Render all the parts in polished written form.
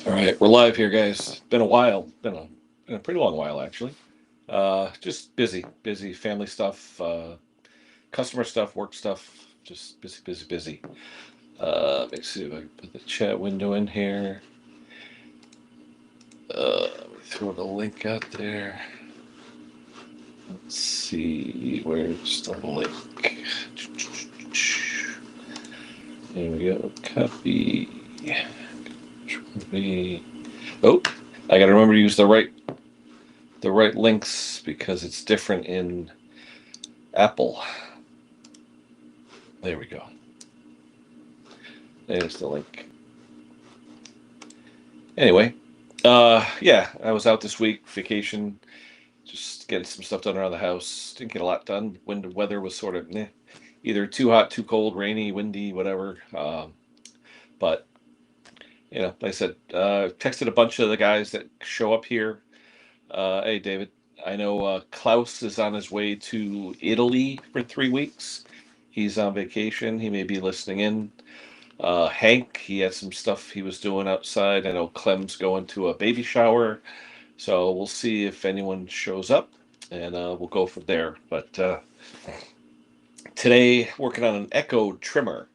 All right, we're live here, guys. Been a while. Been a pretty long while, actually. Just busy family stuff, customer stuff, work stuff. Just busy. Let me see if I can put the chat window in here. Let me throw the link out there. Let's see, where's the link? There we go. Copy. Oh, I got to remember to use the right links because it's different in Apple. There we go. There's the link. Anyway, yeah, I was out this week, vacation, just getting some stuff done around the house. Didn't get a lot done. Weather was sort of either too hot, too cold, rainy, windy, whatever. But like I said, texted a bunch of the guys that show up here. Hey, David, I know Klaus is on his way to Italy for 3 weeks. He's on vacation. He may be listening in. Hank, he had some stuff he was doing outside. I know Clem's going to a baby shower, so we'll see if anyone shows up, and we'll go from there. But today, working on an Echo trimmer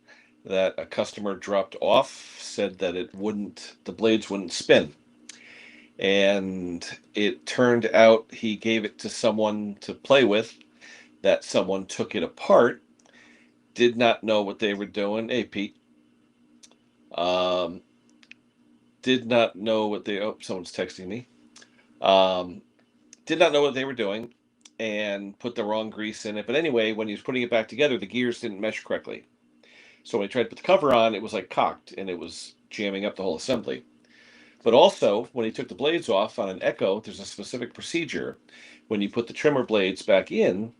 that a customer dropped off, said that the blades wouldn't spin, and it turned out he gave it to someone to play with. That someone took it apart, did not know what they were doing. Hey, Pete. Um, did not know what they. Oh, someone's texting me. Um, did not know what they were doing and put the wrong grease in it. But anyway, when he was putting it back together, the gears didn't mesh correctly. So when he tried to put the cover on, it was like cocked and it was jamming up the whole assembly. But also, when he took the blades off on an Echo, there's a specific procedure. When you put the trimmer blades back in,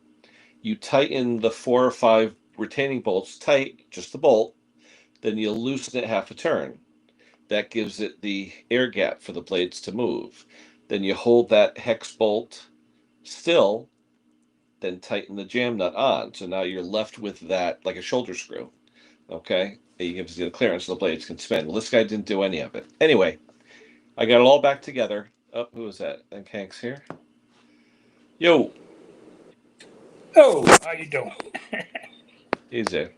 you tighten the 4 or 5 retaining bolts tight, just the bolt, then you loosen it half a turn. That gives it the air gap for the blades to move. Then you hold that hex bolt still, then tighten the jam nut on. So now you're left with that like a shoulder screw. Okay? It gives you the clearance so the blades can spin. Well, this guy didn't do any of it. Anyway, I got it all back together. Oh, who is that? I think Hank's here. Yo, Oh, how you doing? he's there.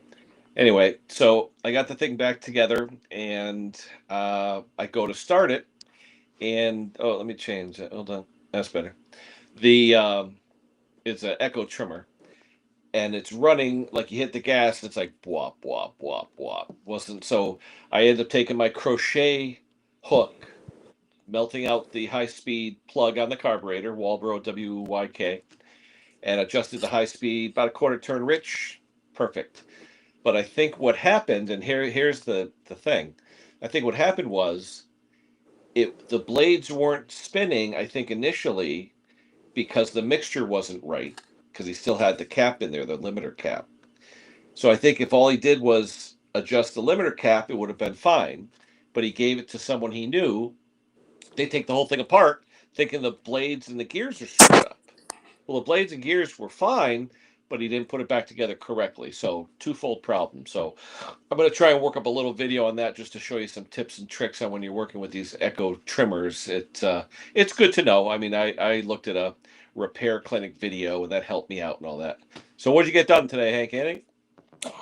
Anyway, so I got the thing back together and I go to start it. And oh, let me change it. Hold on. That's better. The It's an Echo trimmer, and it's running like you hit the gas. And it's like bwop bwop bwop bwop. Wasn't so. I ended up taking my crochet hook, melting out the high speed plug on the carburetor, Walbro WYK, and adjusted the high speed about a quarter turn rich. Perfect. But I think what happened, and here's the thing. I think what happened was the blades weren't spinning. I think initially because the mixture wasn't right because he still had the cap in there, the limiter cap. So I think if all he did was adjust the limiter cap, it would have been fine. But he gave it to someone he knew. They take the whole thing apart, thinking the blades and the gears are screwed up. Well, the blades and gears were fine, but he didn't put it back together correctly. So twofold problem. So I'm going to try and work up a little video on that just to show you some tips and tricks on when you're working with these Echo trimmers. It's good to know. I mean, I looked at a repair clinic video and that helped me out and all that. So what'd you get done today, Hank? Anything?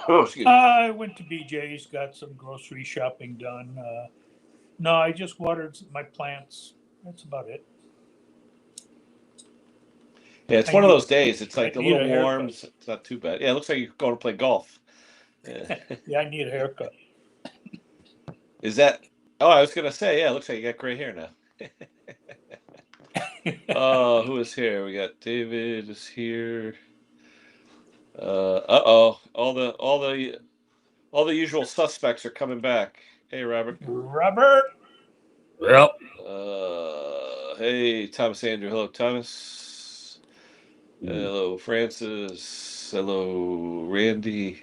Oh, excuse me. I went to BJ's, got some grocery shopping done. No, I just watered my plants. That's about it. Yeah, it's I one of need those days. It's I like a need little a warm. haircut. It's not too bad. Yeah, it looks like you're going to play golf. Yeah. Yeah, I need a haircut. Is that? Oh, I was gonna say. Yeah, it looks like you got gray hair now. Oh, who is here? We got David is here. Oh, all the usual suspects are coming back. Hey, Robert. Robert. Well, Hey, Thomas Andrew. Hello, Thomas. Hello, Francis. Hello, Randy.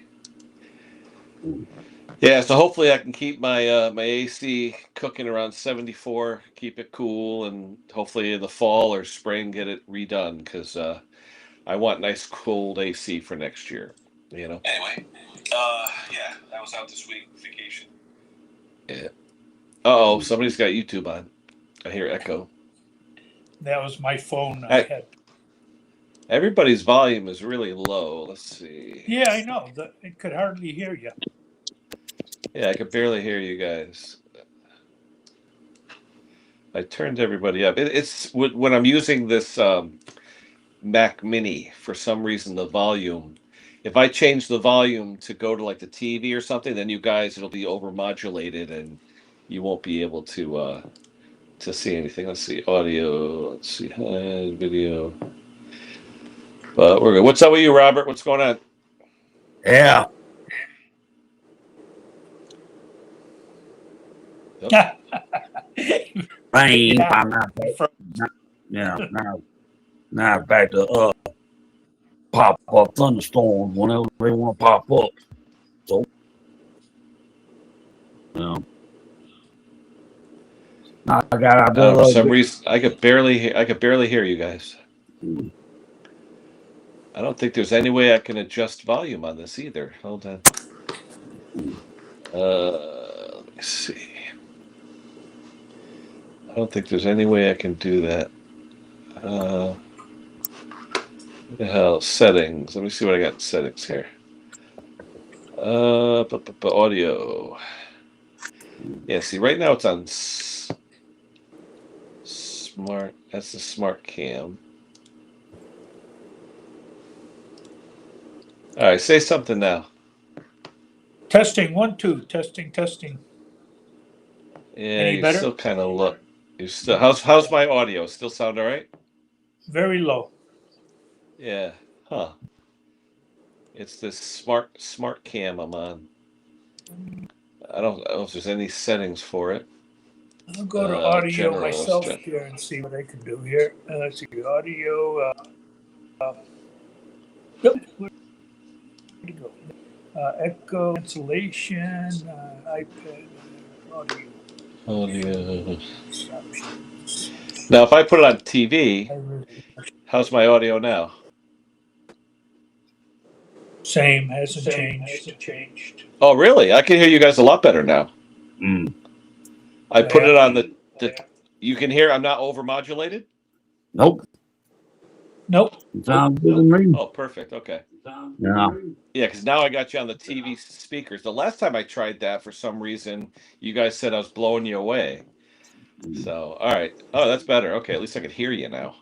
Yeah, so hopefully I can keep my AC cooking around 74, keep it cool, and hopefully in the fall or spring get it redone because I want nice cold AC for next year. Anyway, yeah, I was out this week vacation. Yeah. Uh-oh, somebody's got YouTube on. I hear echo. That was my phone. I I, had. everybody's volume is really low. Let's see. Yeah, I know. It could hardly hear you. Yeah, I could barely hear you guys. I turned everybody up. It's when I'm using this Mac Mini, for some reason the volume. If I change the volume to go to like the TV or something, then you guys it'll be overmodulated and you won't be able to see anything. Let's see audio. Let's see video. But we're good. What's up with you, Robert? What's going on? Yeah. Yep. Rain. Yeah. Yeah. Now back to pop up thunderstorms whenever they want to pop up. So yeah. I got For some reason, I could barely hear you guys. I don't think there's any way I can adjust volume on this either. Hold on. Let me see. I don't think there's any way I can do that. What the hell? Settings. Let me see what I got in settings here. Audio. Yeah, see, right now it's on smart. That's the smart cam. All right, say something now. Testing 1 2. Testing. Yeah, Any you better? still kind of look. You still. How's my audio? Still sound all right? Very low. Yeah. Huh. It's this smart cam I'm on. I don't know if there's any settings for it. I'll go to audio General. myself here and see what I can do here. Let's see audio. Yep. Where to go? Echo cancellation. iPad audio. Audio. Options. Now, if I put it on TV, how's my audio now? Same. Hasn't changed. Oh, really? I can hear you guys a lot better now. I put it on the. You can hear I'm not overmodulated? Nope. Nope. Sounds good to me. Oh, perfect. Okay. Yeah. Yeah, because now I got you on the TV speakers. The last time I tried that, for some reason, you guys said I was blowing you away. So, all right. Oh, that's better. Okay, at least I could hear you now.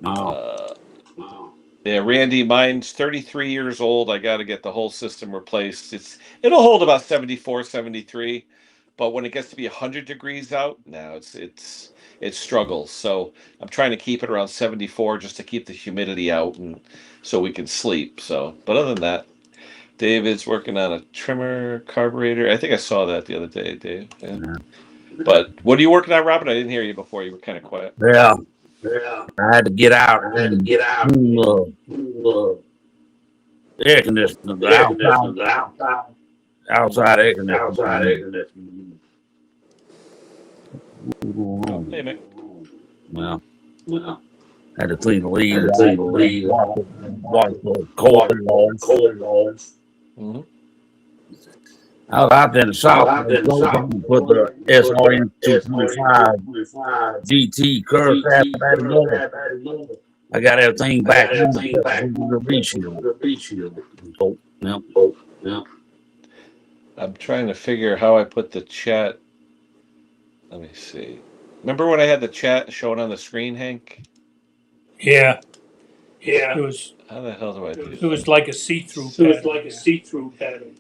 No. Yeah, Randy, mine's 33 years old. I got to get the whole system replaced. It'll hold about 74, 73, but when it gets to be 100 degrees out, now it struggles. So I'm trying to keep it around 74 just to keep the humidity out and so we can sleep. So, but other than that, David's working on a trimmer carburetor. I think I saw that the other day, Dave. Yeah. But what are you working on, Robin? I didn't hear you before. You were kind of quiet. Yeah. I had to get out. Air conditioner. Outside air conditioner. Oh, hey, Mick. Well, had to clean the leaves. Wash the coils. Mm-hmm. I was out there in the south. Put the SRM 225 GT curve trap back together. I got everything back in the reshield. So, yeah. I'm trying to figure how I put the chat. Let me see. Remember when I had the chat showing on the screen, Hank? Yeah. It was. How the hell do I do It that? was like a see-through pattern.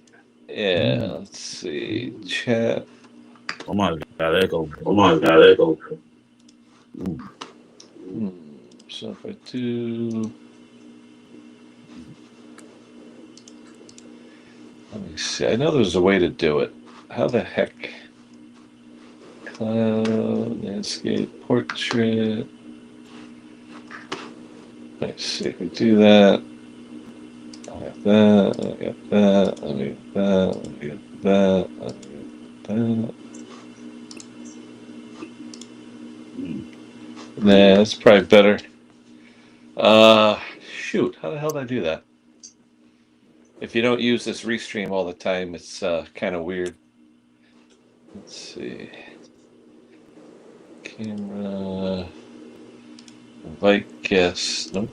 Yeah, let's see. Chat. Somebody got echo. So if I do. Let me see. I know there's a way to do it. How the heck? Cloud, landscape, portrait. Let's see if we do that. I got that. I got that. I got that. I got that. I got that. Nah, that's probably better. Shoot. How the hell did I do that? If you don't use this restream all the time, it's kind of weird. Let's see. Camera. Invite guest. Nope.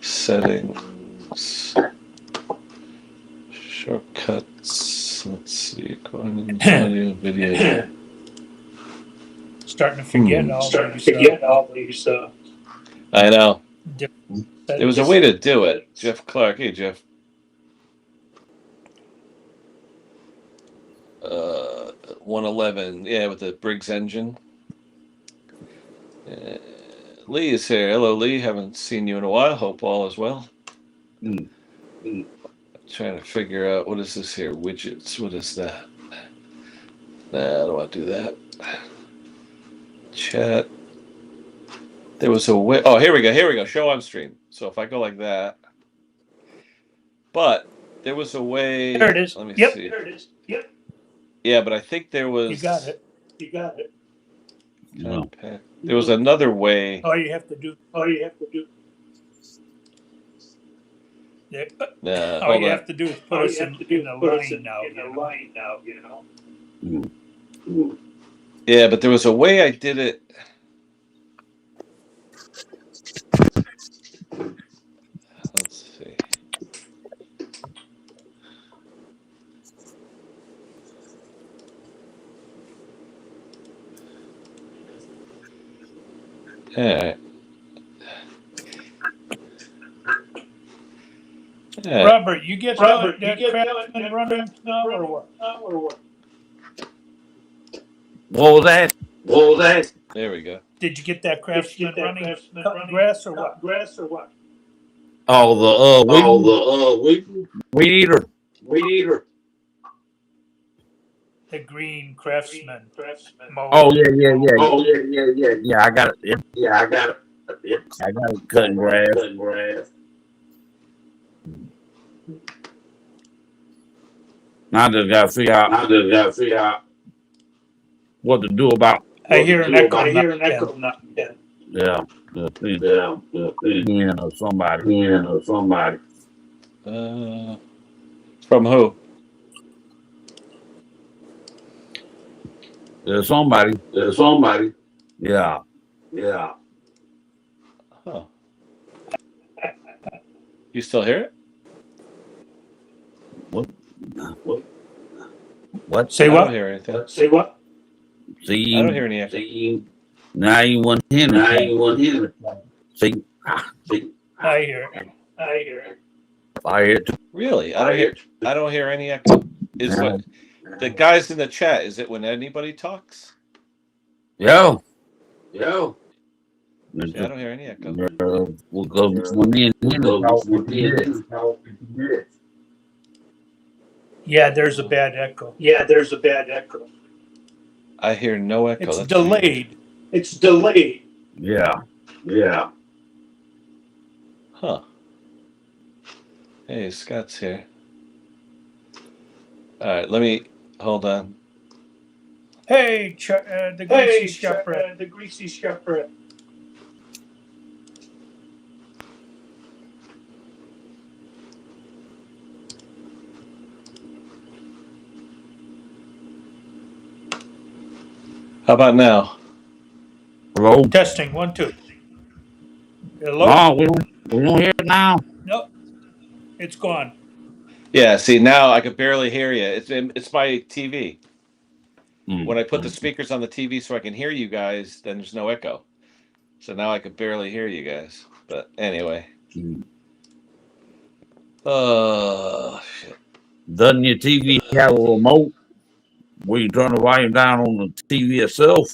Settings. Shortcuts. Let's see. Audio, video. Starting to forget all these. I know. Different There was a way to do it. Jeff Clark. Hey, Jeff. 111. Yeah, with the Briggs engine. Lee is here. Hello, Lee. Haven't seen you in a while. Hope all is well. I'm trying to figure out what is this here? Widgets. What is that? Nah, I don't want to do that. Chat. There was a way. Oh, here we go. Here we go. Show on stream. So if I go like that. But there was a way. There it is. Let me Yep. see. There it is. Yep. Yeah, but I think there was. You got it. You got it. No. There was another way. All you have to do. Yeah. All you have to do is put us in the line now. You know. Yeah, but there was a way I did it. Let's see. All right. Robert, you get that Craftsman running now or what? What was that? There we go. Did you get that Craftsman running? Cutting grass or what? Oh, the weed eater. The green Craftsman mower. Oh yeah. Yeah, I got it. I got it cutting grass. Now I just gotta figure out what to do about. I hear an echo now. Yeah. Somebody. From who? There's somebody. Yeah. Huh. You still hear it? What? Say I what? don't hear anything. See, I don't hear any echo. now you want him. See, I hear it. I hear it too. Really? I don't hear any echo. Is what the guys in the chat, is it when anybody talks? Yo. See, I don't hear any echo. We'll go when me and him talk. Yeah, there's a bad echo. I hear no echo. It's That's delayed. Yeah. Huh. Hey, Scott's here. All right, let me hold on. Hey, the greasy shepherd. How about now? Hello. Testing 1 2. Hello. Oh, we don't hear it now. Nope. It's gone. Yeah. See, now I could barely hear you. It's my TV. When I put the speakers on the TV so I can hear you guys, then there's no echo. So now I could barely hear you guys. But anyway. Oh shit. Doesn't your TV have a remote where you turn the volume down on the TV itself?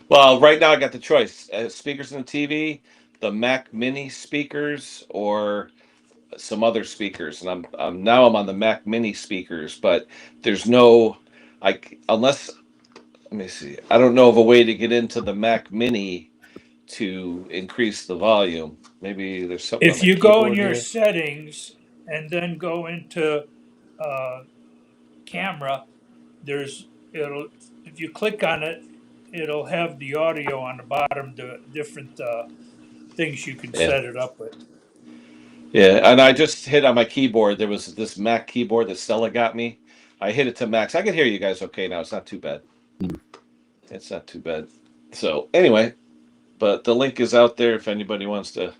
Well, right now I got the choice: speakers in the TV, the Mac Mini speakers, or some other speakers. And I'm now on the Mac Mini speakers, but there's no, unless, let me see. I don't know of a way to get into the Mac Mini to increase the volume. Maybe there's something. If you go in your settings and then go into camera, if you click on it, it'll have the audio on the bottom, the different things you can set it up with. Yeah, and I just hit on my keyboard. There was this Mac keyboard that Stella got me. I hit it to max. I can hear you guys okay now. It's not too bad. It's not too bad. So anyway, but the link is out there if anybody wants to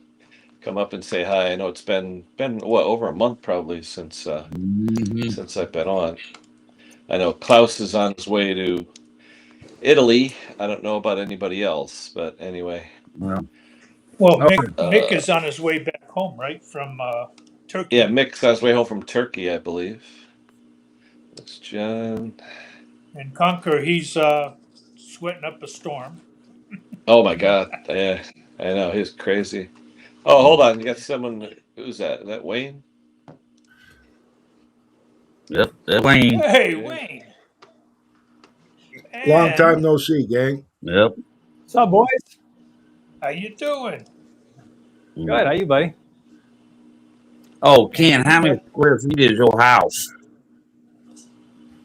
come up and say hi. I know it's been what, over a month probably since since I've been on. I know Klaus is on his way to Italy. I don't know about anybody else, but anyway. Well, Well, Mick is on his way back home, right, from Turkey. Yeah, Mick's on his way home from Turkey, I believe. That's John. And Conquer, he's sweating up a storm. Oh my God! Yeah, I know he's crazy. Oh, hold on. You got someone. Who's that? Is that Wayne? yep, that Wayne. Hey, Wayne. Long time no see, gang. Yep. What's up, boys? How you doing? Good. How you, buddy? Oh, Ken, how many square feet is your house?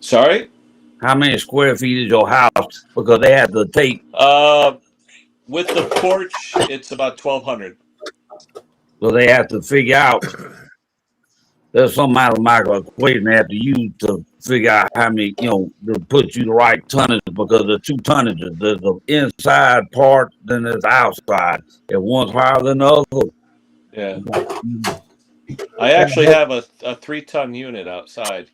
Sorry. How many square feet is your house? Because they had to take. With the porch, it's about 1,200. So they have to figure out. There's some mathematical equation they have to use to figure out how many, to put you the right tonnage, because there's two tonnages. There's the inside part, then there's the outside. If one's higher than the other. Yeah. I actually have a 3-ton unit outside.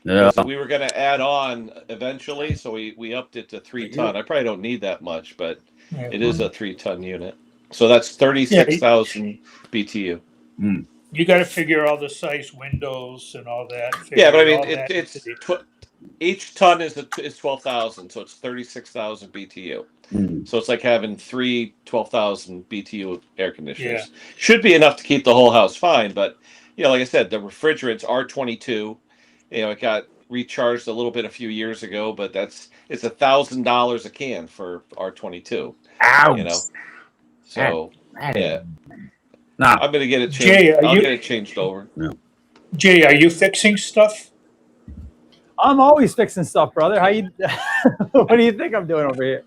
Yeah. We were going to add on eventually, so we upped it to 3-ton. I probably don't need that much, but it is a 3-ton unit. So that's 36,000 BTU. You got to figure all the size windows and all that. Yeah, but I mean, each ton is 12,000, so it's 36,000 BTU. So it's like having 3 12,000 BTU air conditioners. Yeah. Should be enough to keep the whole house fine, but like I said, the refrigerants are 22. It got recharged a little bit a few years ago, but it's $1,000 a can for R22. Ouch. So yeah. Nah. I'm gonna get it changed. Jay, I'll get it changed over. Yeah. Jay, are you fixing stuff? I'm always fixing stuff, brother. How you? What do you think I'm doing over here?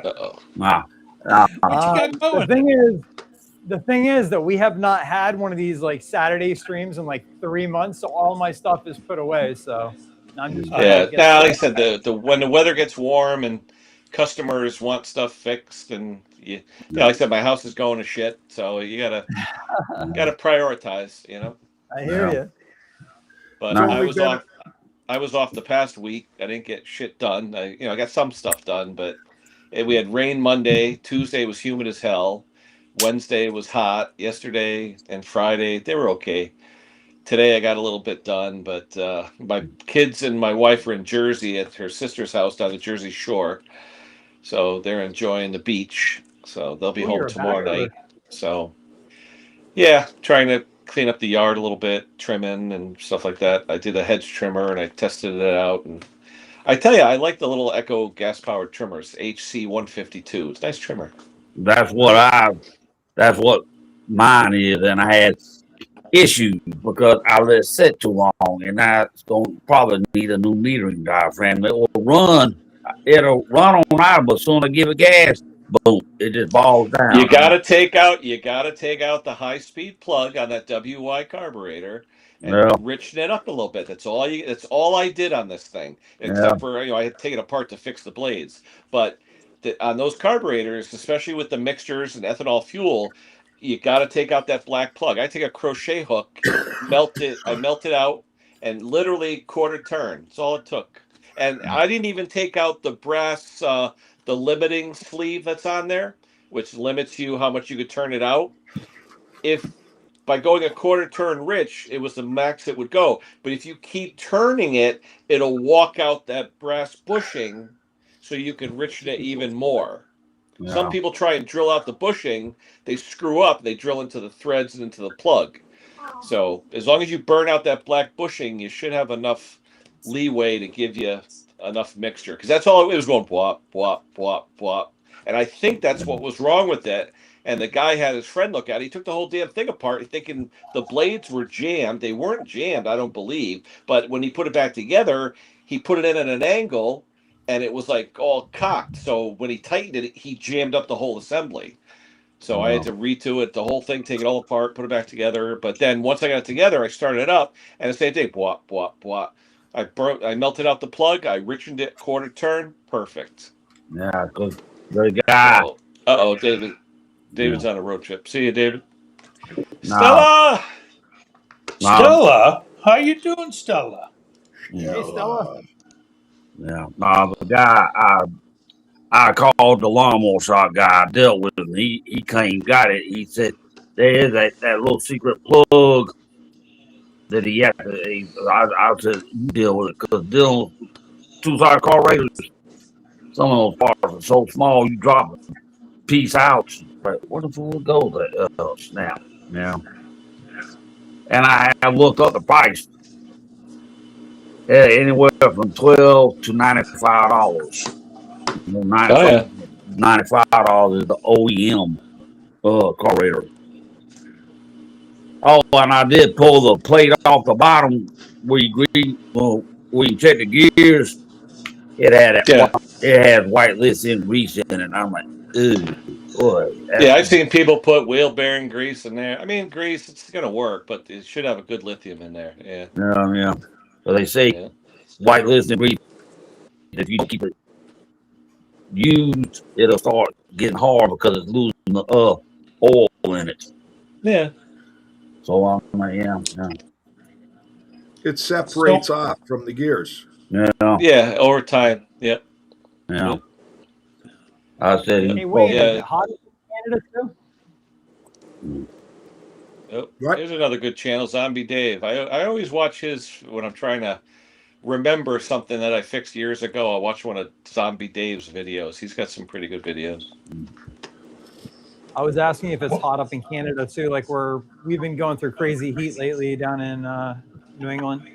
Uh-oh. Wow. The thing is that we have not had one of these like Saturday streams in like 3 months, so all my stuff is put away. So I'm just like I said, the when the weather gets warm and customers want stuff fixed, and like I said, my house is going to shit, so you gotta prioritize, I hear you. But I was off the past week. I didn't get shit done. I got some stuff done, but we had rain Monday. Tuesday was humid as hell. Wednesday was hot. Yesterday and Friday they were okay. Today I got a little bit done, but my kids and my wife are in Jersey at her sister's house down the Jersey Shore, so they're enjoying the beach. So they'll be home tomorrow night. So yeah, trying to clean up the yard a little bit, trimming and stuff like that. I did a hedge trimmer and I tested it out, and I tell you, I like the little Echo gas powered trimmers, HC 152. It's a nice trimmer. That's what mine is, and I had issues because I let it sit too long, and I don't probably need a new metering diaphragm. It'll run on out, but soon I give it gas, boom, it just balls down. You gotta take out the high speed plug on that WY carburetor and richen it up a little bit. That's all I did on this thing, except for I had taken it apart to fix the blades. But on those carburetors, especially with the mixtures and ethanol fuel, you got to take out that black plug. I take a crochet hook, I melt it out, and literally quarter turn. That's all it took. And I didn't even take out the brass, the limiting sleeve that's on there, which limits you how much you could turn it out. If by going a quarter turn rich, it was the max it would go. But if you keep turning it, it'll walk out that brass bushing, so you can richen it even more. Yeah. Some people try and drill out the bushing, they screw up, they drill into the threads and into the plug. So as long as you burn out that black bushing, you should have enough leeway to give you enough mixture, because that's all it was, going bwop, bwop, bwop, bwop. And I think that's what was wrong with it. And the guy had his friend look at it. He took the whole damn thing apart, thinking the blades were jammed. They weren't jammed, I don't believe. But when he put it back together, he put it in at an angle, and it was like all cocked. So when he tightened it, he jammed up the whole assembly. So I had to redo it, the whole thing, take it all apart, put it back together. But then once I got it together, I started it up, and the same thing, blah, blah, blah. I melted out the plug, I richened it, quarter turn, perfect. Yeah, because the guy. So, David. David's on a road trip. See you, David. No, Stella! Stella? How you doing, Stella? Hey, Stella. Yeah. No, the guy I called the lawnmower shop guy I dealt with him. He came, got it. He said there is that little secret plug that he had to. I said you deal with it because dealing with two-side carburetors, some of those parts are so small you drop a piece out. But where the fuck goes that snap? Yeah. And I looked up the price. Yeah, anywhere from $12 to $95. $95 is the OEM carburetor. Oh, and I did pull the plate off the bottom where you check the gears. It had it had white lithium grease in it. I'm like, ooh, boy. Yeah, I've seen people put wheel bearing grease in there. I mean, grease, it's going to work, but it should have a good lithium in there. Yeah. Yeah. So they say white lithium grease, if you keep it used, it'll start getting hard because it's losing the oil in it. Yeah. So I'm like, yeah. It separates off from the gears. Yeah, over time. Yeah. I said, hey, Wayne, is it hot in Canada too? Here's another good channel, Zombie Dave. I always watch his when I'm trying to remember something that I fixed years ago. I watch one of Zombie Dave's videos. He's got some pretty good videos. I was asking if it's hot up in Canada too. Like we've been going through crazy heat lately down in New England.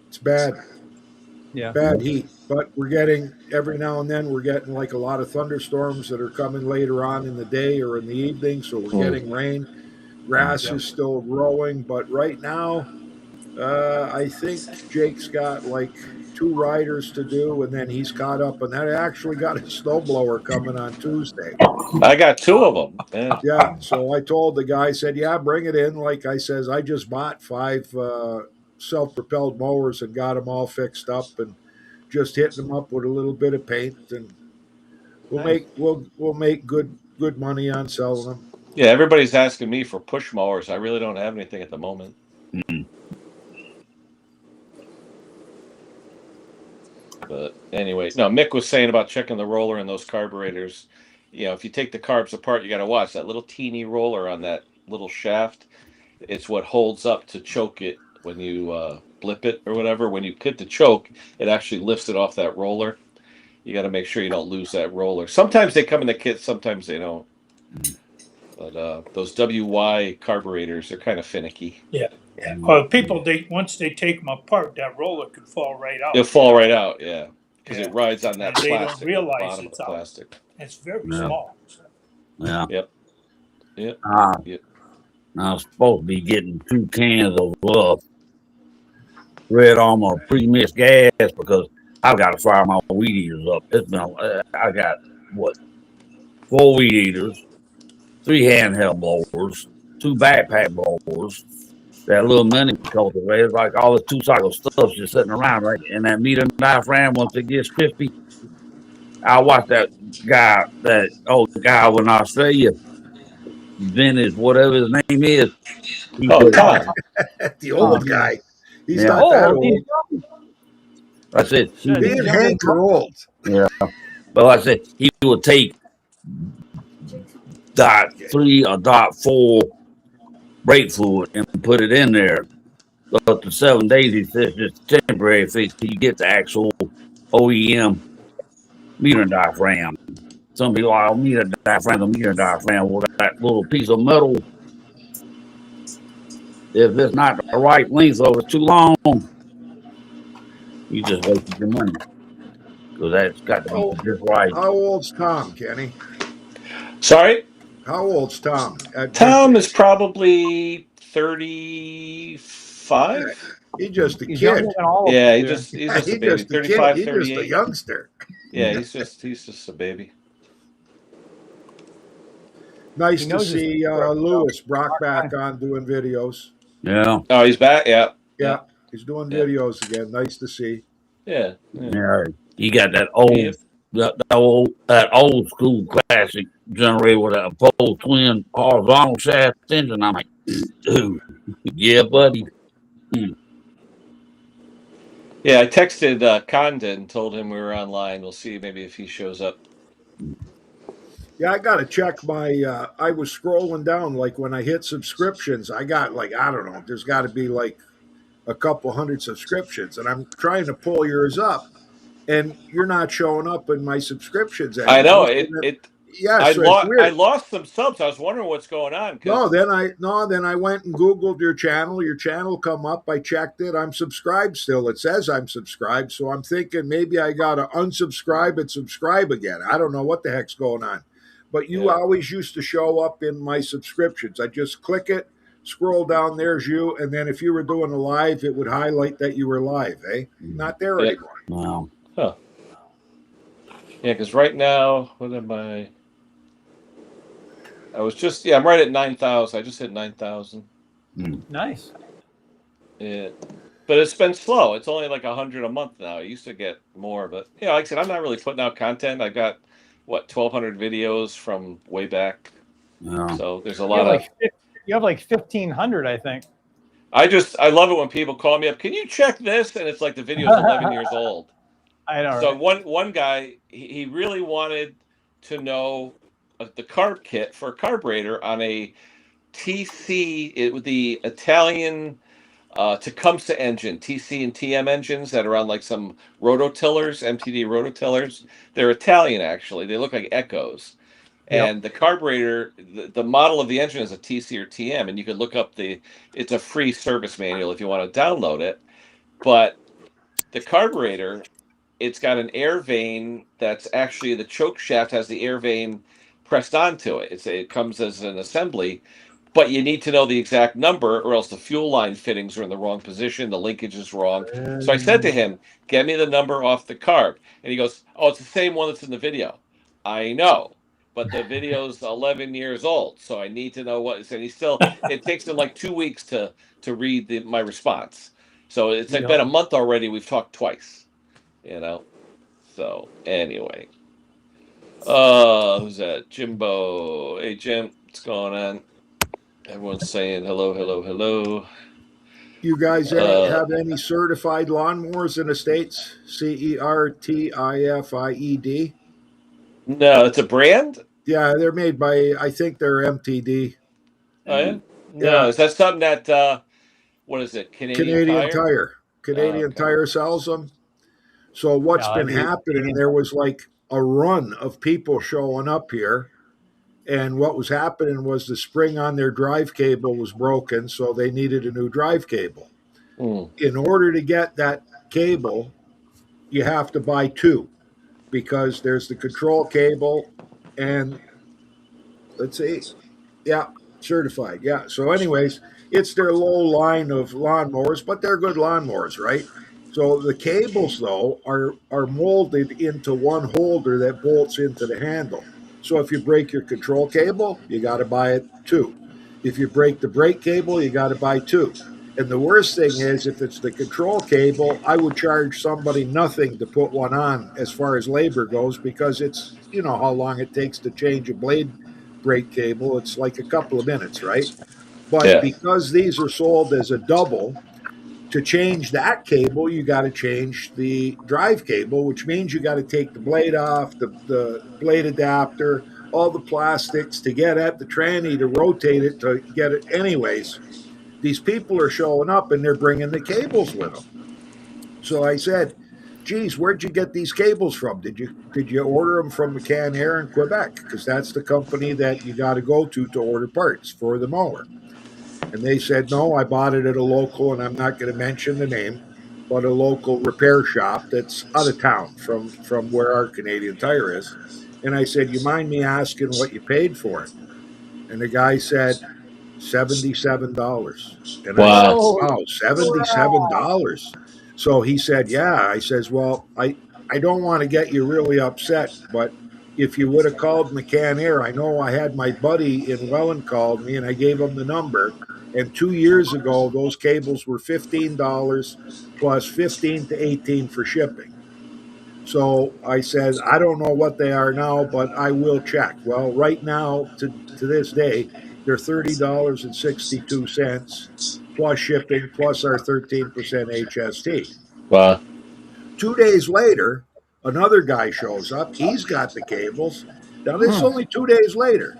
It's bad. Yeah. Bad heat. But we're getting, every now and then, we're getting like a lot of thunderstorms that are coming later on in the day or in the evening. So we're getting rain. Grass is still growing. But right now, I think Jake's got like 2 riders to do, and then he's caught up. And that actually got a snowblower coming on Tuesday. I got 2 of them. Yeah. So I told the guy, said, yeah, bring it in. Like I says, I just bought 5 self-propelled mowers and got them all fixed up and just hitting them up with a little bit of paint, and we'll make good money on selling them. Yeah, everybody's asking me for push mowers. I really don't have anything at the moment. But anyway, no, Mick was saying about checking the roller and those carburetors. You know, if you take the carbs apart, you got to watch that little teeny roller on that little shaft. It's what holds up to choke it when you blip it or whatever. When you hit the choke, it actually lifts it off that roller. You got to make sure you don't lose that roller. Sometimes they come in the kit, sometimes they don't. But those WY carburetors, they're kind of finicky. Yeah. Well, people, once they take them apart, that roller could fall right out. It'll fall right out, yeah, because it rides on that plastic. They don't realize bottom it's of the plastic. It's very small. Yeah. Yep. I'm supposed to be getting 2 cans of Red Armor pre-mixed gas because I've got to fire my weed eaters up. It's been I got 4 weed eaters, 3 handheld blowers, 2 backpack blowers, that little mini cultivator, like all the 2-cycle stuff's just sitting around, right? And that meter and diaphragm, once it gets crispy, I watched that guy in Australia, Vintage, whatever his name is. Tom. The old guy. He's not that old. I said, he and Hank are old. Yeah. But like I said, he would take .3 or .4 brake fluid and put it in there. But after 7 days, he says it's temporary fix till you get the actual OEM meter diaphragm. Some people are meter diaphragm, well, that little piece of metal. If it's not the right length or it's too long, you just wasted your money. Because that's got to be just right. How old's Tom, Kenny? Sorry? How old's Tom? Tom is probably 35. He's just a kid. Yeah, he's just a baby. 35, 38. He's just a youngster. Yeah, he's just a baby. Nice He to knows his see Lewis Brock back on doing videos. Yeah. Oh, he's back. Yeah. Yeah, he's doing Yeah. videos again. Nice to see. Yeah. Yeah. You got that old, that old school classic generator with a pole twin horizontal shaft engine. I'm like, dude, yeah, buddy. Yeah, I texted Condon and told him we were online. We'll see maybe if he shows up. Yeah, I got to check my. I was scrolling down, like when I hit subscriptions, I got like, I don't know, there's got to be like a couple hundred subscriptions, and I'm trying to pull yours up, and you're not showing up in my subscriptions I know anymore. So it. yeah, I so it's lost. I weird. lost some subs. I was wondering what's going on because Then I went and Googled your channel. Your channel come up. I checked it. I'm subscribed still. It says I'm subscribed. So I'm thinking maybe I gotta unsubscribe and subscribe again. I don't know what the heck's going on. But you always used to show up in my subscriptions. I just click it, scroll down, there's you, and then if you were doing a live, it would highlight that you were live, eh? Not there anymore. Wow. Huh. Yeah, because right now, what am I? I was just I'm right at 9,000. I just hit 9,000. Nice. Yeah, but it's been slow. It's only like 100 a month now. I used to get more, but like I said, I'm not really putting out content. I got 1,200 videos from way back. Yeah. So there's a lot of. You have like 1,500, I think. I love it when people call me up. Can you check this? And it's like the video's 11 years old. I know. So right? one guy, he really wanted to know the carb kit for a carburetor on a TC, with the Italian Tecumseh engine, TC and TM engines that are on like some rototillers, MTD rototillers. They're Italian, actually. They look like Echoes. And the carburetor, the model of the engine is a TC or TM, and you can look up it's a free service manual if you want to download it. But the carburetor, it's got an air vane that's actually the choke shaft has the air vane pressed onto it. It comes as an assembly, but you need to know the exact number or else the fuel line fittings are in the wrong position. The linkage is wrong. So I said to him, get me the number off the carb. And he goes, oh, it's the same one that's in the video. I know, but the video's 11 years old. So I need to know what it's, and it takes him like 2 weeks to read my response. So it's been a month already. We've talked twice. So anyway, who's that? Jimbo. Hey Jim, what's going on? Everyone's saying hello, hello, hello. You guys have any certified lawnmowers in the States? CERTIFIED? No, it's a brand? Yeah, they're made by, I think they're MTD. Oh yeah? No, is that something that what is it? Canadian Tire. Canadian Tire sells them. So what's been happening, there was like a run of people showing up here, and what was happening was the spring on their drive cable was broken, so they needed a new drive cable. In order to get that cable, you have to buy two, because there's the control cable and let's see, certified. Yeah. So anyways, it's their low line of lawnmowers, but they're good lawnmowers, right? So the cables though are molded into one holder that bolts into the handle. So if you break your control cable, you got to buy it two. If you break the brake cable, you got to buy two. And the worst thing is, if it's the control cable, I would charge somebody nothing to put one on as far as labor goes, because it's, you know how long it takes to change a blade brake cable. It's like a couple of minutes, right? But because these are sold as a double, to change that cable, you got to change the drive cable, which means you got to take the blade off, the blade adapter, all the plastics to get at the tranny to rotate it to get it. Anyways, these people are showing up and they're bringing the cables with them. So I said, geez, where'd you get these cables from? Did you order them from McCann Air in Quebec? Because that's the company that you got to go to order parts for the mower. And they said, no, I bought it at a local, and I'm not going to mention the name, but a local repair shop that's out of town from where our Canadian Tire is. And I said, you mind me asking what you paid for it? And the guy said, $77. And I said, wow, $77. So he said, yeah. I says, well, I don't want to get you really upset, but if you would have called McCann Air, I know I had my buddy in Welland called me and I gave him the number. And 2 years ago, those cables were $15 plus 15 to 18 for shipping. So I said, I don't know what they are now, but I will check. Well, right now, to this day, they're $30.62 plus shipping plus our 13% HST. Wow. 2 days later, another guy shows up. He's got the cables. Now, this is only 2 days later.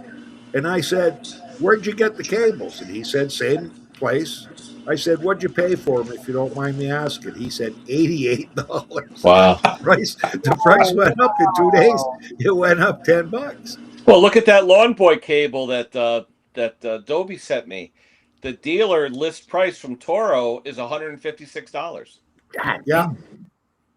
And I said, where'd you get the cables? And he said, same place. I said, what'd you pay for them, if you don't mind me asking? He said, $88. Wow. The price went up in 2 days. It went up $10. Well, look at that Lawn Boy cable that Dobie sent me. The dealer list price from Toro is $156. Yeah.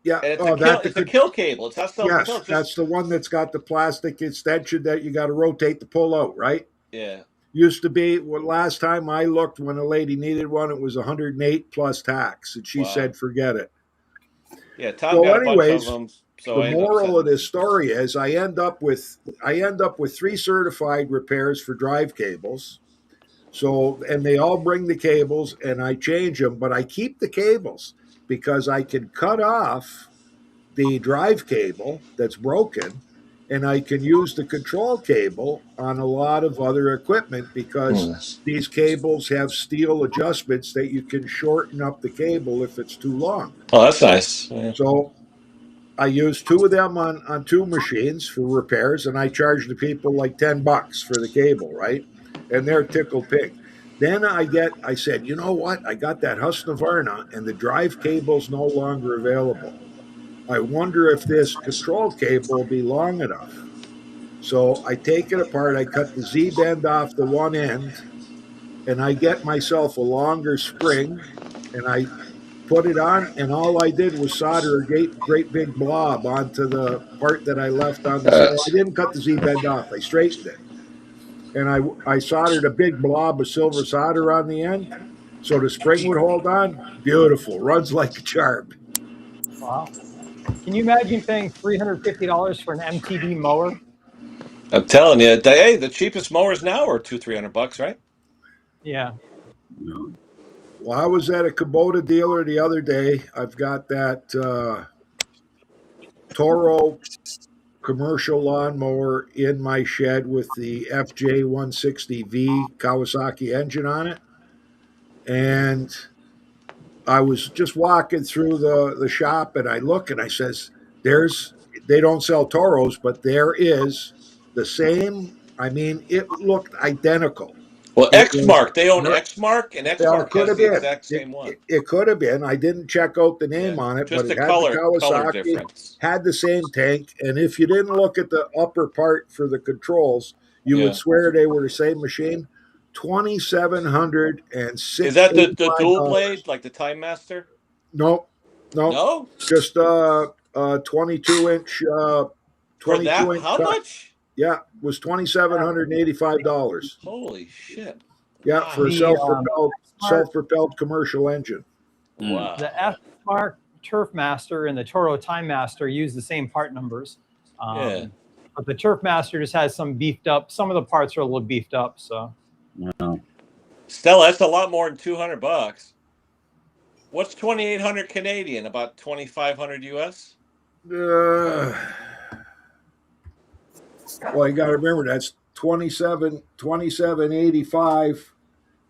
Yeah. And Oh, it's a kill cable. It's not yes, kill. that's the one that's got the plastic extension that you got to rotate to pull out, right? Yeah. Used to be, well, last time I looked when a lady needed one, it was 108 plus tax. And she said, forget it. Yeah, Tom got a bunch of them. So the moral of this story is I end up with 3 certified repairs for drive cables. So, and they all bring the cables and I change them, but I keep the cables because I can cut off the drive cable that's broken and I can use the control cable on a lot of other equipment because these cables have steel adjustments that you can shorten up the cable if it's too long. Oh, that's nice. Yeah. So I use 2 of them on 2 machines for repairs, and I charge the people like $10 for the cable, right? And they're tickled pink. Then I said, you know what? I got that Husqvarna, and the drive cable's no longer available. I wonder if this control cable will be long enough. So I take it apart. I cut the Z-bend off the one end, and I get myself a longer spring, and I put it on, and all I did was solder a great big blob onto the part that I left on the I didn't cut the Z-bend off. I straightened it. And I soldered a big blob of silver solder on the end so the spring would hold on. Beautiful. Runs like a charm. Wow. Can you imagine paying $350 for an MTD mower? I'm telling you, hey, the cheapest mowers now are $200-300, right? Yeah. Well, I was at a Kubota dealer the other day. I've got that Toro commercial lawnmower in my shed with the FJ160V Kawasaki engine on it. And I was just walking through the shop and I look and I says, they don't sell Toros, but there is the same. I mean, it looked identical. Well, Exmark, they own Exmark, and Exmark has the exact same one. It could have been. I didn't check out the name on it, just but it the had color, the Kawasaki, color difference. Had the same tank. And if you didn't look at the upper part for the controls, you would swear they were the same machine. $2,760. Is that the dual blade, like the Time Master? No. Just 22-inch. For that, how much? Yeah, it was $2,785. Holy shit! Yeah, for a self-propelled commercial engine. Wow. The F-Mark Turf Master and the Toro Time Master use the same part numbers. But the Turf Master just has some beefed up. Some of the parts are a little beefed up. So. No. Stella, that's a lot more than $200. What's 2,800 Canadian? About 2,500 US. Well, you got to remember that's 2785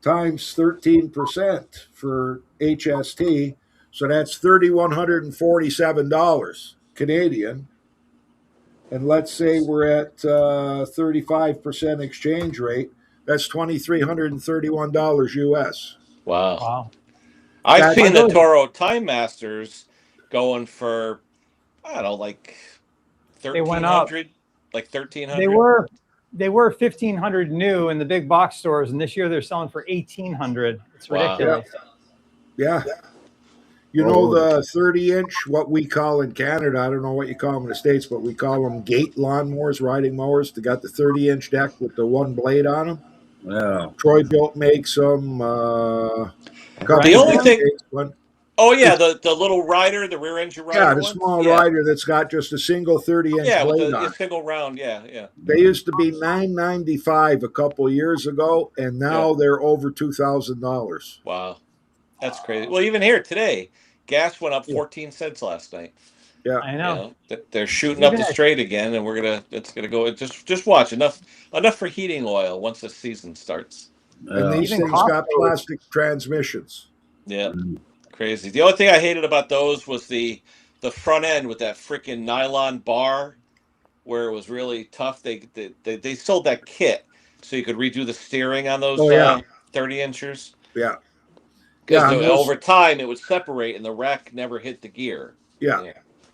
times 13% for HST, so that's $3,147 Canadian. And let's say we're at 35% exchange rate. That's $2,331 US. Wow. I've seen the Toro Time Masters going for, I don't know, like $1,300, like $1,300. They were $1,500 new in the big box stores, and this year they're selling for $1,800. It's ridiculous. Yeah. You know the 30-inch, what we call in Canada, I don't know what you call them in the States, but we call them gate lawnmowers, riding mowers. They got the 30-inch deck with the one blade on them. Yeah. Troy Built makes them. The only thing Oh yeah, the little rider, the rear engine rider. Yeah, the ones? small rider that's got just a single 30-inch Yeah, with blade the on it. single round. Yeah, yeah. They used to be $995 a couple of years ago, and now they're over $2,000. Wow, that's crazy. Well, even here today, gas went up 14 cents last night. Yeah, I know. They're shooting up Even the straight again, and it's gonna go. Just watch enough for heating oil once the season starts. and these Even things got Costco. plastic transmissions. Yeah, crazy. The only thing I hated about those was the front end with that freaking nylon bar, where it was really tough. They sold that kit so you could redo the steering on those Oh yeah, 30 inchers. yeah, Because yeah. And those, over time it would separate and the rack never hit the gear. yeah.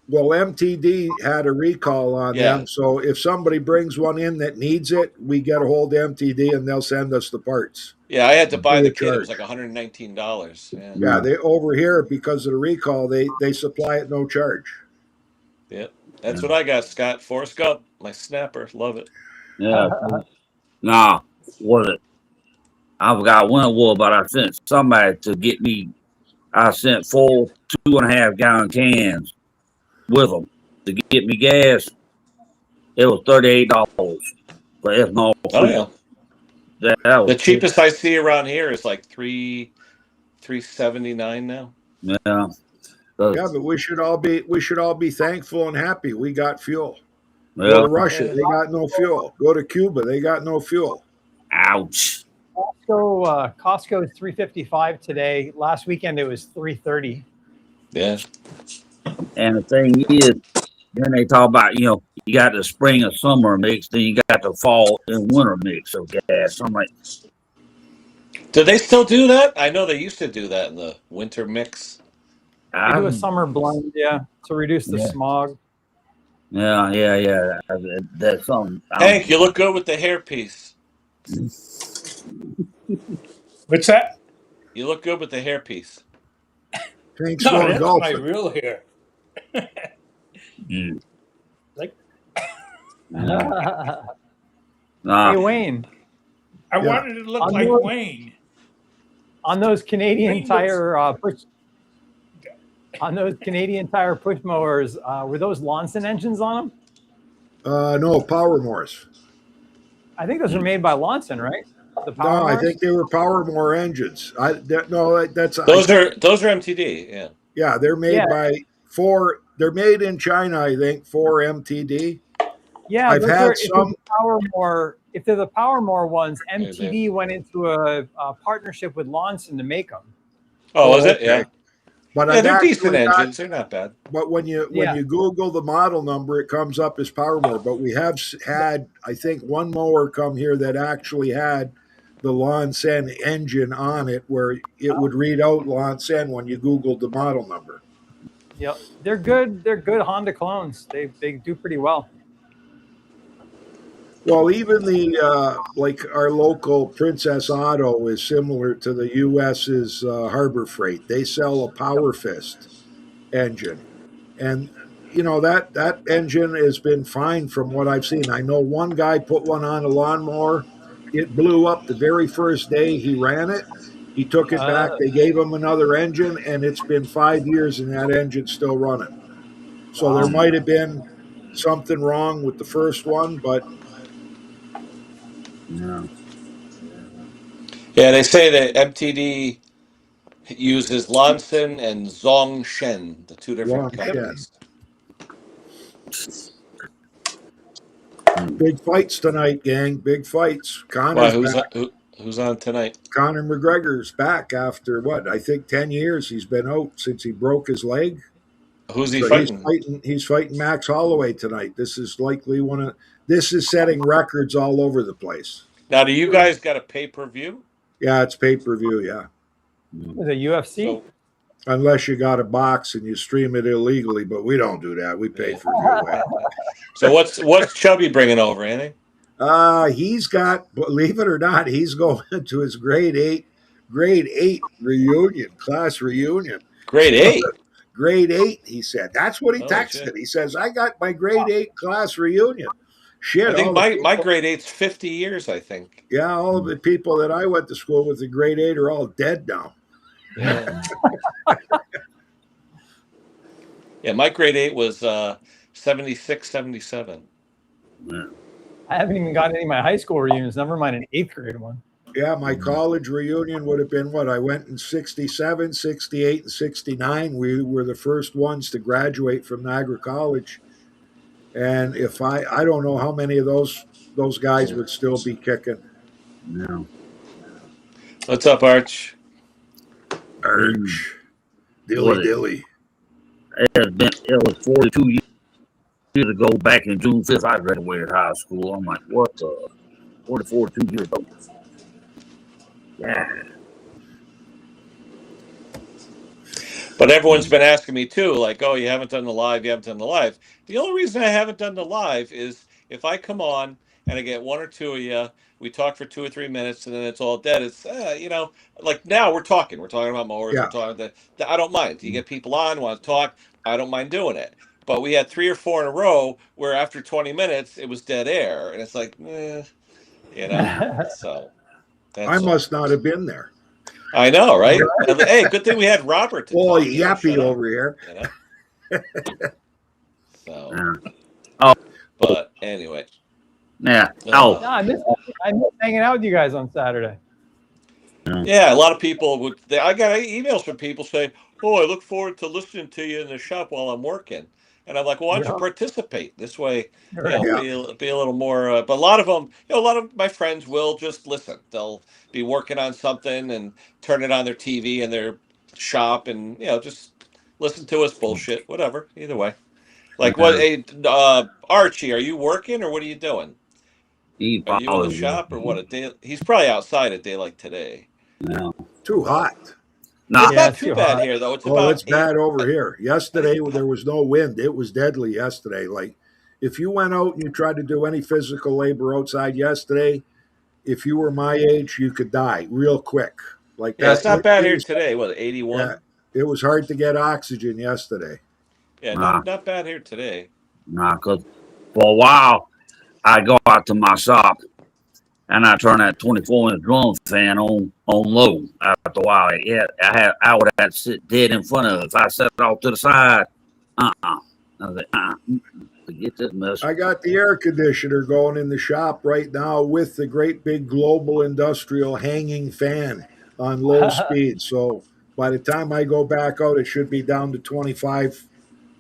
Well, MTD had a recall on Yeah. them, so if somebody brings one in that needs it, we get a hold of MTD and they'll send us the parts. Yeah, I had to buy Free the of kit. It was charge. like $119. Yeah. Yeah, they over here because of the recall, they supply it no charge. Yep. That's what I got, Scott. Forrest Gump, my snapper. Love it. Yeah. Nah, what it? I forgot when it was, but I sent somebody to get me. I sent 4 2.5 gallon cans with them to get me gas. It was $38 for ethanol. Oh yeah. That was The cheapest I see around here is like $3.79 now. Yeah. Yeah, but we should all be thankful and happy we got fuel. Yeah. Go to Russia, they got no fuel. Go to Cuba, they got no fuel. Ouch. Costco is $3.55 today. Last weekend it was $3.30. Yeah. And the thing is, then they talk about, you got the spring and summer mix, then you got the fall and winter mix of gas. I'm like, do they still do that? I know they used to do that in the winter mix. They do a summer blend, to reduce the smog. Yeah. That's something. Hank, you look good with the hairpiece. What's that? You look good with the hairpiece. Hank's No, going that's my golfing. real hair. Like, Hey, Wayne. I wanted it to look like Wayne. On those Canadian Tire push mowers, were those Lonson engines on them? No, Power Moors. I think those are made by Lonson, right? The No, I think they were Power Moor engines. Those are MTD. Yeah. Yeah, they're made by Ford. They're made in China, I think, for MTD. Yeah, I've had some. If they're the Power Moor ones, MTD went into a partnership with Lonson to make them. Oh, was it? Yeah. But they're decent engines. They're not bad. But when you Google the model number, it comes up as Power Moor. But we have had, I think, one mower come here that actually had the Lonson engine on it, where it would read out Lonson when you Googled the model number. Yep, they're good. They're good Honda clones. They do pretty well. Well, even the like our local Princess Auto is similar to the U.S.'s Harbor Freight. They sell a Power Fist engine, and that engine has been fine from what I've seen. I know one guy put one on a lawnmower. It blew up the very first day he ran it. He took it back. They gave him another engine, and it's been 5 years, and that engine's still running. So there might have been something wrong with the first one, but. Yeah, they say that MTD uses Lonson and Zongshen, the two different companies. Big fights tonight, gang. Big fights. Who's on tonight? Conor McGregor's back after what? I think 10 years he's been out since he broke his leg. Who's he fighting? He's fighting Max Holloway tonight. This is likely this is setting records all over the place. Now, do you guys got a pay-per-view? Yeah, it's pay-per-view, yeah. The UFC? Unless you got a box and you stream it illegally, but we don't do that. We pay for view. So what's Chubby bringing over, Andy? He's got, believe it or not, he's going to his grade 8 reunion, class reunion. Grade 8? Grade 8, he said. That's what he texted. Shit. He says, I got my grade 8 class reunion. Shit. I think my grade 8's 50 years, I think. Yeah, all of the people that I went to school with in grade 8 are all dead now. Yeah. Yeah, my grade 8 was 76, 77. Yeah. I haven't even gotten any of my high school reunions. Never mind an 8th grade one. Yeah, my college reunion would have been what? I went in 67, 68, and 69. We were the first ones to graduate from Niagara College. And if I don't know how many of those guys would still be kicking. Yeah. What's up, Arch? Arch. What Dilly dilly. it was 42 years ago, back in June 5th, I graduated high school. I'm like, what the? 42 years ago. Yeah. But everyone's been asking me too, like, oh, you haven't done the live, you haven't done the live. The only reason I haven't done the live is if I come on and I get one or two of you, we talk for 2 or 3 minutes, and then it's all dead. It's like now we're talking about mowers, we're Yeah. talking. I don't mind. You get people on, want to talk, I don't mind doing it. But we had 3 or 4 in a row where after 20 minutes it was dead air, and it's like, So I that's all. must not have been there. I know, right? Hey, good thing we had Robert to Well, talk. yappy shut up, over here. So, Oh. but anyway. Yeah. No, I miss hanging out with you guys on Saturday. Yeah, a lot of people would. I got emails from people saying, "Oh, I look forward to listening to you in the shop while I'm working." And I'm like, "Well, why don't you participate this way? Be a little more." But a lot of them, a lot of my friends will just listen. They'll be working on something and turn it on their TV in their shop, and just listen to us bullshit. Whatever. Either way. Like what? Hey, Archie, are you working or what are you doing? Are you in the shop or what? A day? He's probably outside a day like today. Yeah. Too hot. It's not too bad here though. It's about it's bad over here. Yesterday there was no wind. It was deadly yesterday. Like if you went out and you tried to do any physical labor outside yesterday, if you were my age, you could die real quick. Like it's not bad here today. What, 81? Yeah, it was hard to get oxygen yesterday. Yeah, not bad here today. Because for a while I go out to my shop and I turn that 24-inch drum fan on low. After a while, I would have to sit dead in front of it. If I set it off to the side, I was like, forget this mess. I got the air conditioner going in the shop right now with the great big global industrial hanging fan on low speed. So by the time I go back out, it should be down to 25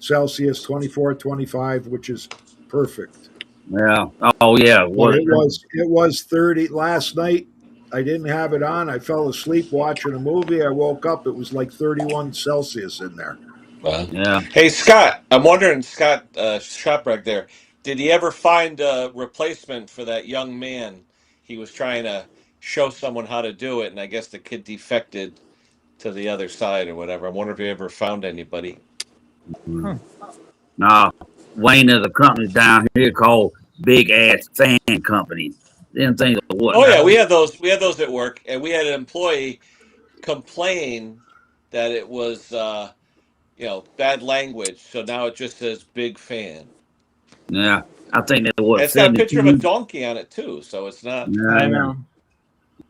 Celsius, 24, 25, which is perfect. Yeah. Oh, yeah. It was 30 last night. I didn't have it on. I fell asleep watching a movie. I woke up. It was like 31 Celsius in there. Wow. Yeah. Hey, Scott, I'm wondering, Scott Shoprag there, did he ever find a replacement for that young man? He was trying to show someone how to do it, and I guess the kid defected to the other side or whatever. I wonder if he ever found anybody. Nah, Wayne is a company down here called Big Ass Fan Company. Didn't think of what. Oh yeah, we had those. We had those at work, and we had an employee complain that it was, bad language. So now it just says "Big Fan." Yeah, I think that was. It's got a picture of a donkey on it too, so it's not. Yeah, I know.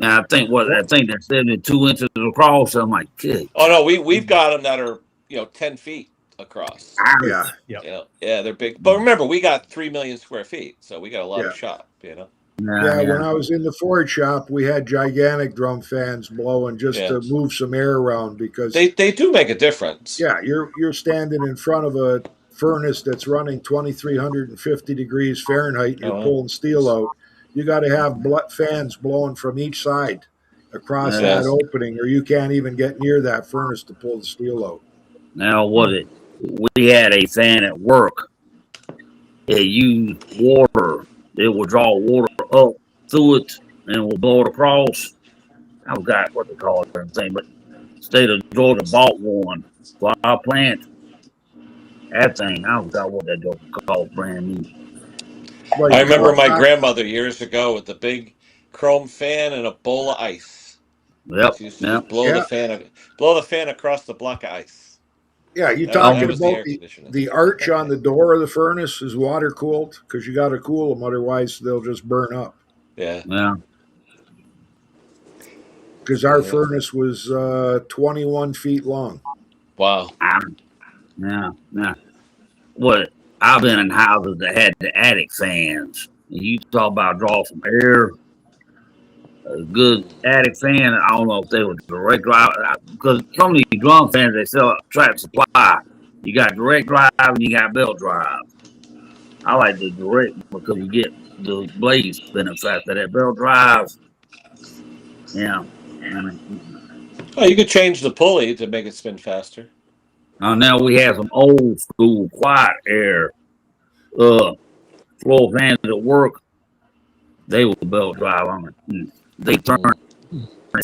I think they're 72 inches across. I'm like, good. Oh no, we've got them that are 10 feet across. Yeah. Yeah, they're big. But remember, we got 3 million square feet, so we got a lot of shop. Yeah, when I was in the Ford shop, we had gigantic drum fans blowing just to move some air around because they do make a difference. Yeah, you're standing in front of a furnace that's running 2,350 degrees Fahrenheit, and you're pulling steel out. You got to have fans blowing from each side across that opening, or you can't even get near that furnace to pull the steel out. Now, we had a fan at work. It used water. It will draw water up through it and will blow it across. I forgot what they call it and thing, but state of Georgia bought one for our plant. That thing, I forgot what that was called, brand new. I remember my grandmother years ago with the big chrome fan and a bowl of ice. Yep. She used to just blow the fan across the block of ice. Yeah, you're talking about the arch on the door of the furnace is water cooled because you got to cool them, otherwise they'll just burn up. Yeah. Because our furnace was 21 feet long. Wow. Yeah. what I've been in houses that had the attic fans. You talk about draw from air, a good attic fan. I don't know if they were direct drive because some of these drum fans they sell at Track Supply. You got direct drive and you got belt drive. I like the direct because you get the blades spinning faster. That belt drive, yeah. Oh, you could change the pulley to make it spin faster. Now we have some old school quiet air floor fans at work. They will belt drive on it. They turn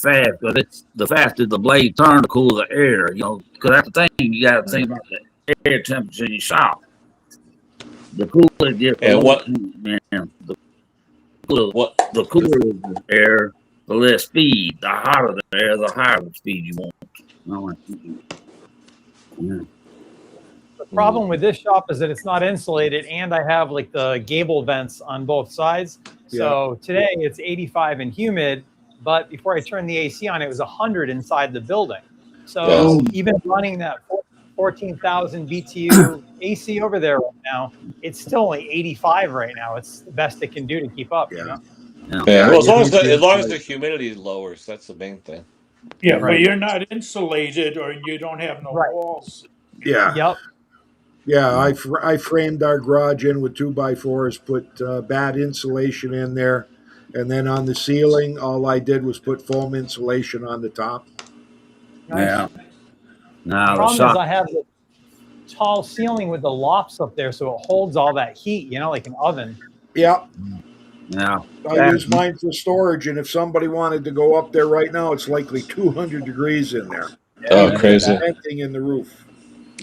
fast because it's the faster the blade turn, the cooler the air. You know, because that's the thing you got to think about the air temperature in your shop. The cooler it gets, the And lower what? man. What? The cooler the air, the less speed. The hotter the air, the higher the speed you want. Yeah. The problem with this shop is that it's not insulated, and I have like the gable vents on both sides. So today it's 85 and humid, but before I turned the AC on, it was 100 inside the building. So even running that 14,000 BTU AC over there right now, it's still only 85 right now. It's the best it can do to keep up. You know? Yeah. Well, as long as the humidity lowers, that's the main thing. Yeah, but you're not insulated, or you don't have no walls. Yeah. Yep. Yeah, I framed our garage in with 2x4s, put bad insulation in there, and then on the ceiling, all I did was put foam insulation on the top. Nice. Yeah. Now The the problem is shop. I have the tall ceiling with the lofts up there, so it holds all that heat, you know, like an oven. Yeah. Yeah. I use mine for storage, and if somebody wanted to go up there right now, it's likely 200 degrees in there. Oh, crazy. Venting in the roof.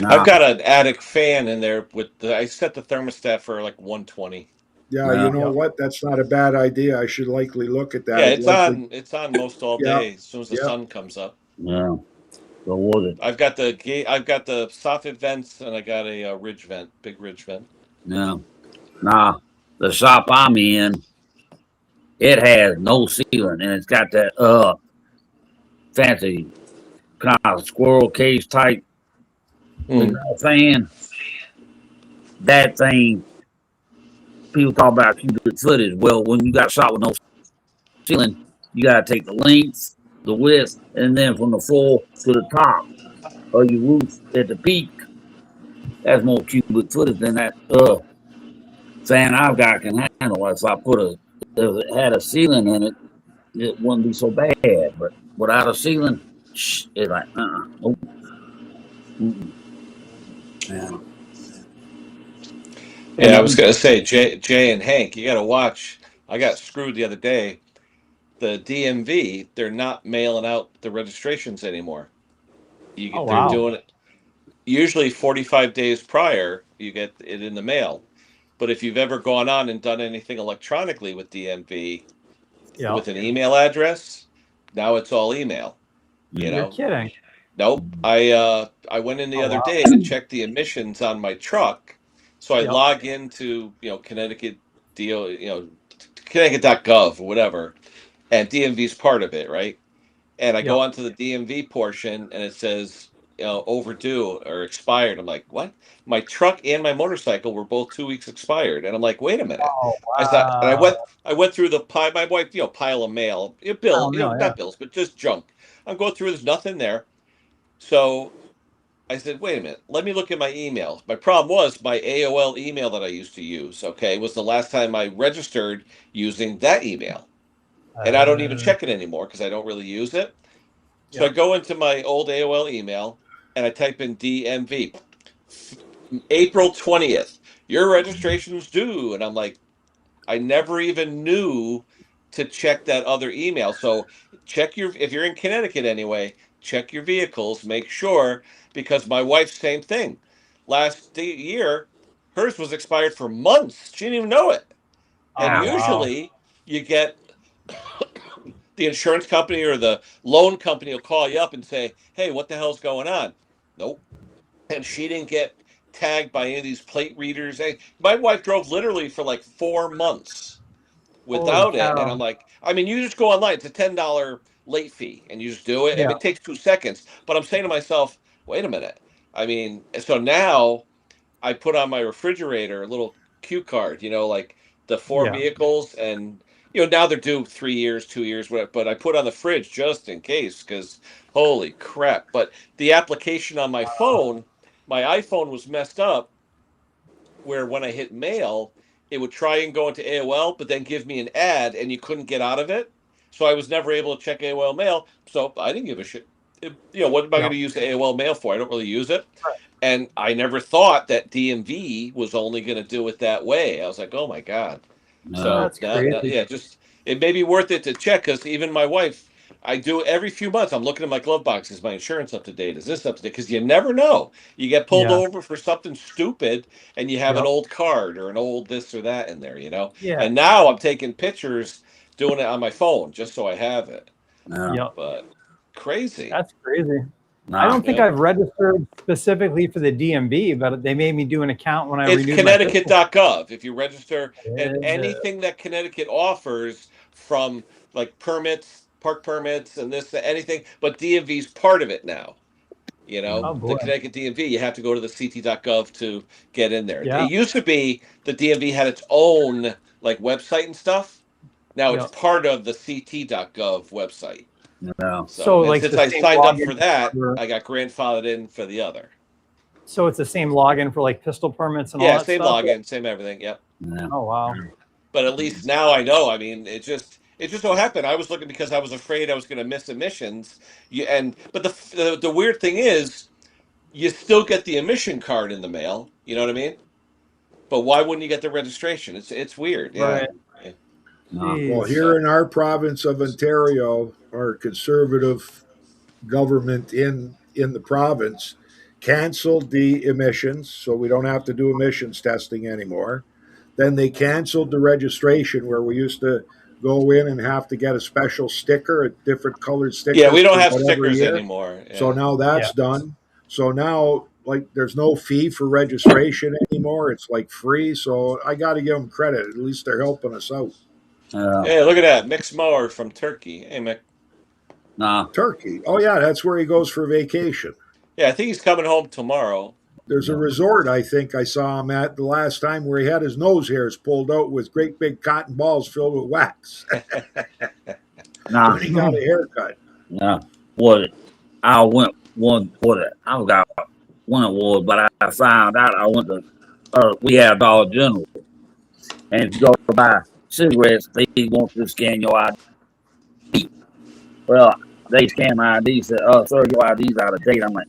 I've got an attic fan in there I set the thermostat for like 120. Yeah, you know what? That's not a bad idea. I should likely look at that. Yeah, it's on most all day as soon as the sun comes up. Yeah. So was it? I've got the soffit vents, and I got a ridge vent, big ridge vent. Yeah. Nah, the shop I'm in, it has no ceiling, and it's got that fancy kind of squirrel cage type fan. That thing, people talk about cubic footage. Well, when you got a shop with no ceiling, you got to take the length, the width, and then from the floor to the top of your roof at the peak. That's more cubic footage than that fan I've got can handle. If it had a ceiling in it, it wouldn't be so bad. But without a ceiling, it's like nope. Yeah, I was gonna say, Jay and Hank, you got to watch. I got screwed the other day. The DMV, they're not mailing out the registrations anymore. They're doing it usually 45 days prior. You get it in the mail. But if you've ever gone on and done anything electronically with DMV, with an email address, now it's all email. You know? You're kidding. Nope. I went in the other day to check the emissions on my truck. So I log into, Connecticut Connecticut.gov or whatever, and DMV's part of it, right? And I go onto the DMV portion, and it says, overdue or expired. I'm like, what? My truck and my motorcycle were both 2 weeks expired, and I'm like, wait a minute. Oh, wow. I thought, and I went through the my wife, pile of mail, not bills, but just junk. I'm going through. There's nothing there. So I said, wait a minute, let me look at my email. My problem was my AOL email that I used to use, was the last time I registered using that email. And I don't even check it anymore because I don't really use it. So I go into my old AOL email and I type in DMV. April 20th, your registration's due. And I'm like, I never even knew to check that other email. So if you're in Connecticut anyway, check your vehicles, make sure, because my wife's same thing. Last year, hers was expired for months. She didn't even know it. And usually you get the insurance company or the loan company will call you up and say, hey, what the hell's going on? Nope. And she didn't get tagged by any of these plate readers. My wife drove literally for like 4 months without it. And I'm like, you just go online. It's a $10 late fee and you just do it. And it takes 2 seconds. But I'm saying to myself, wait a minute. So now I put on my refrigerator a little cue card, like the 4 vehicles, and now they're due 3 years, 2 years, whatever. But I put on the fridge just in case, because holy crap! But the application on my iPhone was messed up, where when I hit mail, it would try and go into AOL, but then give me an ad, and you couldn't get out of it. So I was never able to check AOL mail. So I didn't give a shit. What am I going to use the AOL mail for? I don't really use it. And I never thought that DMV was only going to do it that way. I was like, oh my God. So That's crazy. just it may be worth it to check, because even my wife, I do every few months. I'm looking at my glove box. Is my insurance up to date? Is this up to date? Because you never know. You get pulled over for something stupid, and you have an old card or an old this or that in there. Yeah. And now I'm taking pictures, doing it on my phone just so I have it. Yep. But crazy. That's crazy. I don't think I've registered specifically for the DMV, but they made me do an account when I renewed. It's Connecticut.gov. If you register, and anything that Connecticut offers, from like permits, park permits, and anything, but DMV's part of it now. The Connecticut DMV, you have to go to the CT.gov to get in there. Yeah. It used to be the DMV had its own like website and stuff. Now it's part of the CT.gov website. Yeah. So like, since I signed up for that, I got grandfathered in for the other. So it's the same login for like pistol permits and all that stuff? Yeah, same login, same everything. Yep. Yeah. Oh wow. But at least now I know. I mean, it just so happened. I was looking because I was afraid I was going to miss emissions. But the weird thing is, you still get the emission card in the mail. You know what I mean? But why wouldn't you get the registration? It's weird. Yeah. Right. Well, here in our province of Ontario, our conservative government in the province canceled the emissions, so we don't have to do emissions testing anymore. Then they canceled the registration, where we used to go in and have to get a special sticker, a different colored sticker. Yeah, we don't have stickers anymore. Yeah. So now that's done. So now, like, there's no fee for registration anymore. It's like free. So I got to give them credit. At least they're helping us out. Hey, look at that. Mick Smalll from Turkey. Hey, Mick. Turkey. Oh, yeah, that's where he goes for vacation. Yeah, I think he's coming home tomorrow. There's a resort I think I saw him at the last time where he had his nose hairs pulled out with great big cotton balls filled with wax. When he got a haircut. Yeah. What? I went one for it. I got one award, but I found out I went to, we had Dollar General. And if you go to buy cigarettes, they want to scan your ID. Well, they scan my ID, said, sir, your ID's out of date. I'm like,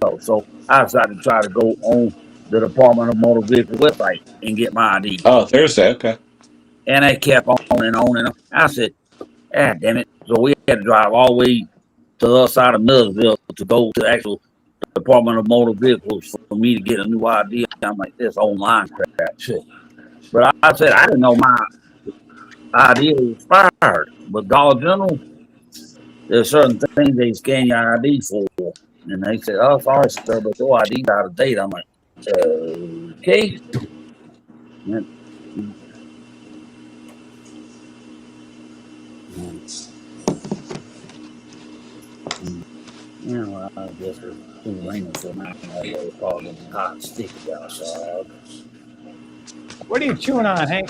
oh. So I decided to try to go on the Department of Motor Vehicle website and get my ID. Oh, Thursday, okay. And they kept on and on and on. I said, ah, damn it. So we had to drive all the way to the other side of Millersville to go to the actual Department of Motor Vehicles for me to get a new ID. I'm like, this online crap shit. But I said, I didn't know my ID was expired. But Dollar General, there's certain things they scan your ID for. And they said, oh, sorry, sir, but your ID's out of date. I'm like, okay. Yeah, well, I guess it's too raining for now. It's probably hot and sticky outside. What are you chewing on, Hank?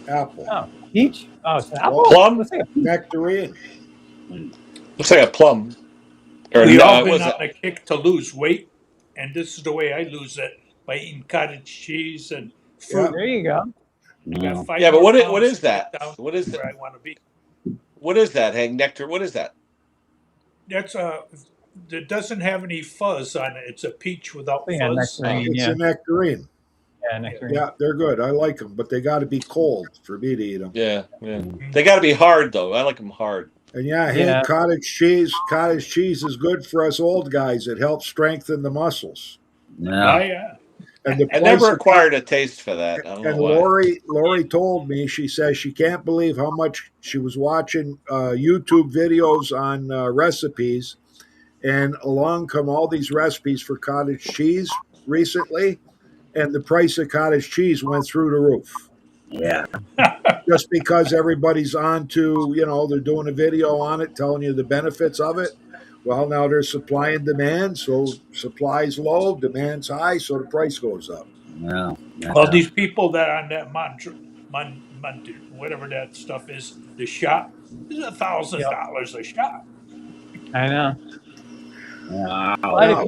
Apple. Oh, peach? Oh, it's an apple? Plum? Nectarine. Looks like a plum. Or We've all been on a kick to lose weight, and this is the way I lose it, by eating cottage cheese and fruit. Yeah. There you go. Yeah, but what is that? What is where I want to be? What is that, Hank? Nectar? What is that? That's it doesn't have any fuzz on it. It's a peach without Yeah, fuzz. nectarine. It's a nectarine. Yeah, nectarine. Yeah, they're good. I like them, but they got to be cold for me to eat them. Yeah. They got to be hard, though. I like them hard. And hey, cottage cheese is good for us old guys. It helps strengthen the muscles. Yeah. Oh, yeah. And I never acquired a taste for that. I don't know why. Lori told me, she says she can't believe how much she was watching YouTube videos on recipes, and along come all these recipes for cottage cheese recently, and the price of cottage cheese went through the roof. Yeah. Just because everybody's on to, they're doing a video on it telling you the benefits of it. Well, now there's supply and demand, so supply's low, demand's high, so the price goes up. Yeah. All these people that are on that whatever that stuff is, the shot, is $1,000 a shot. I know. Wow. But Now,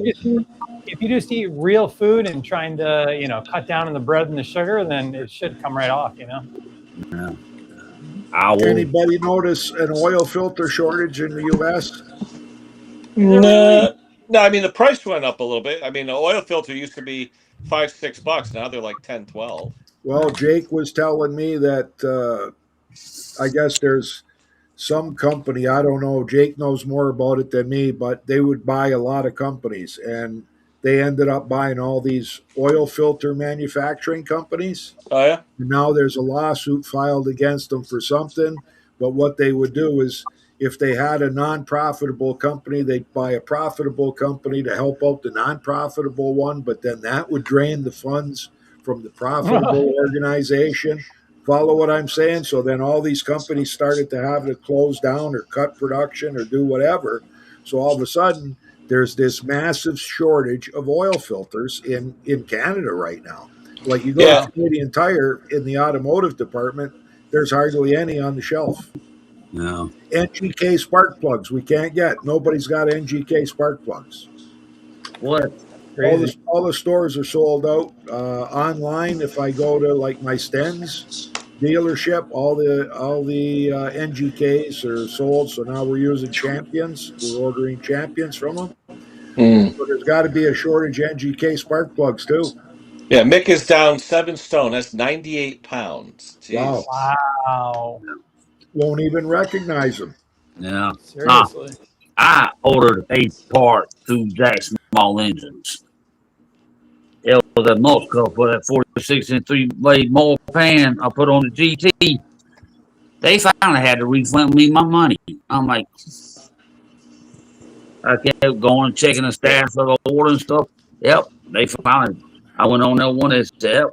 if you just eat real food and trying to cut down on the bread and the sugar, then it should come right off. Yeah. I will. anybody notice an oil filter shortage in the U.S.? No, no. I mean, the price went up a little bit. I mean, the oil filter used to be $5-6. Now they're like 10, 12. Well, Jake was telling me that I guess there's some company, I don't know, Jake knows more about it than me, but they would buy a lot of companies and they ended up buying all these oil filter manufacturing companies. Oh yeah. And now there's a lawsuit filed against them for something. But what they would do is if they had a non-profitable company, they'd buy a profitable company to help out the non-profitable one, but then that would drain the funds from the profitable organization. Follow what I'm saying? So then all these companies started to have to close down or cut production or do whatever. So all of a sudden, there's this massive shortage of oil filters in Canada right now. Like you go Yeah. to Canadian Tire in the automotive department, there's hardly any on the shelf. Yeah. NGK spark plugs we can't get. Nobody's got NGK spark plugs. What? Crazy. All the stores are sold out. Online, if I go to like my Stens dealership, all the NGKs are sold. So now we're using Champions. We're ordering Champions from them. Mm. So there's got to be a shortage of NGK spark plugs too. Yeah. Mick is down 7 stone. That's 98 pounds. Jeez. Wow. Wow. Won't even recognize them. Yeah. Seriously. I ordered a part through Jack Smalll Engines. It was a mulch cup for that 46-inch 3-blade mold pan I put on the GT. They finally had to refund me my money. I'm like, I kept going and checking the status of the order and stuff. Yep, they finally. I went on there one that said, yep,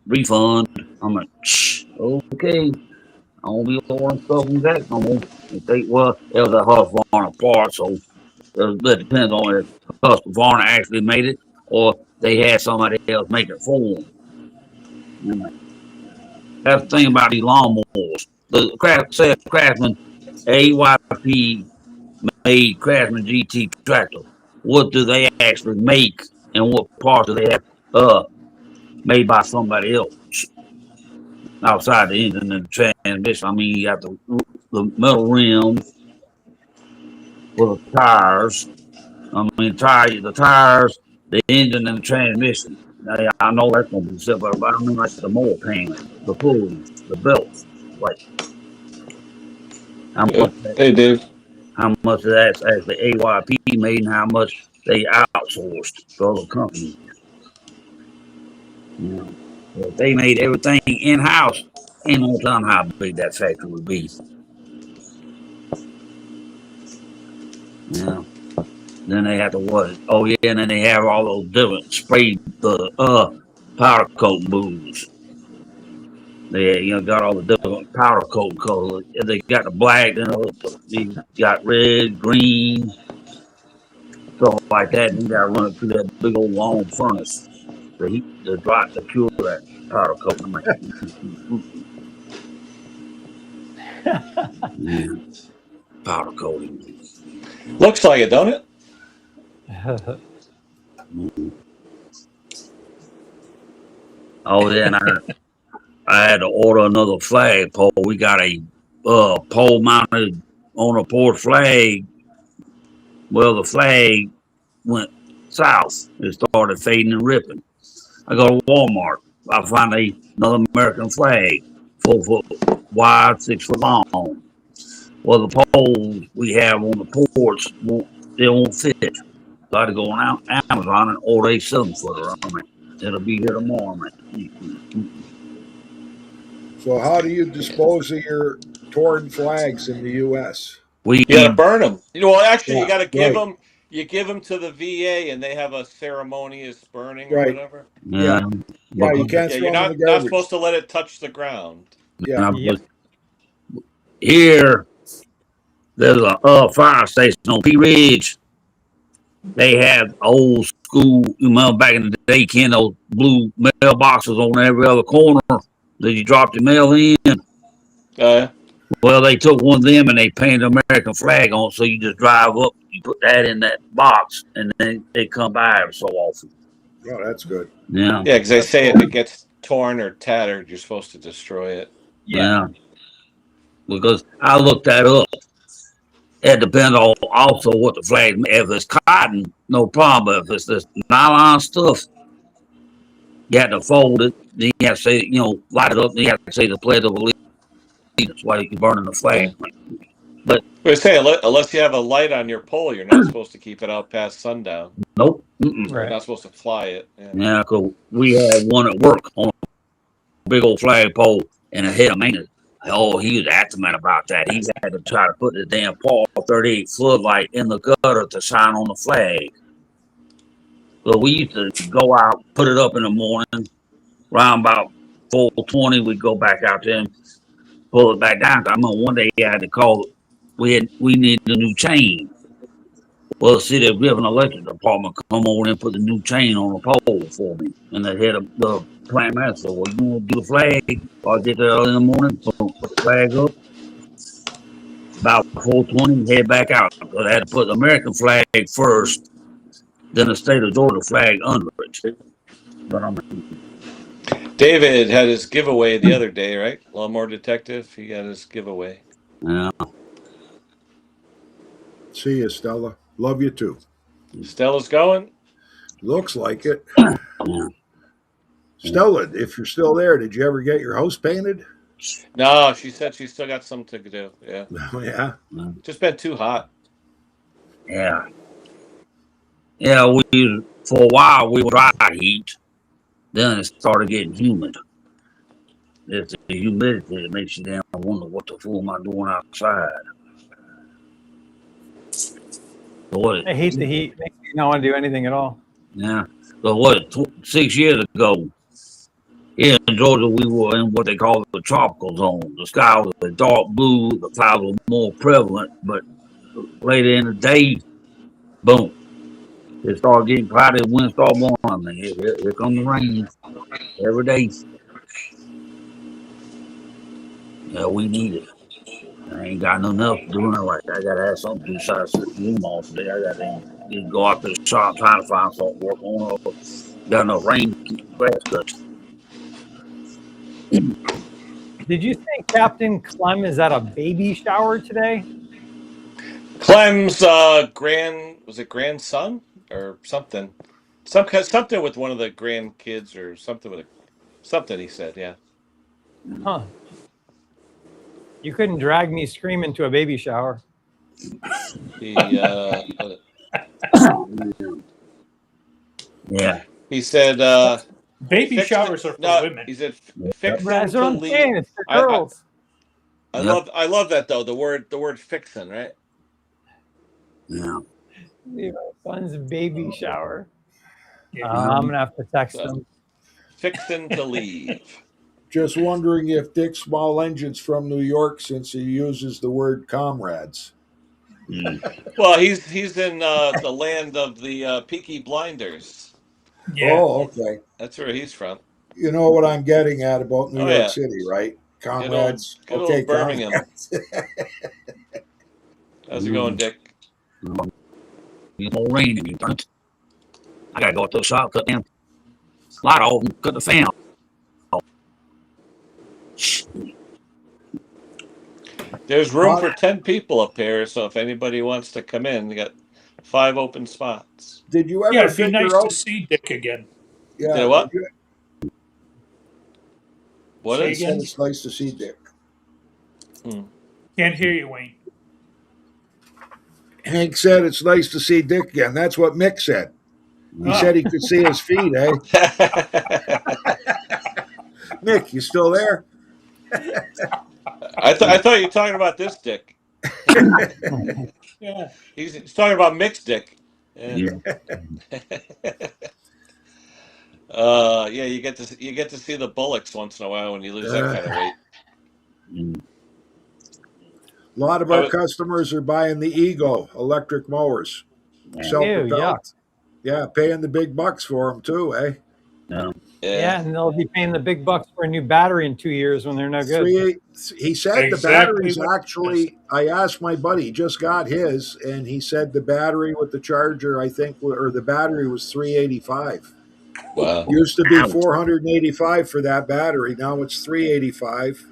refund. I'm like, okay. I won't be ordering stuff from Jack no more. It was a Husqvarna part, so it depends on if Husqvarna actually made it or they had somebody else make it for them. That's the thing about these lawnmowers. The Craftsman AYP made Craftsman GT tractor. What do they actually make, and what parts do they have made by somebody else outside the engine and the transmission? I mean, you got the metal rims with the tires. I mean, the tires, the engine, and the transmission. I know that's going to be separate, but I mean, like the mower pan, the pulleys, the belts. Like, how much? They do. How much of that's actually AYP made, and how much they outsourced to other companies. You know, if they made everything in house, ain't no telling how big that factory would be. Yeah. Then they have to what? Oh yeah, and then they have all those different spray the powder coat booths. They got all the different powder coat colors. They got the black, they got red, green, stuff like that. And you gotta run it through that big old long furnace. The heat, the dry, to cure that powder coat. I'm like, yeah, powder coating. Looks like it, don't it? Oh yeah, and I had to order another flagpole. We got a pole mounted on a porch flag. Well, the flag went south. It started fading and ripping. I go to Walmart. I find another American flag, 4 foot wide, 6 foot long. Well, the poles we have on the porch won't fit. So I had to go on Amazon and order a 7-footer. It'll be here tomorrow. So how do you dispose of your torn flags in the U.S.? We You got to burn them. Well, actually, you got to give right. them. You give them to the VA, and they have a ceremonious burning or Right. whatever. Yeah, Yeah, you can't Yeah, throw you're them in the not garbage. supposed to let it touch the ground. Yeah. Here, there's a fire station on P Ridge. They had old school, you remember back in the day, Ken, those blue mailboxes on every other corner that you dropped your mail in. Yeah. Well, they took one of them and they painted an American flag on it, so you just drive up, you put that in that box, and then they come by every so often. Oh, that's good. Yeah. Yeah, because they That's say cool. if it gets torn or tattered, you're supposed to destroy it. Yeah. Because I looked that up. It depends on also what the flag. If it's cotton, no problem. But if it's this nylon stuff, you have to fold it. Then you have to say, light it up. Then you have to say the Pledge of Allegiance while you're burning the flag. But they say unless you have a light on your pole, you're not supposed to keep it out past sundown. nope. You're not supposed to fly it. Yeah, because we had one at work on a big old flagpole, and it hit a man. Oh, he was adamant about that. He had to try to put the damn Paul 38 floodlight in the gutter to shine on the flag. So we used to go out, put it up in the morning, around about 4:20, we'd go back out there and pull it back down. I remember one day I had to call. We needed a new chain. Well, the city of Griffin Electric Department come over and put the new chain on the pole for me, and they had the plant master. Well, you want to do the flag? I did that early in the morning, put the flag up. About 4:20, head back out. So I had to put the American flag first, then the state of Georgia flag under it. But David had his giveaway the other day, right? Lawnmower Detective. He got his giveaway. Yeah. See you, Stella. Love you too. Stella's going. Looks like it. Yeah. Stella, if you're still there, did you ever get your house painted? No, she said she still got something to do. Yeah. Oh, yeah. Just been too hot. Yeah. Yeah, for a while we were dry heat. Then it started getting humid. It's the humidity that makes you damn wonder what the fool am I doing outside. I hate the heat. Makes me not want to do anything at all. Yeah. So 6 years ago, here in Georgia, we were in what they call the tropical zone. The sky was a dark blue, the clouds were more prevalent, but later in the day, boom, it started getting cloudy, wind started blowing. Here comes the rain every day. Yeah, we need it. I ain't got nothing else to do. Right. I gotta have something to do besides sit in the room all today. I gotta go out to the shop trying to find something to work on. Got enough rain to keep the grass cut. Did you say Captain Clem is at a baby shower today? Clem's grandson or something? Something with one of the grandkids or something something he said, yeah. Huh. You couldn't drag me screaming to a baby shower. Yeah. He said baby showers are for women. He said fixing That's to what I'm leave. saying. It's for girls. I love that though. The word fixing, right? Yeah. Leave my son's baby shower. Yeah. I'm gonna have to text him. Fixing to leave. Just wondering if Dick Smalll Engine's from New York since he uses the word comrades. Well, he's in the land of the Peaky Blinders. Yeah. Oh, okay. That's where he's from. You know what I'm getting at about New York yeah. City, right? Comrades. Good okay, old Birmingham. comrades. How's it going, Dick? It's more rain in me, burnt. I gotta go to the shop, cut them. A lot of them, cut the fan off. There's room for 10 people up here, so if anybody wants to come in, we got 5 open spots. Did you ever Yeah, it'd be nice figure out? to see Dick again. Yeah. Did what? did you- What Say is? again? It's nice to see Dick. Can't hear you, Wayne. Hank said it's nice to see Dick again. That's what Mick said. He said he could see his feet, eh? Mick, you still there? I thought you were talking about this Dick. Yeah. He's talking about Mick's Dick. Yeah. Yeah, you get to see the bullocks once in a while when you lose that kind of weight. A lot of our customers are buying the Ego electric mowers, self-propelled. Yeah, paying the big bucks for them too, eh? No. Yeah, and they'll be paying the big bucks for a new battery in 2 years when they're no good. He said Exactly the batteries what- actually, I asked my buddy, he just got his, and he said the battery with the charger, I think, or the battery was $385. Wow. Used to be $485 for that battery. Now it's $385.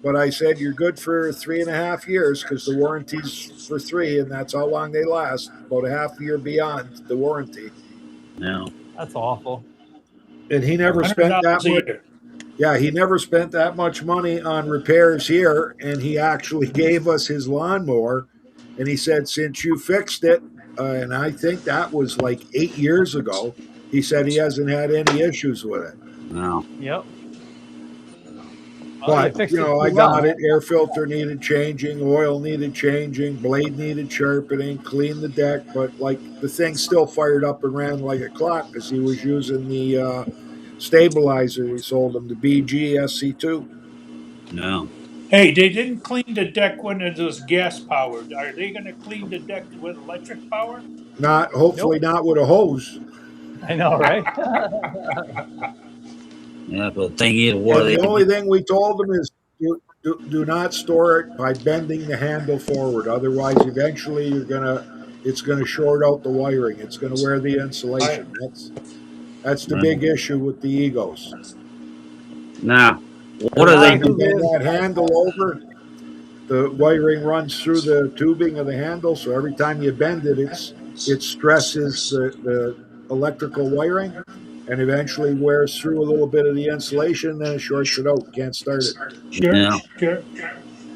But I said, you're good for 3.5 years because the warranty's for 3, and that's how long they last, about a half year beyond the warranty. No. That's awful. And he never spent that $100 a much. year. Yeah, he never spent that much money on repairs here, and he actually gave us his lawnmower. And he said, since you fixed it, and I think that was like 8 years ago, he said he hasn't had any issues with it. No. Yep. But, I got it. Air filter needed changing, oil needed changing, blade needed sharpening, clean the deck. But, like, the thing still fired up and ran like a clock because he was using the stabilizer we sold him, the BG SC2. No. Hey, they didn't clean the deck when it was gas powered. Are they going to clean the deck with electric power? Hopefully not with a hose. I know, right? Yeah, but the thing is, what the only thing we told them is do not store it by bending the handle forward. Otherwise, eventually it's gonna short out the wiring. It's gonna wear the insulation. That's the big issue with the Egos. Now, what are they doing? Bend that handle over. The wiring runs through the tubing of the handle, so every time you bend it, it stresses the electrical wiring, and eventually wears through a little bit of the insulation, then it shorts it out. Can't start it. Sure.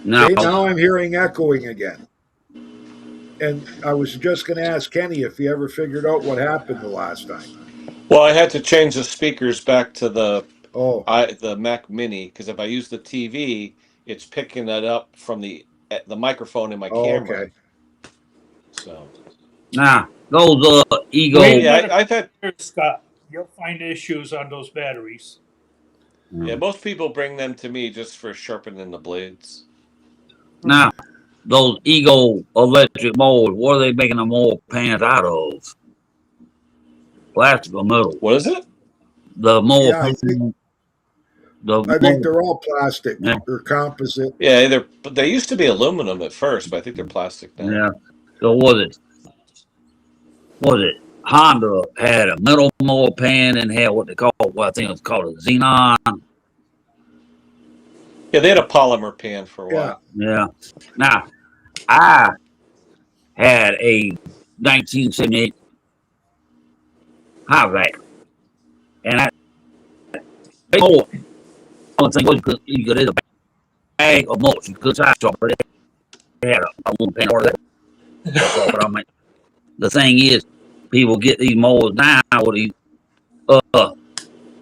No. See, now I'm hearing echoing again. And I was just going to ask Kenny if he ever figured out what happened the last time. Well, I had to change the speakers back to the Mac Mini because if I use the TV, it's picking it up from the microphone in my camera. Okay. So. Nah, those Ego. I've had Scott. You'll find issues on those batteries. Yeah, most people bring them to me just for sharpening the blades. Now, those Ego electric mowers, what are they making the mower pans out of? Plastic or metal? What is it? The mower I think they're all plastic or composite. Yeah, they used to be aluminum at first, but I think they're plastic now. Yeah. So was it Honda had a metal mower pan and had what I think it was called a xenon. Yeah, they had a polymer pan for a while. Yeah. Now, I had a 1978 high vac, and I one thing was you could get a bag of mulch. You could size chop, but they had a little pan or that. But I mean, the thing is, people get these mowers now with these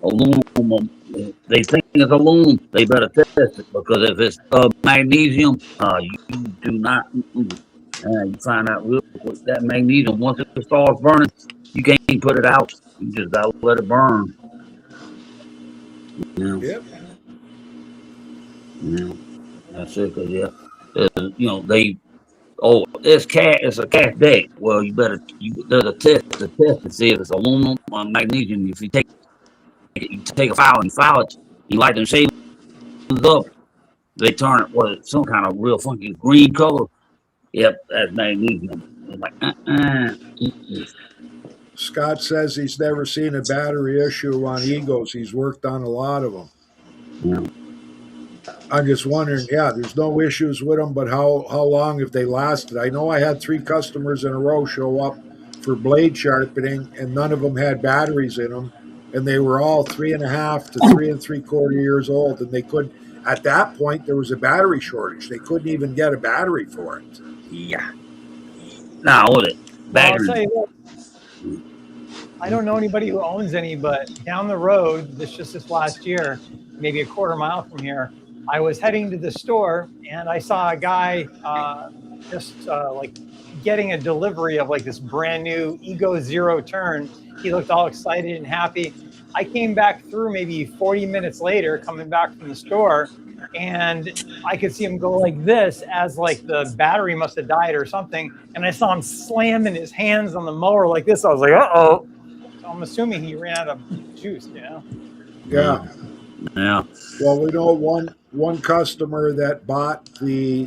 aluminum. They think it's aluminum. They better test it because if it's magnesium, you do not. You find out real quick that magnesium once it starts burning, you can't put it out. You just gotta let it burn. Yep. Yeah. That's it. Cause it's a cast deck. Well, there's a test to see if it's aluminum or magnesium. If you take a file and file it, you light them shavings up, they turn it some kind of real funky green color. Yep, that's magnesium. It's like Scott says he's never seen a battery issue on Egos. He's worked on a lot of them. Yeah. I'm just wondering, there's no issues with them, but how long have they lasted? I know I had 3 customers in a row show up for blade sharpening, and none of them had batteries in them, and they were all 3.5 to 3 3/4 years old, and they couldn't. At that point, there was a battery shortage. They couldn't even get a battery for it. Yeah. Now, what it? Well, I'll tell you what, I don't know anybody who owns any, but down the road, this last year, maybe a quarter mile from here, I was heading to the store and I saw a guy like getting a delivery of like this brand new Ego Zero Turn. He looked all excited and happy. I came back through maybe 40 minutes later, coming back from the store, and I could see him go like this as like the battery must have died or something. And I saw him slamming his hands on the mower like this. I was like, uh-oh. So I'm assuming he ran out of juice, you know? Yeah. Yeah. Well, we know one customer that bought the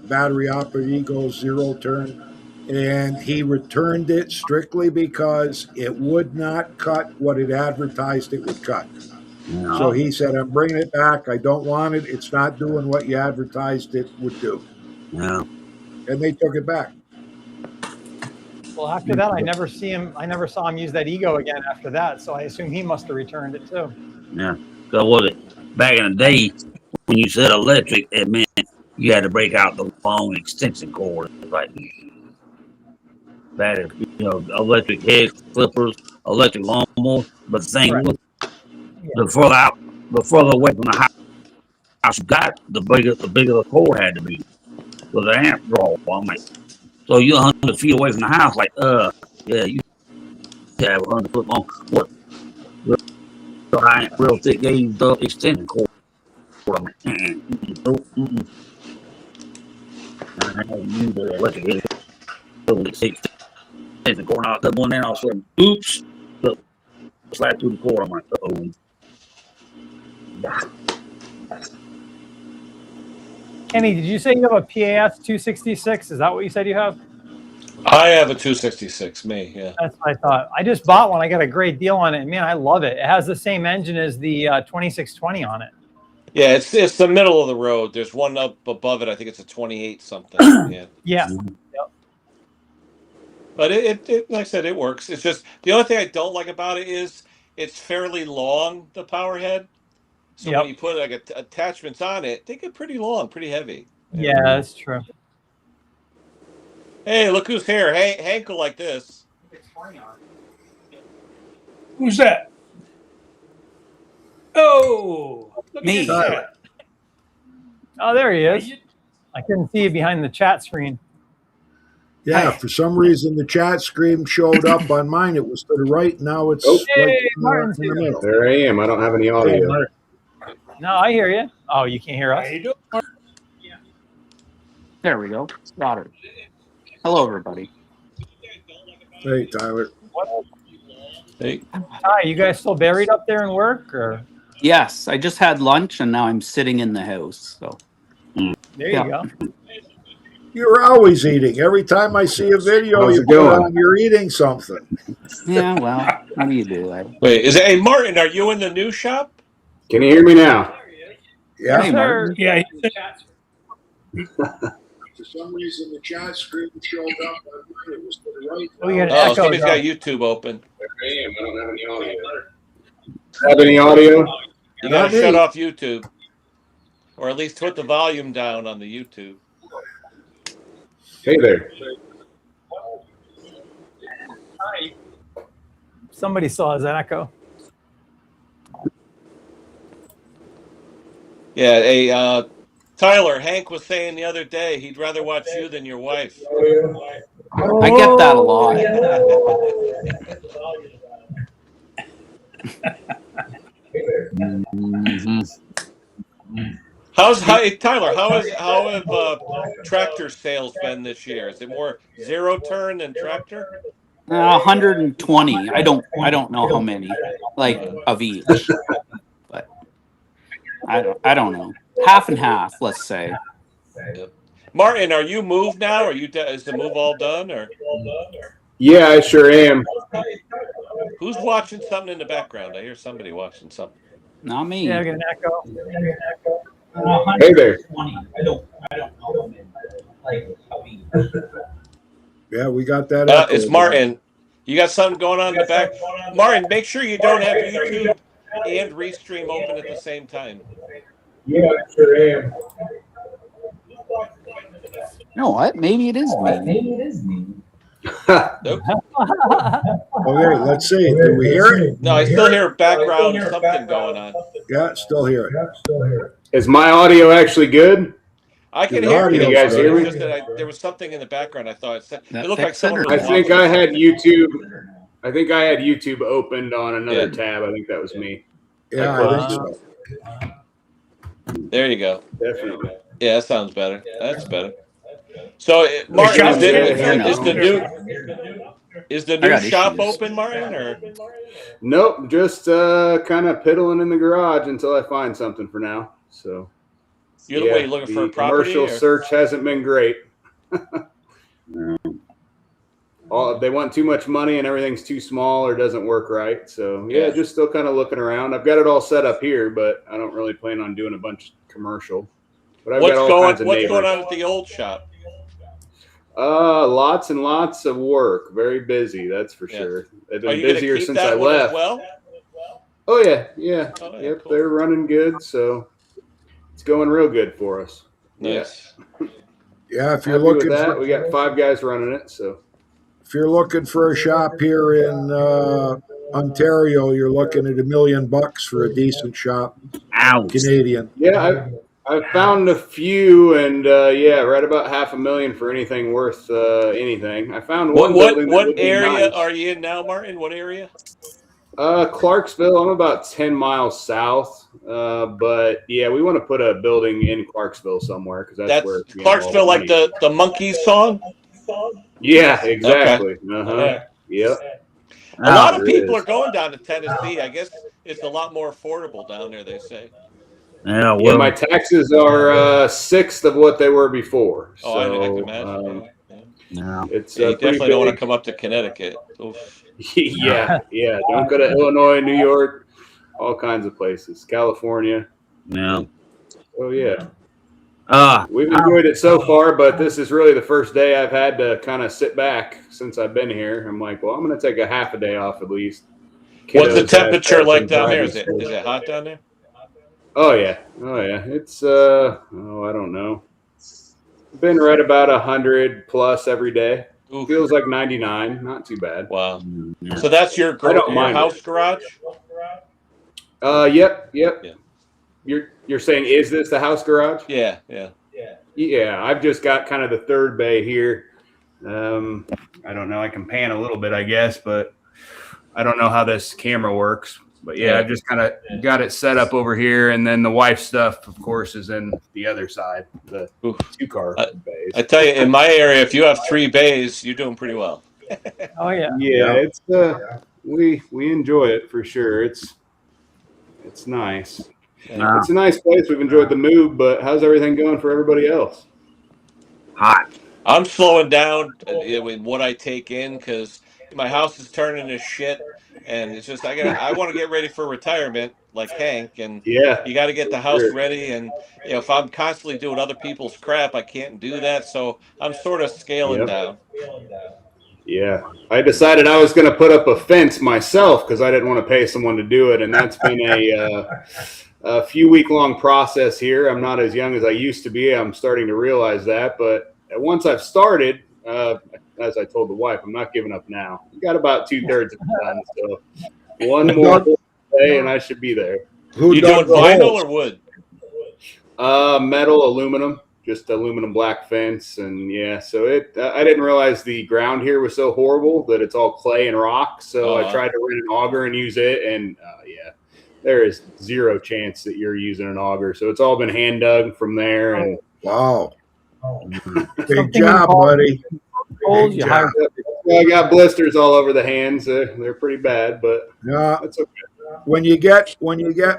battery operated Eagle zero turn, and he returned it strictly because it would not cut what it advertised it would cut. Yeah. So he said, I'm bringing it back. I don't want it. It's not doing what you advertised it would do. Yeah. And they took it back. Well, after that, I never saw him use that Ego again after that. So I assume he must have returned it too. Yeah. So was it back in the day when you said electric, it meant you had to break out the long extension cord, like that. You know, electric head clippers, electric lawnmower. But the thing was, the further away from the house you got, the bigger the cord had to be. So the amp draw. I'm like, so you're 100 feet away from the house, like, yeah, you have 100 foot long. What? Real thick gauge extension cord. I'm like, I had to use the electric extension cord out. That one there, all of a sudden, oops, look, slide through the cord. I'm like, uh-oh. Kenny, did you say you have a PAS 266? Is that what you said you have? I have a 266, me, yeah. That's what I thought. I just bought one. I got a great deal on it. Man, I love it. It has the same engine as the 2620 on it. Yeah, it's the middle of the road. There's one up above it. I think it's a 28 something. Yeah. Yeah. Yep. But it like I said, it works. It's just the only thing I don't like about it is it's fairly long, the power head. So when you put like attachments on it, they get pretty long, pretty heavy. Yeah, that's true. Hey, look who's here. Hey, Hank will like this. Who's that? Oh, look Me. at that. Oh, there he is. I couldn't see you behind the chat screen. Yeah, for some reason the chat screen showed up on mine. It was to the right. Now it's Hey, like Martin's in the middle. There I am. I don't have any audio. No, I hear you. Oh, you can't hear us? How you doing? There we go. Got it. Hello, everybody. Hey, Tyler. Hey. Hi, you guys still buried up there in work? Or Yes, I just had lunch and now I'm sitting in the house. So there you go. You're always eating. Every time I see a video, How's you it put going? on you're eating something. yeah, well, what do you do? Wait, hey Martin, are you in the new shop? Can you hear me now? Yeah. Hey, Martin. Yeah. For some reason, the chat screen showed up on mine. It was to the right. Oh, you got an Oh, echo. somebody's got YouTube open. There I am. I don't have any audio. Have any audio? You got to shut off YouTube, or at least put the volume down on the YouTube. Hey there. Somebody saw his echo. Yeah, hey, Tyler, Hank was saying the other day he'd rather watch you than your wife. I get that a lot. Tyler? How have tractor sales been this year? Is it more zero turn than tractor? 120. I don't know how many, like of each, but I don't know. Half and half, let's say. Yep. Martin, are you moved now? Are you? Is the move all done? Or Yeah, I sure am. who's watching something in the background? I hear somebody watching something. Not me. Yeah, I got an echo. Hey there. Yeah, we got that. Echo It's Martin. You got something going on in the back. Martin, make sure you don't have YouTube and Restream open at the same time. Yeah, I sure am. You know what? Maybe it is me. Nope. Okay, let's see. Do we hear it? No, I still hear background something going on. Yeah, still hear it. Is my audio actually good? I can Your hear you. audio's You guys hear It's me? just that there was something in the background. I thought it looked like fix it, someone or was I think watching I had something. YouTube. I think I had YouTube opened on another tab. I think that was me. Yeah, I think so. There you go. Definitely. Yeah, that sounds better. That's better. So, Martin, shop's good here is the I new got shop issues. open, Martin? Or Nope, just kind of piddling in the garage until I find something for now. So you're looking for a property? Commercial search hasn't been great. They want too much money and everything's too small or doesn't work right. So yeah, just still kind of looking around. I've got it all set up here, but I don't really plan on doing a bunch of commercial. But I've got all kinds of neighbors. What's going on at the old shop? Lots and lots of work. Very busy, that's for sure. They've been busier since I left. Well? Oh yeah. Yep, cool. They're running good, so it's going real good for us. Nice. Yeah, if you're looking for that, we got 5 guys running it, so if you're looking for a shop here in Ontario, you're looking at $1 million for a decent shop. Ouch. Canadian. Yeah, I've found a few, and right about $500,000 for anything worth anything. I found one. What area are you in now, Martin? What area? Clarksville. I'm about 10 miles south, but yeah, we want to put a building in Clarksville somewhere because that's where Clarksville, like the Monkees song. Yeah, exactly. Okay. Yep. A lot of people are going down to Tennessee. I guess it's a lot more affordable down there, they say. Yeah, well, my taxes are 1/6 of what they were before. Oh, so, I can imagine. It's you definitely don't want to come up to Connecticut. Oof. yeah. Don't go to Illinois, New York, all kinds of places. California. Yeah. Oh yeah. We've enjoyed it so far, but this is really the first day I've had to kind of sit back since I've been here. I'm like, well, I'm going to take a half a day off at least. What's the temperature like down there? Is it hot down there? Oh yeah. It's I don't know. Been right about 100 plus every day. Oof. Feels like 99. Not too bad. Wow. So that's your house garage? Yep. You're saying, is this the house garage? Yeah. Yeah, I've just got kind of the third bay here. I don't know. I can pan a little bit, I guess, but I don't know how this camera works. But yeah, I've just kind of got it set up over here, and then the wife's stuff, of course, is in the other side, the 2-car bays. I tell you, in my area, if you have 3 bays, you're doing pretty well. Oh yeah. Yeah, it's we enjoy it for sure. It's nice. It's a nice place. We've enjoyed the move, but how's everything going for everybody else? Hot. I'm slowing down with what I take in because my house is turning to shit, and it's just I want to get ready for retirement like Hank, and you got to get the house ready. And if I'm constantly doing other people's crap, I can't do that. So I'm sort of scaling down. Yeah, I decided I was going to put up a fence myself because I didn't want to pay someone to do it, and that's been a few week-long process here. I'm not as young as I used to be. I'm starting to realize that. But once I've started, as I told the wife, I'm not giving up now. We got about 2/3 of it done. So one more day, and I should be there. You doing vinyl or wood? Metal, aluminum, just aluminum black fence. And yeah, so I didn't realize the ground here was so horrible that it's all clay and rock. So I tried to rent an auger and use it. And there is zero chance that you're using an auger. So it's all been hand dug from there. And wow. Big job, buddy. Big job. I got blisters all over the hands. They're pretty bad, but it's okay. When you get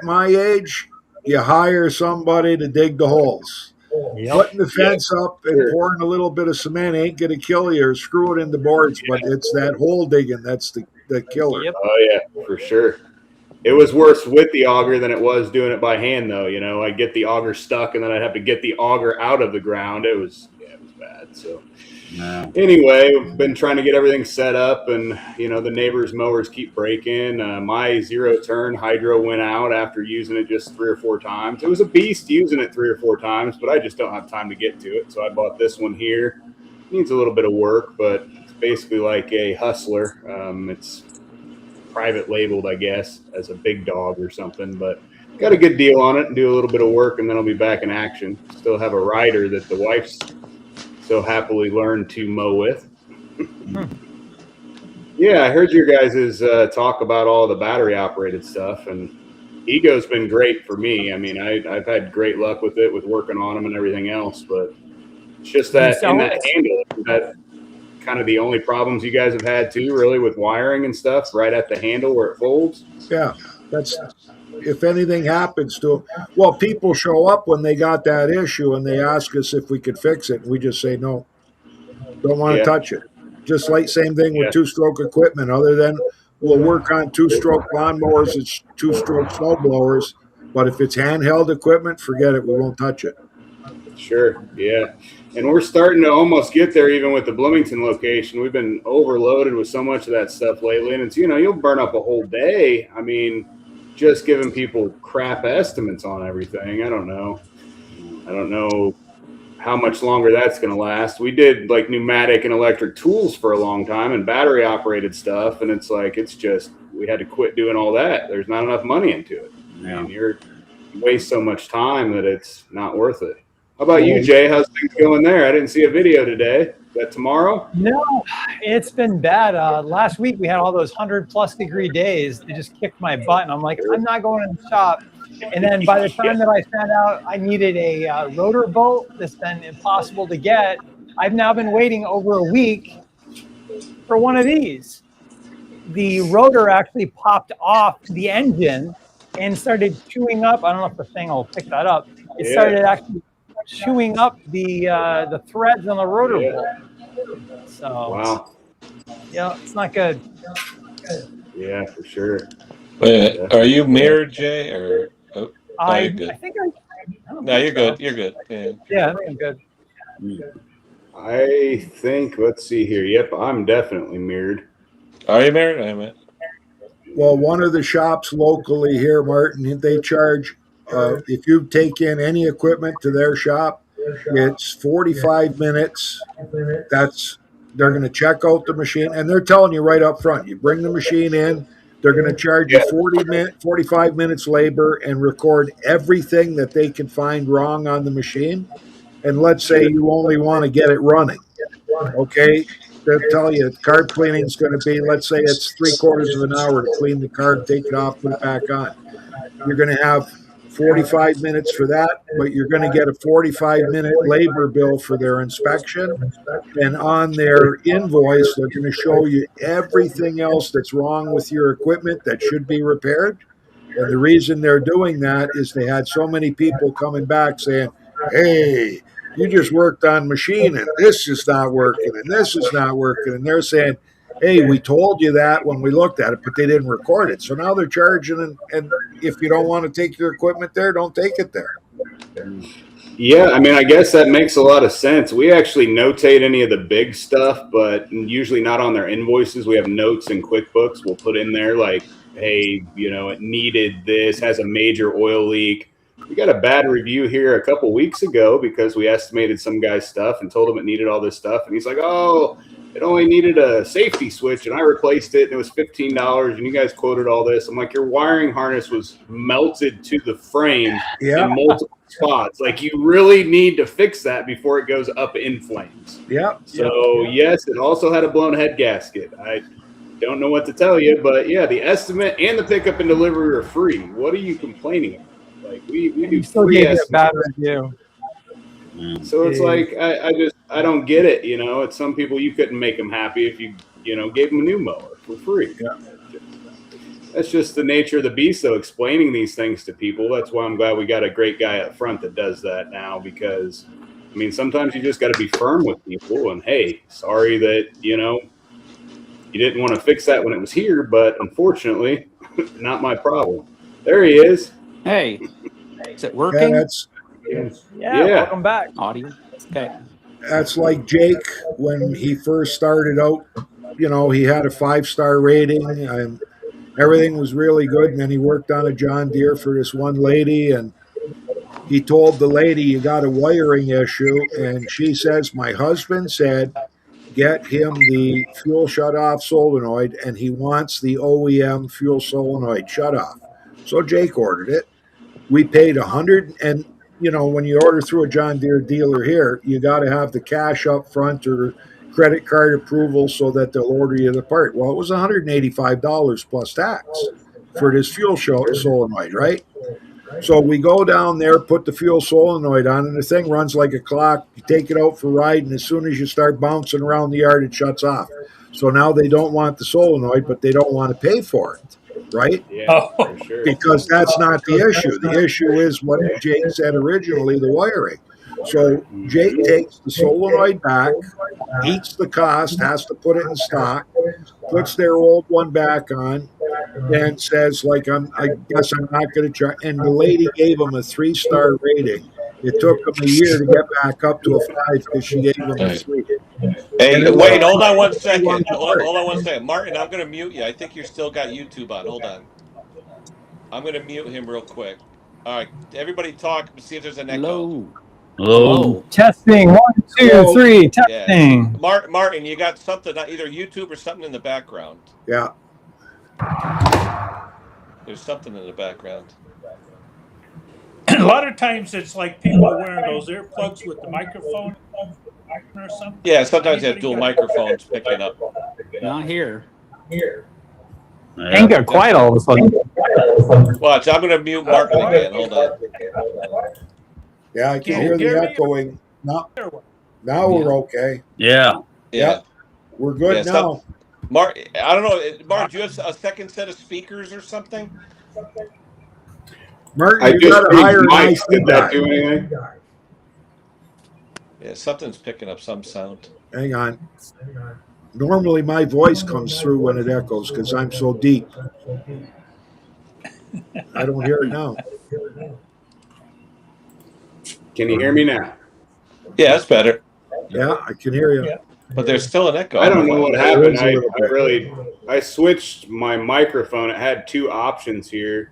my age, you hire somebody to dig the holes. Putting the fence up and pouring a little bit of cement ain't going to kill you or screw it in the boards, but it's that hole digging that's the killer. Oh, yeah, for sure. It was worse with the auger than it was doing it by hand, though. I'd get the auger stuck, and then I'd have to get the auger out of the ground. It was bad. So anyway, we've been trying to get everything set up, and the neighbors' mowers keep breaking. My 0-turn hydro went out after using it just 3 or 4 times. It was a beast using it 3 or 4 times, but I just don't have time to get to it. So I bought this one here. It needs a little bit of work, but it's basically like a Hustler. It's private labeled, I guess, as a big dog or something, but got a good deal on it and do a little bit of work, and then I'll be back in action. Still have a rider that the wife's so happily learned to mow with. Yeah, I heard your guys' talk about all the battery operated stuff, and Ego's been great for me. I mean, I've had great luck with it, with working on them and everything else, but it's just that in that handle, that kind of the only problems you guys have had too, really, with wiring and stuff, right at the handle where it folds. Yeah, that's if anything happens to them. Well, people show up when they got that issue and they ask us if we could fix it. And we just say no, don't want to Yeah. touch it. Just like same thing with Yeah. two-stroke equipment. Other than we'll work on two-stroke lawnmowers, it's two-stroke snow blowers. But if it's handheld equipment, forget it. We won't touch it. Sure. Yeah. And we're starting to almost get there even with the Bloomington location. We've been overloaded with so much of that stuff lately. And it's, you'll burn up a whole day. I mean, just giving people crap estimates on everything. I don't know how much longer that's going to last. We did like pneumatic and electric tools for a long time and battery operated stuff. And it's like, we had to quit doing all that. There's not enough money into it. Yeah. And you waste so much time that it's not worth it. How about you, Jay? How's things going there? I didn't see a video today. Is that tomorrow? No, it's been bad. Last week we had all those 100+ degree days. They just kicked my butt, and I'm like, I'm not going in the shop. And then by the time that I found out I needed a rotor bolt that's been impossible to get, I've now been waiting over a week for one of these. The rotor actually popped off the engine and started chewing up. I don't know if the thing will pick that up. It started actually chewing up the threads on the rotor bolt. So wow. Yeah, it's not good. Yeah, for sure. Wait, are you mirrored, Jay? Or I good. think No, you're good. You're good. Yeah, I think I'm good. I think, let's see here. Yep, I'm definitely mirrored. Are you married? I am. Well, one of the shops locally here, Martin, they charge, if you take in any equipment to their shop, it's 45 minutes. They're going to check out the machine, and they're telling you right up front, you bring the machine in, they're going to charge you 45 minutes labor and record everything that they can find wrong on the machine. And let's say you only want to get it running. Okay, they'll tell you carb cleaning is going to be, let's say it's 3/4 of an hour to clean the carb, take it off, put it back on. You're going to have 45 minutes for that, but you're going to get a 45-minute labor bill for their inspection. And on their invoice, they're going to show you everything else that's wrong with your equipment that should be repaired. And the reason they're doing that is they had so many people coming back saying, hey, you just worked on machine and this is not working and this is not working. And they're saying, hey, we told you that when we looked at it, but they didn't record it. So now they're charging. And if you don't want to take your equipment there, don't take it there. Yeah, I mean, I guess that makes a lot of sense. We actually notate any of the big stuff, but usually not on their invoices. We have notes in QuickBooks. We'll put in there like, hey, it needed this, has a major oil leak. We got a bad review here a couple weeks ago because we estimated some guy's stuff and told him it needed all this stuff. And he's like, oh, it only needed a safety switch. And I replaced it and it was $15. And you guys quoted all this. I'm like, your wiring harness was melted to the frame in multiple spots. Like, you really need to fix that before it goes up in flames. Yeah. So, yes, it also had a blown head gasket. I don't know what to tell you, but yeah, the estimate and the pickup and delivery are free. What are you complaining about? Like, we do free estimates. Bad review. So it's like, I don't get it. It's some people, you couldn't make them happy if you gave them a new mower for free. Yeah. That's just the nature of the beast, though, explaining these things to people. That's why I'm glad we got a great guy up front that does that now, because I mean, sometimes you just got to be firm with people and, hey, sorry that, you didn't want to fix that when it was here, but unfortunately, not my problem. There he is. Hey, is it working? Yeah, welcome back. Audio. Okay. That's like Jake when he first started out. He had a 5-star rating and everything was really good. And then he worked on a John Deere for this one lady, and he told the lady, you got a wiring issue. And she says, my husband said, get him the fuel shutoff solenoid, and he wants the OEM fuel solenoid shutoff. So Jake ordered it. We paid $100, and when you order through a John Deere dealer here, you got to have the cash up front or credit card approval so that they'll order you the part. Well, it was $185 plus tax for this fuel solenoid, right? So we go down there, put the fuel solenoid on, and the thing runs like a clock. You take it out for a ride, and as soon as you start bouncing around the yard, it shuts off. So now they don't want the solenoid, but they don't want to pay for it, right? Yeah, for sure. Because that's not the issue. The issue is what Jake said originally, the wiring. So Jake takes the solenoid back, eats the cost, has to put it in stock, puts their old one back on, and says, like, I guess I'm not going to try. And the lady gave him a 3-star rating. It took him a year to get back up to a 5 because she gave him a 3. Hey, wait, hold on 1 second. Hold on 1 second. Martin, I'm going to mute you. I think you still got YouTube on. Hold on. I'm going to mute him real quick. All right, everybody talk and see if there's an echo. Hello. Testing. 1, 2, 3. Testing. Yeah. Martin, you got something, either YouTube or something in the background. Yeah. There's something in the background. A lot of times it's like people are wearing those earplugs with the microphone or something. Yeah, sometimes they have dual microphones picking up. Not here. Ain't got quiet all of a sudden. Watch, I'm going to mute Martin again. Hold on. Yeah, I can hear the echoing. Now we're okay. Yeah. We're good now. Mark, I don't know. Mark, do you have a second set of speakers or something? Martin, you got to hire Mike. Did that do anything? Yeah, something's picking up some sound. Hang on. Normally my voice comes through when it echoes because I'm so deep. I don't hear it now. Can you hear me now? Yeah, that's better. Yeah, I can hear you. Yeah. But there's still an echo. I don't know what happened. I switched my microphone. It had 2 options here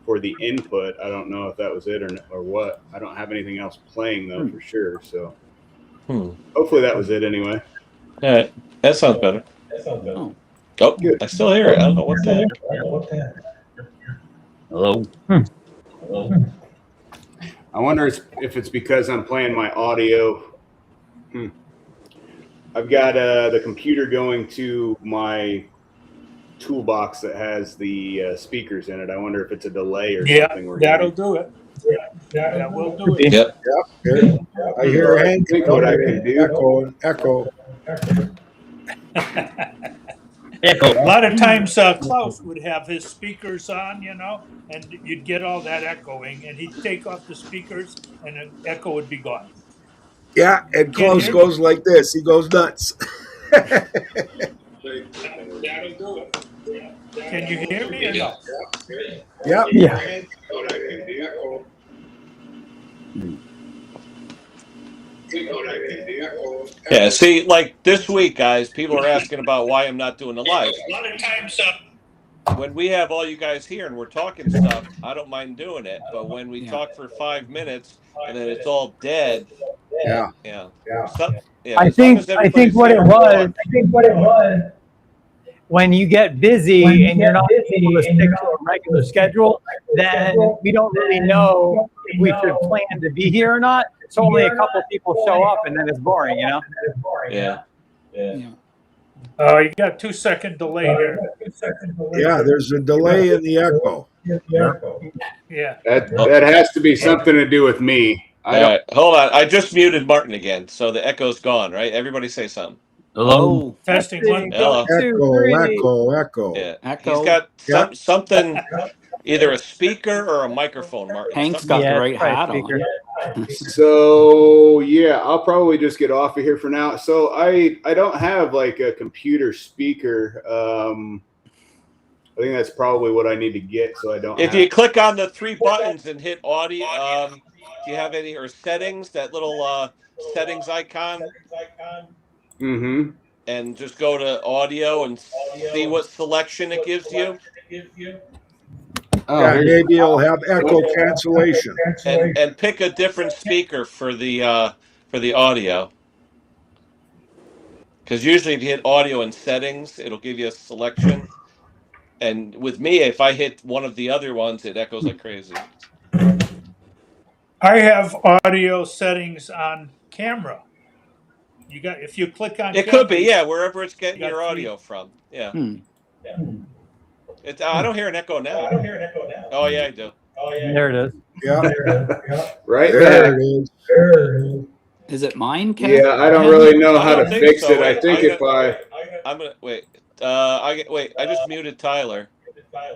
for the input. I don't know if that was it or what. I don't have anything else playing though for sure. So hopefully that was it anyway. All right, that sounds better. Oh, good. I still hear it. I don't know what the heck. Hello. I wonder if it's because I'm playing my audio. I've got the computer going to my toolbox that has the speakers in it. I wonder if it's a delay or something. Yeah, that'll do it. Yeah, that will do it. Yep. I hear Hank. I think what I can do. Echo. A lot of times Klaus would have his speakers on, and you'd get all that echoing, and he'd take off the speakers, and the echo would be gone. Yeah, and Klaus goes like this. He goes nuts. That'll do it. Can you hear me or no? Yep. Yeah. Yeah, see, like this week, guys, people are asking about why I'm not doing the live. A lot of times when we have all you guys here and we're talking stuff, I don't mind doing it. But when we talk for 5 minutes and then it's all dead. Yeah. I think what it was. When you get busy and you're not able to stick to a regular schedule, then we don't really know if we should plan to be here or not. So only a couple of people show up, and then it's boring, Yeah. Oh, you got 2-second delay there. Yeah, there's a delay in the echo. Yeah. That has to be something to do with me. All right, hold on. I just muted Martin again, so the echo's gone, right? Everybody say something. Hello. Testing 1, Hello. 2, echo. Yeah. Echo. He's got something, either a speaker or a microphone, Martin. Hank's got the right hat on. So yeah, I'll probably just get off of here for now. So I don't have like a computer speaker. I think that's probably what I need to get. So I don't. If you click on the 3 buttons and hit audio, do you have any or settings? That little settings icon. Mm-hmm. And just go to audio and see what selection it gives you. Yeah, maybe you'll have echo cancellation. And pick a different speaker for the audio. Because usually if you hit audio and settings, it'll give you a selection. And with me, if I hit one of the other ones, it echoes like crazy. I have audio settings on camera. You got if you click on It camera, could be, yeah, wherever it's getting got your three. audio from. Yeah. Hmm. I don't hear an echo now. Oh yeah, I do. There it is. Yeah, Right there back. it is. Is it mine, Ken? Yeah, I don't Ken? really know I how to don't think fix so. it. I Wait, think if I I'm gonna wait. I just muted Tyler.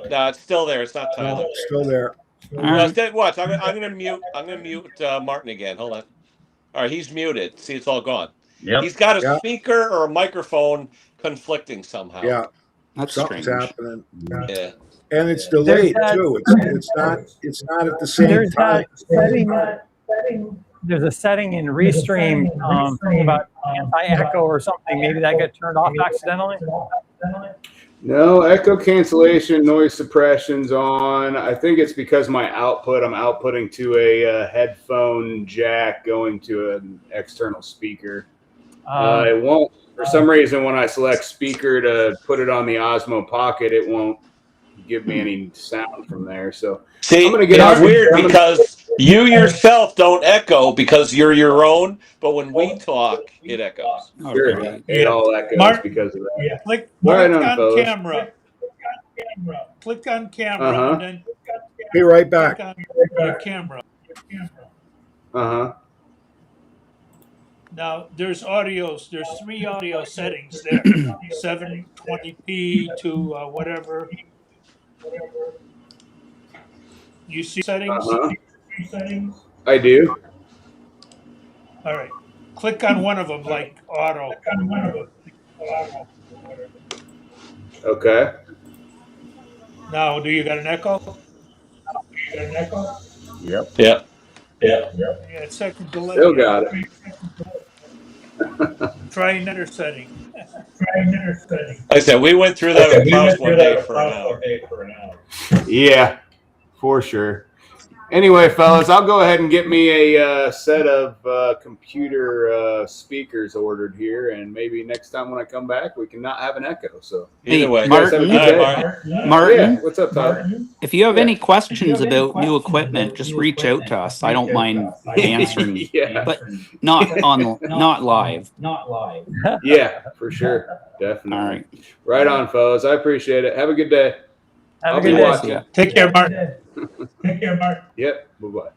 No, it's still there. It's not Tyler. Still there. All No, right. instead, watch. I'm gonna mute. I'm gonna mute Martin again. Hold on. All right, he's muted. See, it's all gone. Yep. He's got a Yeah. speaker or a microphone conflicting somehow. Yeah, That's something's strange. happening. Yeah. And it's delayed There's that- too. It's not at the same There's time. that setting. There's a setting in Restream something about anti-echo or something. Maybe that got turned off accidentally. No, echo cancellation, noise suppression's on. I think it's because my output, I'm outputting to a headphone jack going to an external speaker. It won't, for some reason, when I select speaker to put it on the Osmo Pocket, it won't give me any sound from there. So See, I'm gonna get it's out. weird because you yourself don't echo because you're your own, but when we talk, it echoes. Sure, Okay. it all echoes Mark- because of that. Click Right on, on fellas. camera. Click on camera Uh-huh. and then Be right back. click on your camera. Uh-huh. Now there's three audio settings there. 720p to whatever. You see settings? Uh-huh. I do. All right. Click on one of them, like auto. Okay. Now, do you got an echo? Yep. Yeah. Yeah, second delay. Still got it. Try another setting. Like I said, we went through that at Klaus one day for an hour. Yeah, for sure. Anyway, fellas, I'll go ahead and get me a set of computer speakers ordered here, and maybe next time when I come back, we can not have an echo. So Either way. Martin, You guys have a good All day. right, Martin. Martin, Yeah, what's up, Tyler? if you have Yeah. any questions about new equipment, just reach out to us. I don't mind answering, Yeah, but not live. yeah, for sure, definitely. All right. Right on, fellas. I appreciate it. Have a good day. Have I'll a be good day. watching. Yeah. Take care, Martin. Yep. Bye-bye.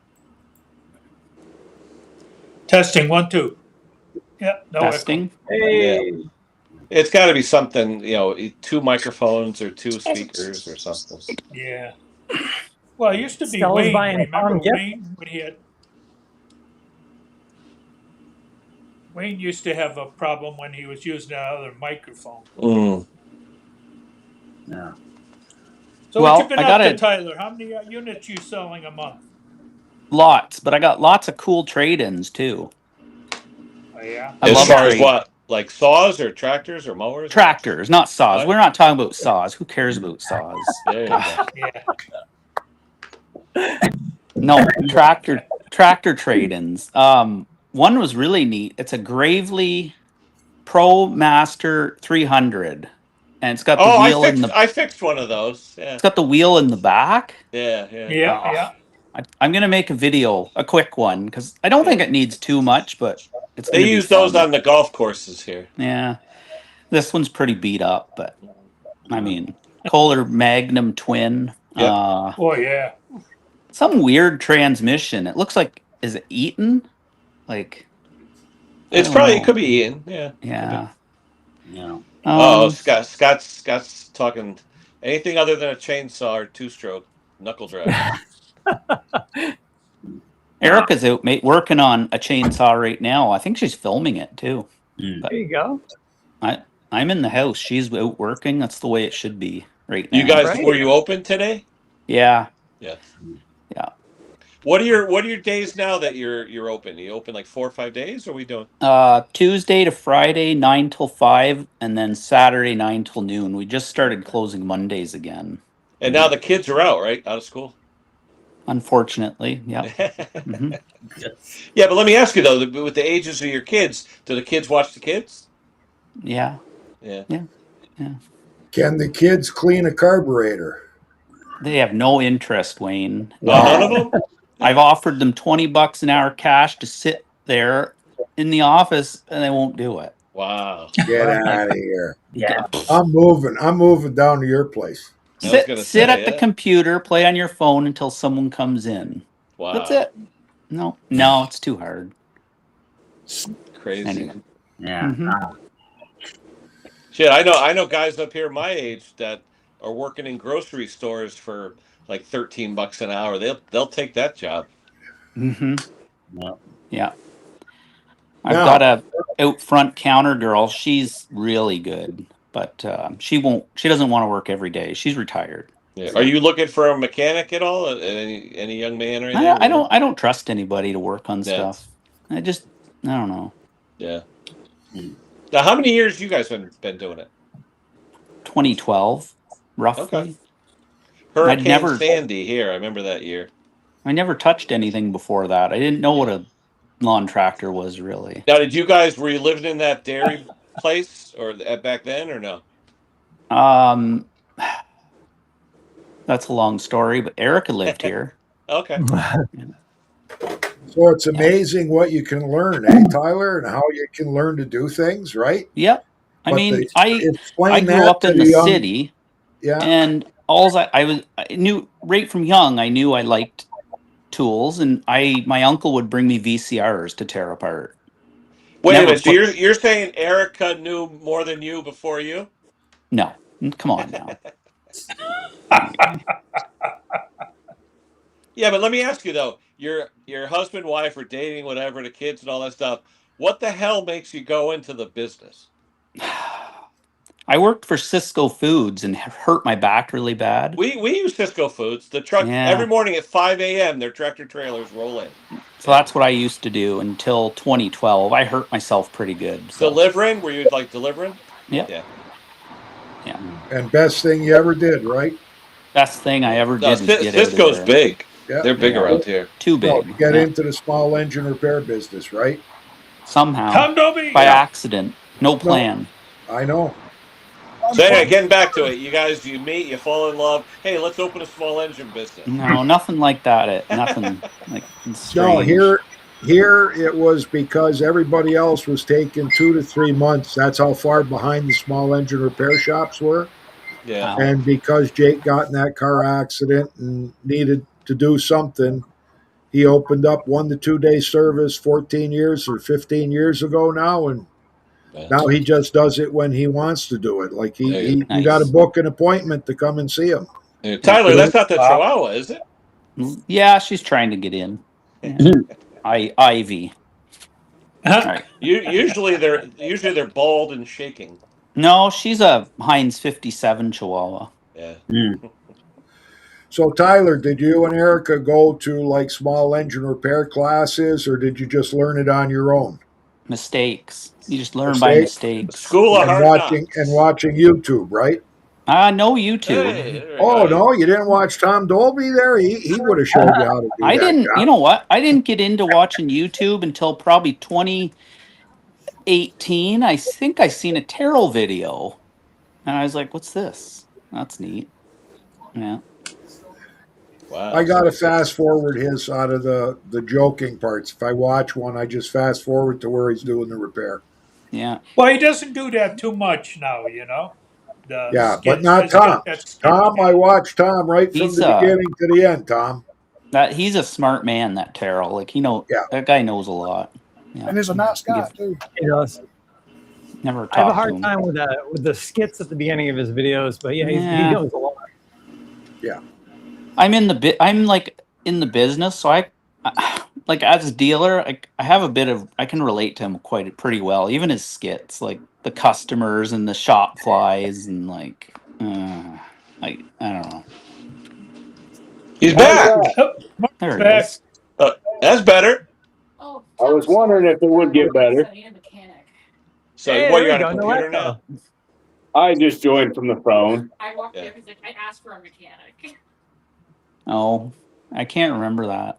Testing 1, 2. Yeah, no echo. Testing. Hey. It's got to be something, 2 microphones or 2 speakers or something. Yeah. Well, it used to be Stella's Wayne. buying Remember farm gift. Wayne? When he had Wayne used to have a problem when he was using another microphone. Mm. Yeah. So Well, what you been I up gotta- to, Tyler? How many units you selling a month? Lots, but I got lots of cool trade-ins too. Oh, yeah. I As love far as trade- what? Like saws or tractors or mowers? Tractors, not saws. What? We're not talking about saws. Who cares about saws? There you go. Yeah. No, tractor trade-ins. One was really neat. It's a Gravely Pro Master 300, and it's got the Oh, wheel in the. I fixed one of those. Yeah. It's got the wheel in the back. Yeah. Yeah. I'm gonna make a video, a quick one, because I don't think it needs too much, but it's. They gonna be use those fun. on the golf courses here. Yeah, this one's pretty beat up, but I mean, Kohler Magnum Twin. Yep. Oh, yeah. Some weird transmission. It looks like, is it Eaton? Like, It's I don't probably know. it could be Ian. Yeah. Yeah. Yeah. Oh, Scott's talking anything other than a chainsaw or 2-stroke knuckle drag. Erica's out, mate, working on a chainsaw right now. I think she's filming it too. There you go. I'm in the house. She's out working. That's the way it should be right now. You guys, Right. were you open today? Yeah. Yeah. Yeah. What are your days now that you're open? You open like 4 or 5 days? Or are we doing? Tuesday to Friday, 9 till 5, and then Saturday, 9 till noon. We just started closing Mondays again. And now the kids are out, right? Out of school. Unfortunately. Yeah. hmm Yeah, but let me ask you though, with the ages of your kids, do the kids watch the kids? Yeah. Yeah. Can the kids clean a carburetor? They have no interest, Wayne. None of them? I've offered them $20 an hour cash to sit there in the office and they won't do it. Wow. Get out of here. Yeah. I'm moving down to your place. I was gonna Sit say, at the yeah. computer, play on your phone until someone comes in. Wow. That's it. No, it's too hard. Crazy. Anyway. Yeah. Shit, I know guys up here my age that are working in grocery stores for like $13 an hour. They'll take that job. Mm-hmm. Yeah. I've Now- got a out front counter girl. She's really good, but she doesn't want to work every day. She's retired. Yeah. Are you looking for a mechanic at all? Any young man or anything? I don't trust anybody to work on Yeah. stuff. I don't know. Yeah. Now, how many years you guys been doing it? 2012, roughly. Okay. Hurricane never- Sandy here. I remember that year. I never touched anything before that. I didn't know what a lawn tractor was really. Now, were you living in that dairy place or back then or no? That's a long story, but Erica lived here. Okay. So it's amazing what you can learn, eh, Tyler, and how you can learn to do things, right? Yep. I But mean, explain I grew that up to in the young- city, Yeah. and I knew right from young. I knew I liked tools, and my uncle would bring me VCRs to tear apart. Wait a Never minute. So put- you're saying Erica knew more than you before you? No, come on now. Yeah, but let me ask you though. Your husband, wife, or dating, whatever, the kids and all that stuff. What the hell makes you go into the business? I worked for Cisco Foods and hurt my back really bad. We use Cisco Foods. The truck Yeah. every morning at 5 a.m. Their tractor trailers roll in. So that's what I used to do until 2012. I hurt myself pretty good. So. Delivering? Were you like delivering? Yep. Yeah. And best thing you ever did, right? Best thing I ever No, did was get out of Cisco's there. big. Yeah. They're big around here. Too Well, big. get Yeah. into the small engine repair business, right? Somehow. Tom Dobie. By accident. No plan. I know. So anyway, getting back to it, you meet, you fall in love. Hey, let's open a small engine business. No, nothing like that. Nothing like it's No, strange. here it was because everybody else was taking 2 to 3 months. That's how far behind the small engine repair shops were. Yeah. And because Jake got in that car accident and needed to do something, he opened up 1 to 2 day service 14 years or 15 years ago now, and now he just does it when he wants to do it. Like you got to book an appointment to come and see him. Tyler, that's not the Chihuahua, is it? Yeah, she's trying to get in. Yeah. Ivy. All right. Usually they're bald and shaking. No, she's a Heinz 57 Chihuahua. Yeah. So Tyler, did you and Erica go to like small engine repair classes, or did you just learn it on your own? Mistakes. You just learn by mistakes. School of And hard watching YouTube, right? No YouTube. Hey, Oh no, you didn't watch Tom Dolby there? He would have showed you how to do I that didn't. job. You know what? I didn't get into watching YouTube until probably 2018. I think I seen a Terrell video, and I was like, "What's this? That's neat." Yeah. Wow. I got to fast forward his out of the joking parts. If I watch one, I just fast forward to where he's doing the repair. Yeah. Well, he doesn't do that too much now, you know. Yeah, but not Tom. Tom, I watched Tom right from He's, the beginning to the end, Tom. He's a smart man, that Terrell. Like that guy knows a lot. Yeah. And he's a nice guy too. He does. Never talked I have a to hard him. time with the skits at the beginning of his videos, but yeah, he knows a lot. Yeah. I'm like in the business, so I like as a dealer, I have a bit of I can relate to him pretty well. Even his skits, like the customers and the shop flies, and like I don't know. He's back. There it Back. is. That's better. I was wondering if it would get better. So Hey, what, there you're on you a go, no computer echo. now? I just joined from the phone. I walked Yeah. there because I asked for a mechanic. Oh, I can't remember that.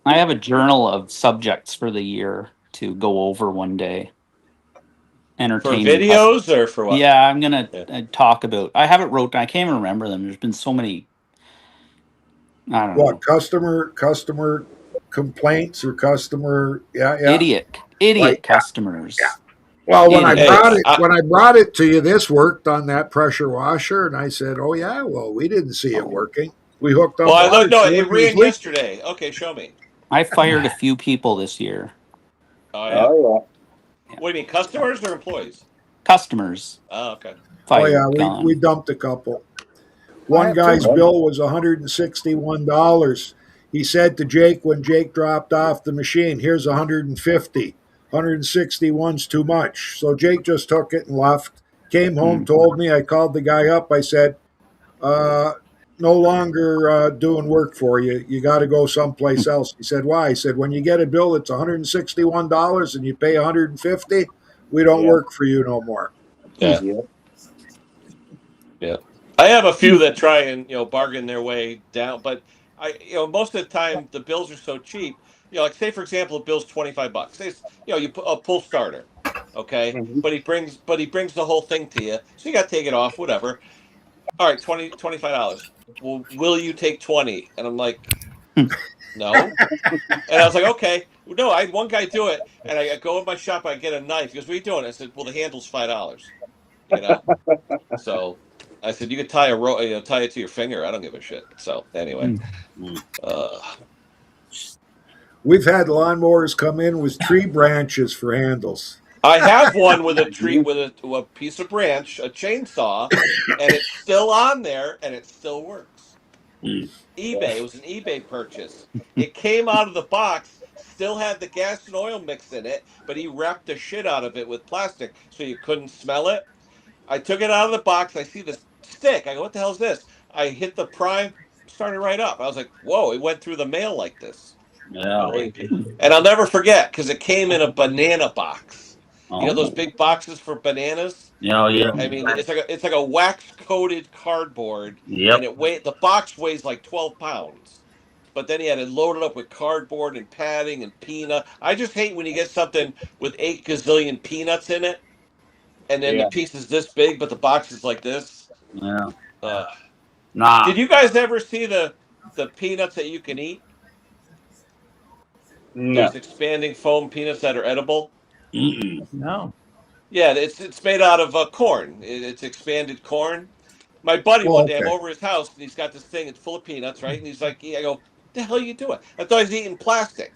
I have a journal of subjects for the year to go over one day. For Entertaining videos or for what? Yeah, I'm gonna talk about. I have it wrote down. I can't even remember them. There's been so many. I don't know. What customer complaints or customer. Yeah. Idiot Like, customers. yeah. Well, when Idiots. I brought it to you, this worked on that pressure washer, and I said, "Oh yeah, well, we didn't see it working. We hooked up Well, I water look. No, to it, it and it was ran leaking." yesterday. Okay, show me. I fired a few people this year. Oh yeah. Oh What do you mean, customers or employees? Customers Oh, okay. Oh yeah, fired, we gone. dumped a couple. One guy's bill was $161. He said to Jake when Jake dropped off the machine, "Here's 150. 161's too much." So Jake just took it and left. Came home, told me. I called the guy up. I said, "No longer doing work for you. You got to go someplace else." He said, "Why?" I said, "When you get a bill that's $161 and you pay 150, we don't Yeah. work for you no more." Yeah. yeah. Yeah. I have a few that try and bargain their way down, but most of the time the bills are so cheap. Like say for example, a bill's $25. Say you put a pull starter, okay, Mhm. but he brings the whole thing to you, so you got to take it off, whatever. All right, $25. Well, will you take 20? And I'm like, no. And I was like, okay, no. I had one guy do it, and I go in my shop, I get a knife. He goes, "What are you doing?" I said, "Well, the handle's $5." You know. So I said, "You could tie a rope, tie it to your finger. I don't give a shit." So anyway, uh, We've had lawnmowers come in with tree branches for handles. I have one with a tree Mhm. with a piece of branch, a chainsaw, and it's still on there, and it still works. eBay. It was an eBay purchase. It came out of the box, still had the gas and oil mix in it, but he wrapped the shit out of it with plastic so you couldn't smell it. I took it out of the box. I see this stick. I go, "What the hell is this?" I hit the prime, started right up. I was like, "Whoa!" It went through the mail like this. Yeah. And I'll never forget because it came in a banana box. You know those Oh. big boxes for bananas? Yeah. Yeah. I mean, it's like a wax coated cardboard, Yep. and the box weighs like 12 pounds. But then he had it loaded up with cardboard and padding and peanut. I just hate when you get something with 8 gazillion peanuts in it, and then the Yeah. piece is this big, but the box is like this. Yeah. Uh, Nah. did you guys ever see the peanuts that you can eat? No. Those expanding foam peanuts that are edible. Mm-mm. No. Yeah, it's made out of corn. It's expanded corn. My buddy Oh, one day, I'm okay. over his house, and he's got this thing. It's full of peanuts, right? And he's like, I go, "The hell are you doing?" I thought he was eating plastic.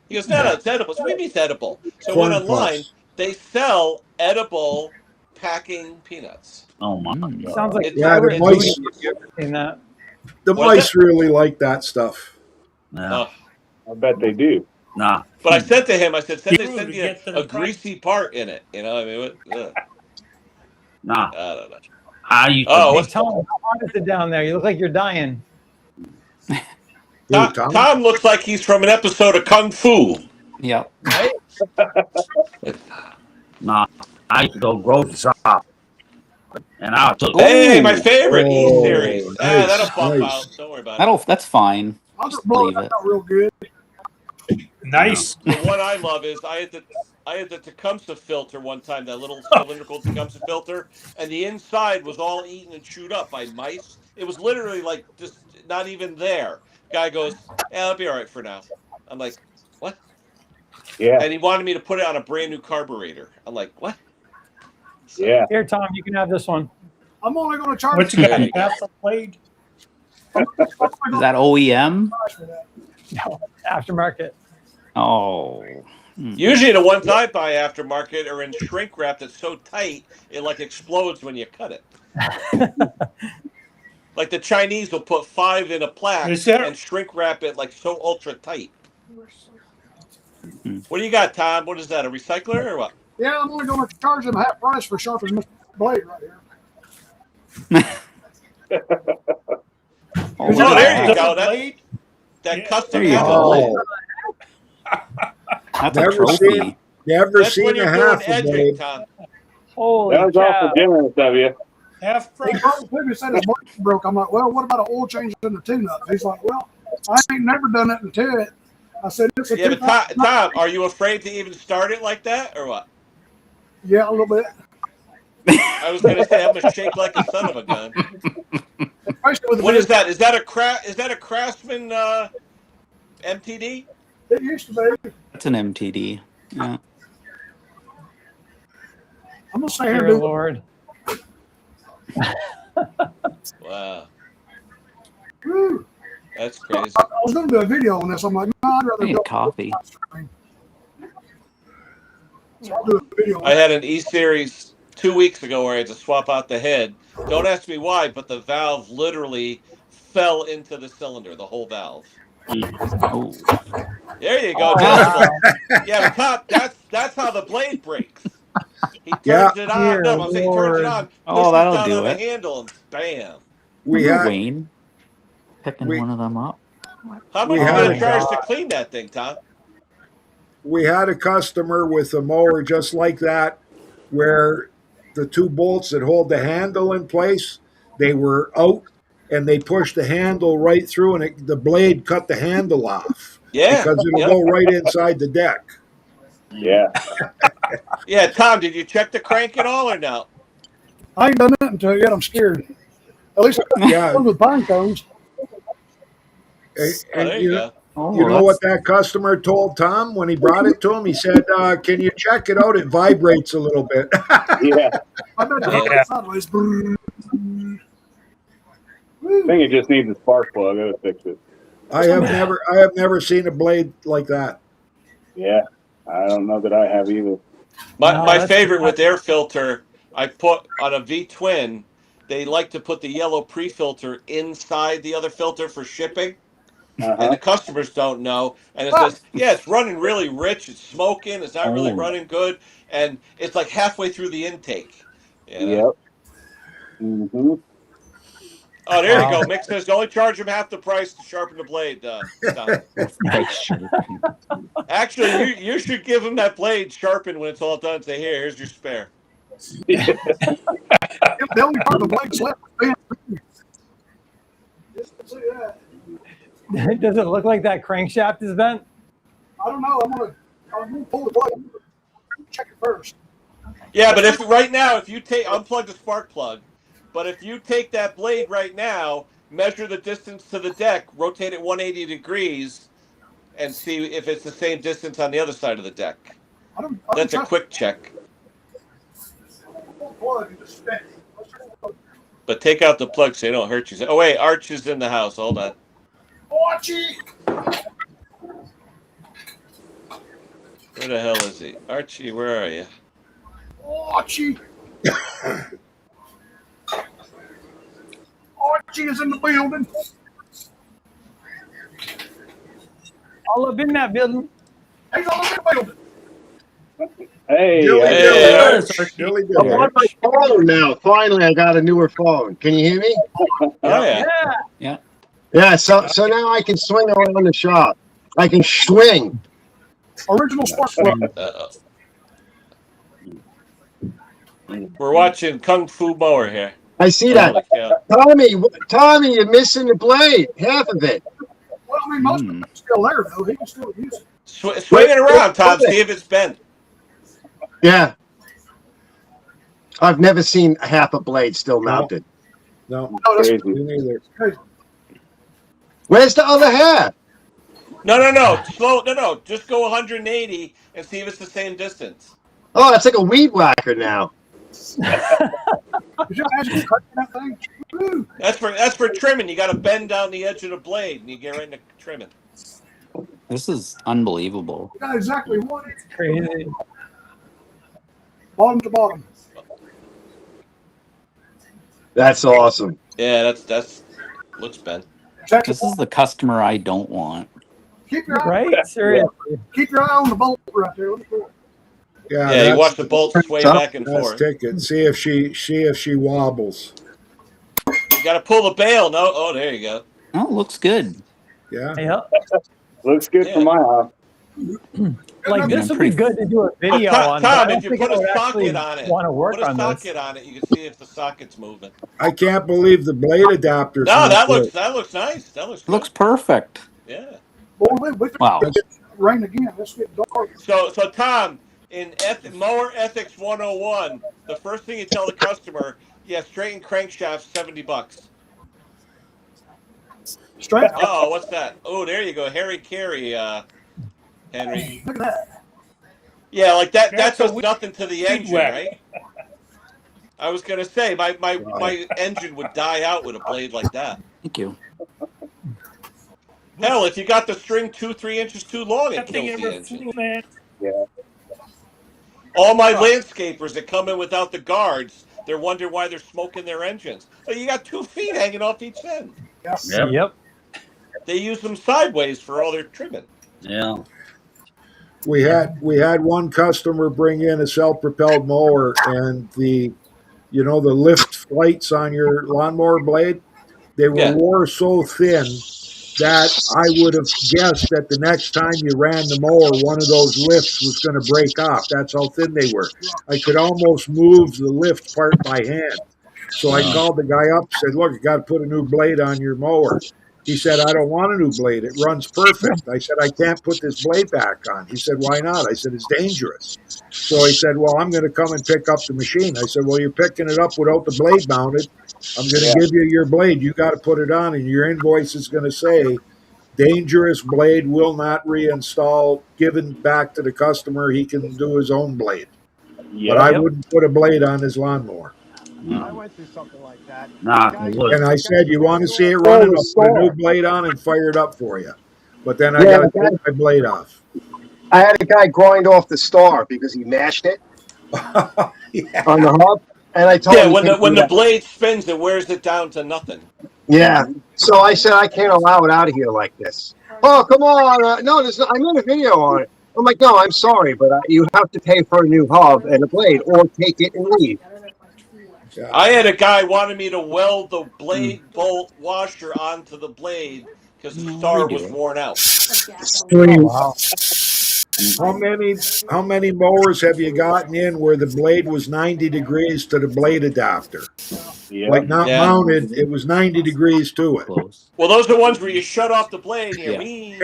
He goes, "No, no, it's edible." So what do you mean it's edible? So I went Corn online. puffs. They sell edible packing peanuts. Oh my Sounds like It's Yeah, the pirate it's booty. mice. If you ever seen that? The what is mice it? really like that stuff. Yeah. I bet they do. Nah. But I said to him, I said, "Send True, send to you get to a the price. greasy part in it." I mean, Nah. I don't know. I used to. Oh, Hey, what's Tom, how hot is it down there? You look like you're dying. Who, Tom? Tom looks like he's from an episode of Kung Fu. Yep. Right? Nah. I used to go grocery shop, and I took. Hey, my Ooh, favorite E Oh, series. That'll nice, bump nice. out. Don't worry about it. that's fine. I'll Just just blow leave it it. out real good. Nice. The one I love is I had the Tecumseh filter one time, that little cylindrical Tecumseh filter, and the inside was all eaten and chewed up by mice. It was literally like just not even there. Guy goes, "Yeah, I'll be all right for now." I'm like, "What?" Yeah. And he wanted me to put it on a brand new carburetor. I'm like, "What?" So, Yeah. Here, Tom, you can have this one. I'm only going to charge What you There got? you go. Half a blade? Is that OEM? for that. No, aftermarket. Oh. Usually the ones I buy aftermarket are in shrink wrap that's so tight it like explodes when you cut it. Like the Chinese will put 5 in a plaque Is there- and shrink wrap it like so ultra tight. What do you got, Tom? What is that? A recycler or what? Yeah, I'm only going to charge them half price for sharpening this blade right here. Oh, Oh, look at there you that. go. Blade? That Yeah. custom There you half go. blade. That's a Never trophy. seen, never That's when seen you're a doing half a edging, blade. Tom. Holy That was cow. awful generous of you. Half He price. called me and said his blade broke. I'm like, well, what about an oil change in the tune-up? He's like, well, I ain't never done it until it. I said, it's a Yeah, but 2000 Tom, are you afraid to even start it like that or what? Yeah, a little bit. I was gonna say I'm gonna shake like a son of a gun. Especially with What the is that? Is that a Craftsman MTD? It used to be. That's an MTD. Yeah. I'm gonna say here, Dear dude. Lord. Wow, Woo. that's crazy. I was gonna do a video on this. I'm like, no, I'd I rather need go. coffee. So I'll do a video. I had an E-Series 2 weeks ago where I had to swap out the head. Don't ask me why, but the valve literally fell into the cylinder, the whole valve. Oh. There you go, Oh, Tom. wow. Yeah, but Tom, that's how the blade breaks. He Yeah. turns it on. Dear No, I'm saying he turns it Lord. on, Oh, pushes that'll down do on the it. handle, and bam. We Remember had Wayne picking we one of them up. How we much Oh you had gonna my charge God. to clean that thing, Tom? we had a customer with a mower just like that, where the two bolts that hold the handle in place, they were out, and they pushed the handle right through, and the blade cut the handle off Yeah. because it'll Yep. go right inside the deck. Yeah. Yeah, Tom, did you check the crank at all or no? I ain't done nothing to it yet. I'm scared. At least I got Yeah, one with pine cones. and, Oh, there you go. you Oh, know what that's that customer told Tom when he brought it to him? He said, "Can you check it out? It vibrates a little bit." Yeah. I bet you Yeah. sideways. I think it just needs a spark plug. It'll fix it. I have never seen a blade like that. Yeah. I don't know that I have either. My No, my that's favorite not. with air filter, I put on a V twin. They like to put the yellow pre-filter inside the other filter for shipping, and the customers don't know. And it says, "Yeah, it's running really rich. It's smoking. It's not really oh. running good." And it's like halfway through the intake. You know. Yep. Mm-hmm. Oh, there you Wow. go. Mick says only charge him half the price to sharpen the blade. Tom. Nice sharpening. Actually, you should give him that blade sharpened when it's all done. Say, here's your spare. The only part of the blade left was being. Just see that. Does it look like that crankshaft is bent? I don't know. I'm gonna pull the plug. Check it first. Yeah, but if right now, if you unplug the spark plug, but if you take that blade right now, measure the distance to the deck, rotate it 180 degrees, and see if it's the same distance on the other side of the deck. I don't That's a trust quick check. the plug and just spin. But take out the plug so you don't hurt yourself. Oh wait, Arch is in the house. Hold on. Archie! Where the hell is he? Archie, where are you? Archie! Archie is in the building. All up in that building. He's all in the building. Hey. Hey, Arch. Dilly I'm dilly. on my phone now. Finally, I got a newer phone. Can you hear me? Oh yeah. Yeah. Yeah. So now I can swing around the shop. I can swing. Original spark plug. Uh-oh. We're watching Kung Fu Mower here. I see that. Holy cow. Tommy, you're missing the blade. Half of it. Well, I mean, most of it's still there, though. He can still use it. Swing it around, Tom. See if it's bent. Yeah. I've never seen half a blade still mounted. No, No, that's Crazy. me neither. crazy. Where's the other half? No. Slow. No. Just go 180 and see if it's the same distance. Oh, it's like a weed whacker now. Could you imagine cutting that thing? Woo. That's for trimming. You got to bend down the edge of the blade, and you get right into trimming. This is unbelievable. You got exactly one. Crazy. Bottom to bottom. That's awesome. Yeah, that's looks bent. Check This is the customer I don't want. Keep your eye, Right? Seriously. keep your eye on the bolt right there. Look for it. Yeah, Yeah, you that's, watch the bolts sway back and that's forth. ticket. See if she wobbles. You got to pull the bail. No. Oh, there you go. Oh, it looks good. Yeah. Yeah. Looks good Yeah. for my house. Like this would be good to do a But video on. But I Tom, don't if you think put I would a actually socket on it, want to work put a on this. socket on it, you can see if the socket's moving. I can't believe the blade adapter. No, that looks nice. That looks It good. looks perfect. Yeah. Boy, we Wow. rain again. Let's get dark. So Tom, in Mower Ethics 101, the first thing you tell the customer, yeah, straighten crankshaft, $70. Straight. Oh, what's that? Oh, there you go, Harry Carey. Henry. Look at that. Yeah, like that That's a does nothing to the weed engine, whacker. right? I was gonna say my engine would die out with a blade like that. Thank you. Hell, if you got the string 2-3 inches too long, it That thing kills the ever engine. flew, man. All my landscapers that come in without the guards, they're wondering why they're smoking their engines. So you got 2 feet hanging off each end. Yep. Yep. They use them sideways for all their trimming. Yeah. We had one customer bring in a self-propelled mower, and the lift flights on your lawnmower blade, they wore so thin that I would have guessed that the next time you ran the mower, one of those lifts was going to break off. That's how thin they were. I could almost move the lift part by hand. So I called the guy up, said, "Look, you got to put a new blade on your mower." He said, "I don't want a new blade. It runs perfect." I said, "I can't put this blade back on." He said, "Why not?" I said, "It's dangerous." So he said, "Well, I'm going to come and pick up the machine." I said, "Well, you're picking it up without the blade mounted. I'm going to give you your blade. You got to put it on, and your invoice is going to say, 'Dangerous blade will not reinstall, given back to the customer. He can do his own blade.'" But I wouldn't put a blade on his lawnmower. I went through something like that. Nah, Guy- it was. And I said, "You want to see it Oh, running? the I'll put a new store. blade on and fire it up for you." But then I Yeah, got to the guy- take my blade off. I had a guy grind off the star because he mashed it Yeah. on the hub, and I told Yeah, him, when "You can't the do that." blade spins, it wears it down to nothing. Yeah. So I said, "I can't allow it out of here like this." "Oh, come on. No, I made a video on it." I'm like, "No, I'm sorry, but you have to pay for a new hub and a blade or take it and leave." Yeah. I had a guy wanted me to weld the blade bolt washer onto the blade because the star was worn out. Sweet. Wow. How many mowers have you gotten in where the blade was 90 degrees to the blade adapter? Like not Yeah. mounted, it was 90 degrees to it. Close. Well, those are ones where you shut off the blade and you Yeah. wee.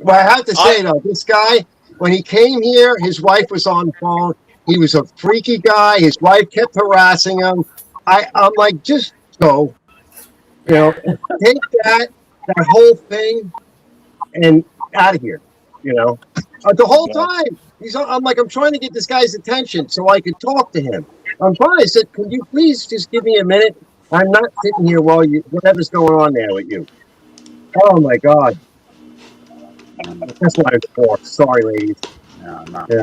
But I have to say, though, this guy, when he came here, his wife was on the phone. He was a freaky guy. His wife kept harassing him. I'm like, just go. Take that whole thing and out of here. The whole time I'm like, I'm trying to get this guy's attention so I could talk to him. I'm fine. I said, "Can you please just give me a minute? I'm not sitting here while whatever's going on there with you." Oh my God. That's what it's for. Sorry, ladies. No. Yeah.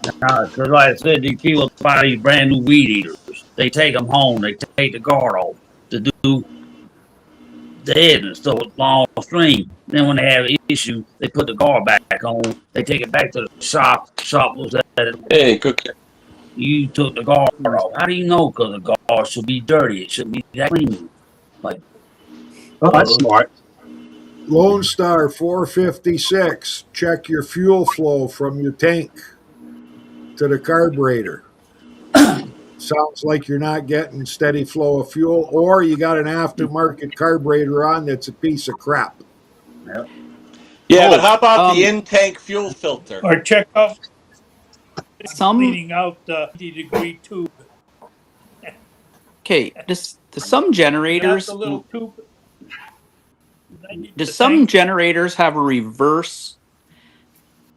Because like I said, these people buy these brand new weed eaters. They take them home. They take the guard off to do the head and stuff with long string. Then when they have an issue, they put the guard back on. They take it back to the shop. Shop was at it. Hey, cookie. You took the guard off. How do you know? Because the guard should be dirty. It should be that clean. Like, Oh, that's smart. Lone Star 456. Check your fuel flow from your tank to the carburetor. Sounds like you're not getting steady flow of fuel, or you got an aftermarket carburetor on that's a piece of crap. Yeah, but how about the in-tank fuel filter? Or check out Some cleaning out the 90-degree tube. okay. Does some Not generators the little tube. does some generators have a reverse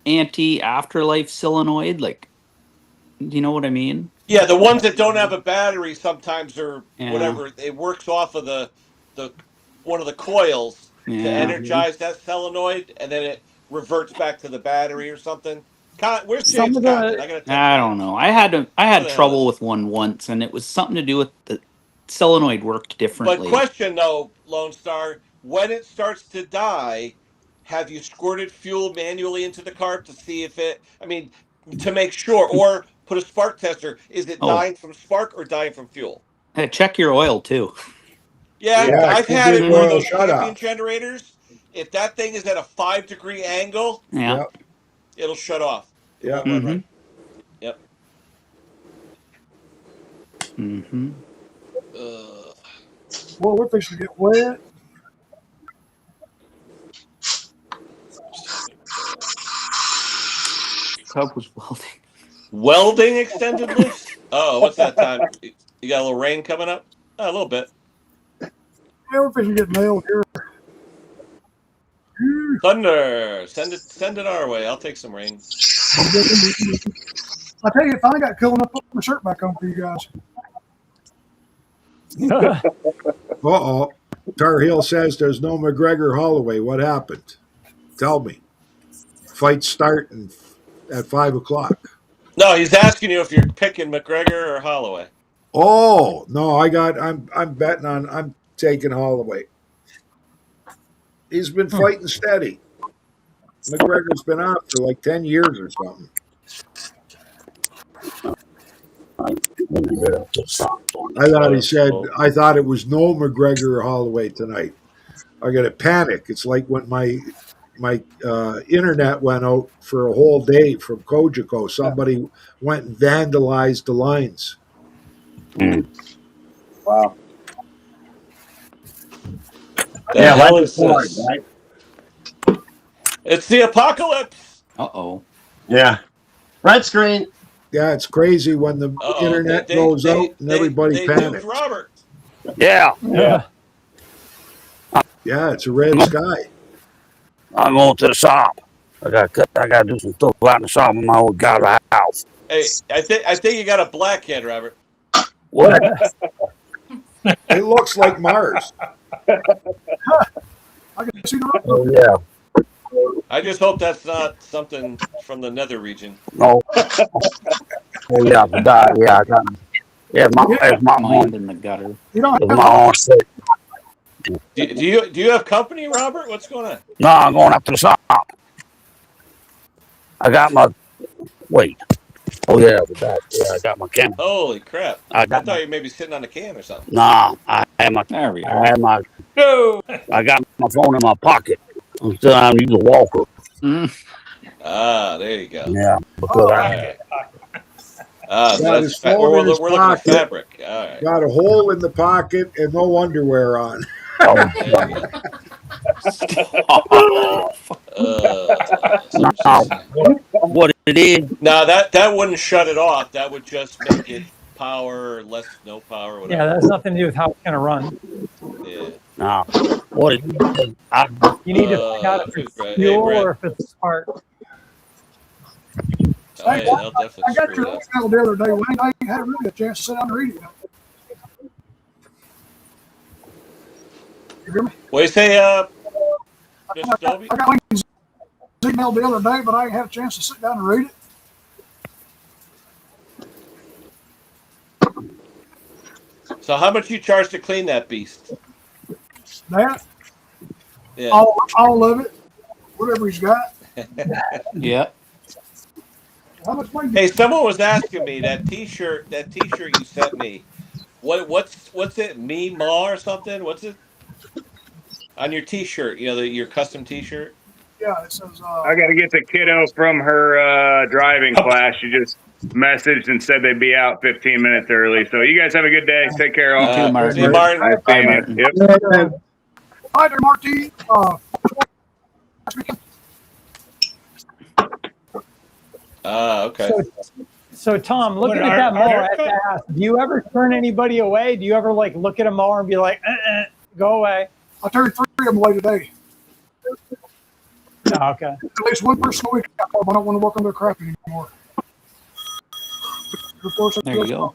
anti-afterlife solenoid? Like, do you know what I mean? Yeah, the ones that don't have a battery sometimes are Yeah. whatever. It works off of the one of the coils to Yeah. energize that solenoid, and then it reverts back to the battery or something. Where's Some James of Compton? the I gotta text I him. don't know. I had Where the hell trouble is with one once, and it was something to do with the solenoid worked But differently. question though, Lone Star, when it starts to die, have you squirted fuel manually into the carb to see if it? I mean, to make sure, or put a spark tester. Is it Oh. dying from spark or dying from fuel? Hey, check your oil too. Yeah, Yeah, I've could had be it the one of oil those champion shutoff. generators. If that thing is at a 5-degree angle, Yeah. Yep. it'll shut off. It Yep. won't run right. Yep. Mm-hmm. Well, we're fixing to get wet. Cub was welding. Welding extended lifts? Oh, what's that time? You got a little rain coming up? Oh, a little bit. Yeah, we're fixing to get nailed here. Whew. Thunder, send it our way. I'll take some rain. I tell you, if I got cool enough, put my shirt back on for you guys. Uh-oh. Tar Heel says there's no McGregor Holloway. What happened? Tell me. Fights start at 5 o'clock. No, he's asking you if you're picking McGregor or Holloway. Oh, no, I'm betting on, I'm taking Holloway. He's been fighting steady. McGregor's been out for like 10 years or something. I thought he said, I thought it was no McGregor or Holloway tonight. I got a panic. It's like when my internet went out for a whole day from Kojiko. Somebody went and vandalized the lines. Wow. The hell is this? right? It's the apocalypse. Uh-oh. Yeah. Red screen. Yeah, it's crazy when the internet goes out and everybody they panics. duped Robert. Yeah. Yeah. Yeah, it's a red sky. I'm going to the shop. I got to do some stuff out in the shop in my old guy's house. Hey, I think you got a blackhead, Robert. What? It looks like Mars. I can see the road. Oh, yeah. I just hope that's not something from the nether region. No. Oh, yeah, I forgot. Yeah, I got it's my Mind in the gutter. You don't It's have my own shit. Do you have company, Robert? What's going on? No, I'm going up to the shop. I got my wait. Oh yeah, I got my camera. Holy crap! I I got thought you may be sitting on a can or something. Nah, I had my There we I are. had my No. I got my phone in my pocket. I'm still having to use a walker. Ah, there you go. Yeah, because All I right. Ah, so Got that's his phone we're in his looking at pocket. fabric. All right. Got a hole in the pocket and no underwear on. oh, There you go. now, what it is, No, that wouldn't shut it off. That would just make it power, less no power, Yeah, whatever. that has nothing to do with how it's going to run. Yeah. now, what it is, You need to find out if it's Brad. fuel Hey, Brad. or if it's spark. Oh, yeah, they'll definitely I got screw your it up. email the other day, Wayne. I ain't had really a chance to sit down and read it. You hear me? What do you say, Mr. Dobie? I got Wayne's email the other day, but I ain't had a chance to sit down and read it. So how much you charge to clean that beast? That, Yeah. all of it, whatever he's got. Yeah. How much money? Hey, someone was asking me that T-shirt you sent me. What's it? Me Ma or something? What's it? On your T-shirt, you know, your custom T-shirt. Yeah, it says. I got to get the kiddo from her driving class. She just messaged and said they'd be out 15 minutes early. So you guys have a good day. Take care, all. You too, Martin. See you, Martin. Nice Bye, seeing you. Martin. Yep. Hi there, Marty. Okay. So Tom, looking What, at that our mower, I have haircut? to ask, do you ever turn anybody away? Do you ever like look at a mower and be like, go away? I turned 3 of them away today. Oh, okay. At least one person a week. I don't want to work on their crap anymore. There you go.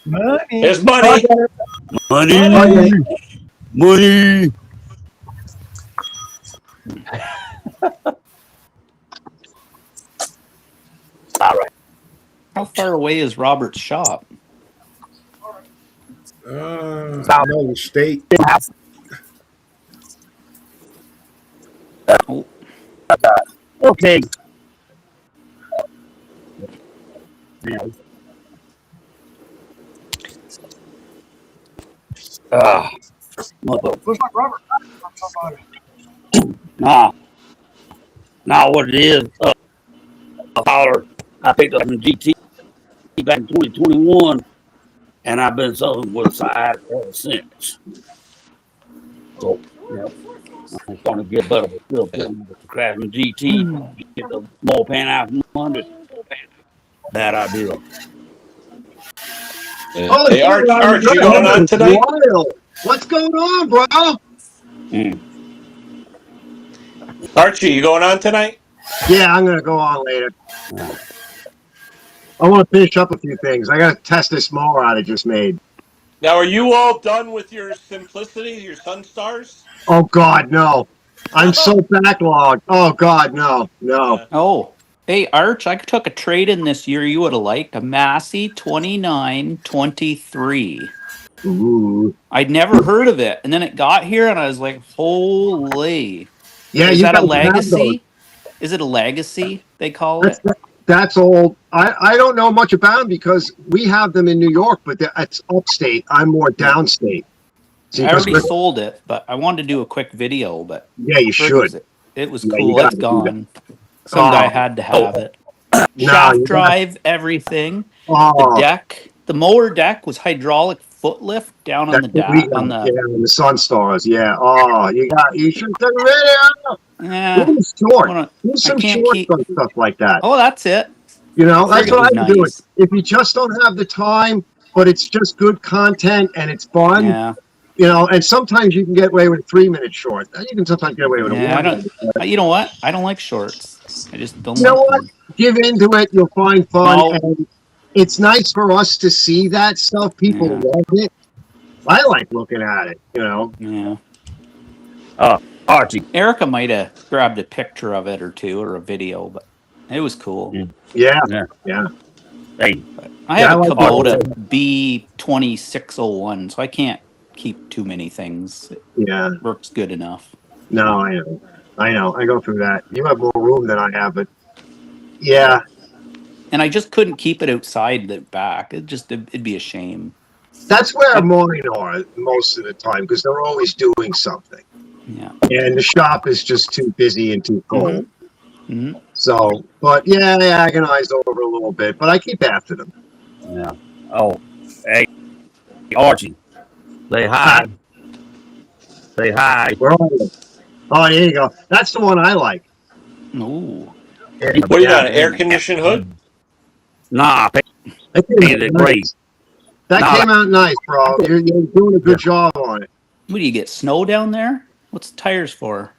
Money. There's money. money. All right. How far away is Robert's shop? No, state. Oh, Okay. Mother. Looks like Robert. Somebody. Now what it is, a power I picked up in GT back in 2021, and I've been suffering with a side ever since. So, I'm starting to get better, but still putting the crashing GT, get the small pan out from under. That I do. Hey, Arch, you going on tonight? Wild. What's going on, bro? Archie, you going on tonight? Yeah, I'm gonna go on later. I want to finish up a few things. I got to test this mower I just made. Now, are you all done with your Simplicity, your Sunstars? Oh God, no! I'm so backlogged. Oh God, no. Oh, hey, Arch, I took a trade in this year you would have liked. A Massey 2923. Ooh. I'd never heard of it. And then it got here and I was like, holy. Yeah, Is you that a guys have those. legacy? Is it a legacy, they call it? That's old. I don't know much about them because we have them in New York, but it's upstate. I'm more downstate. See, I already we're- sold it, but I wanted to do a quick video, but yeah, you should. it was Yeah, you cool. gotta It's do that. gone. Some guy Oh. had to have it. No, Shaft you gotta- drive, everything. The Oh, deck, the mower deck was hydraulic foot lift down on that's the what we got. on the. Yeah, the Sunstars. Yeah. Oh, you should take a video. Yeah, Do short. wanna- Do I some can't short keep. stuff like that. Oh, that's it. You know, I that's figured it what was I'm doing. nice. If you just don't have the time, but it's just good content and it's fun, Yeah, you know, and sometimes you can get away with a 3-minute short. And you can sometimes get away with a yeah. I 1 don't. minute. You know what? I don't like shorts. I just don't You know like what? them. Give into it. You'll find fun. No. And it's nice for us to see that stuff. People Yeah. love it. I like looking at it, you know. Yeah. Archie. Erica might have grabbed a picture of it or two or a video, but it was cool. Yeah. Yeah. Yeah. Hey, I have Yeah, I a like Kubota B2601, so I can't keep too many things. It Yeah. works good enough. No, I know. I know. I go through that. You have more room than I have, but yeah. And I just couldn't keep it outside the back. It'd be a shame. That's where mine are most of the time because they're always doing something. Yeah. And the shop is just too busy and too cold. Mm-hmm. So, but yeah, they agonize over a little bit, but I keep after them. yeah. Oh, hey, Archie. Say hi. Say hi. Where are you? Oh, there you go. That's the one I like. Ooh. What do you got? An air conditioned hood? Nah, That came painted out it gray. nice. That Nah. came out nice, bro. You're doing a good job on it. What do you get? Snow down there? What's the tires for?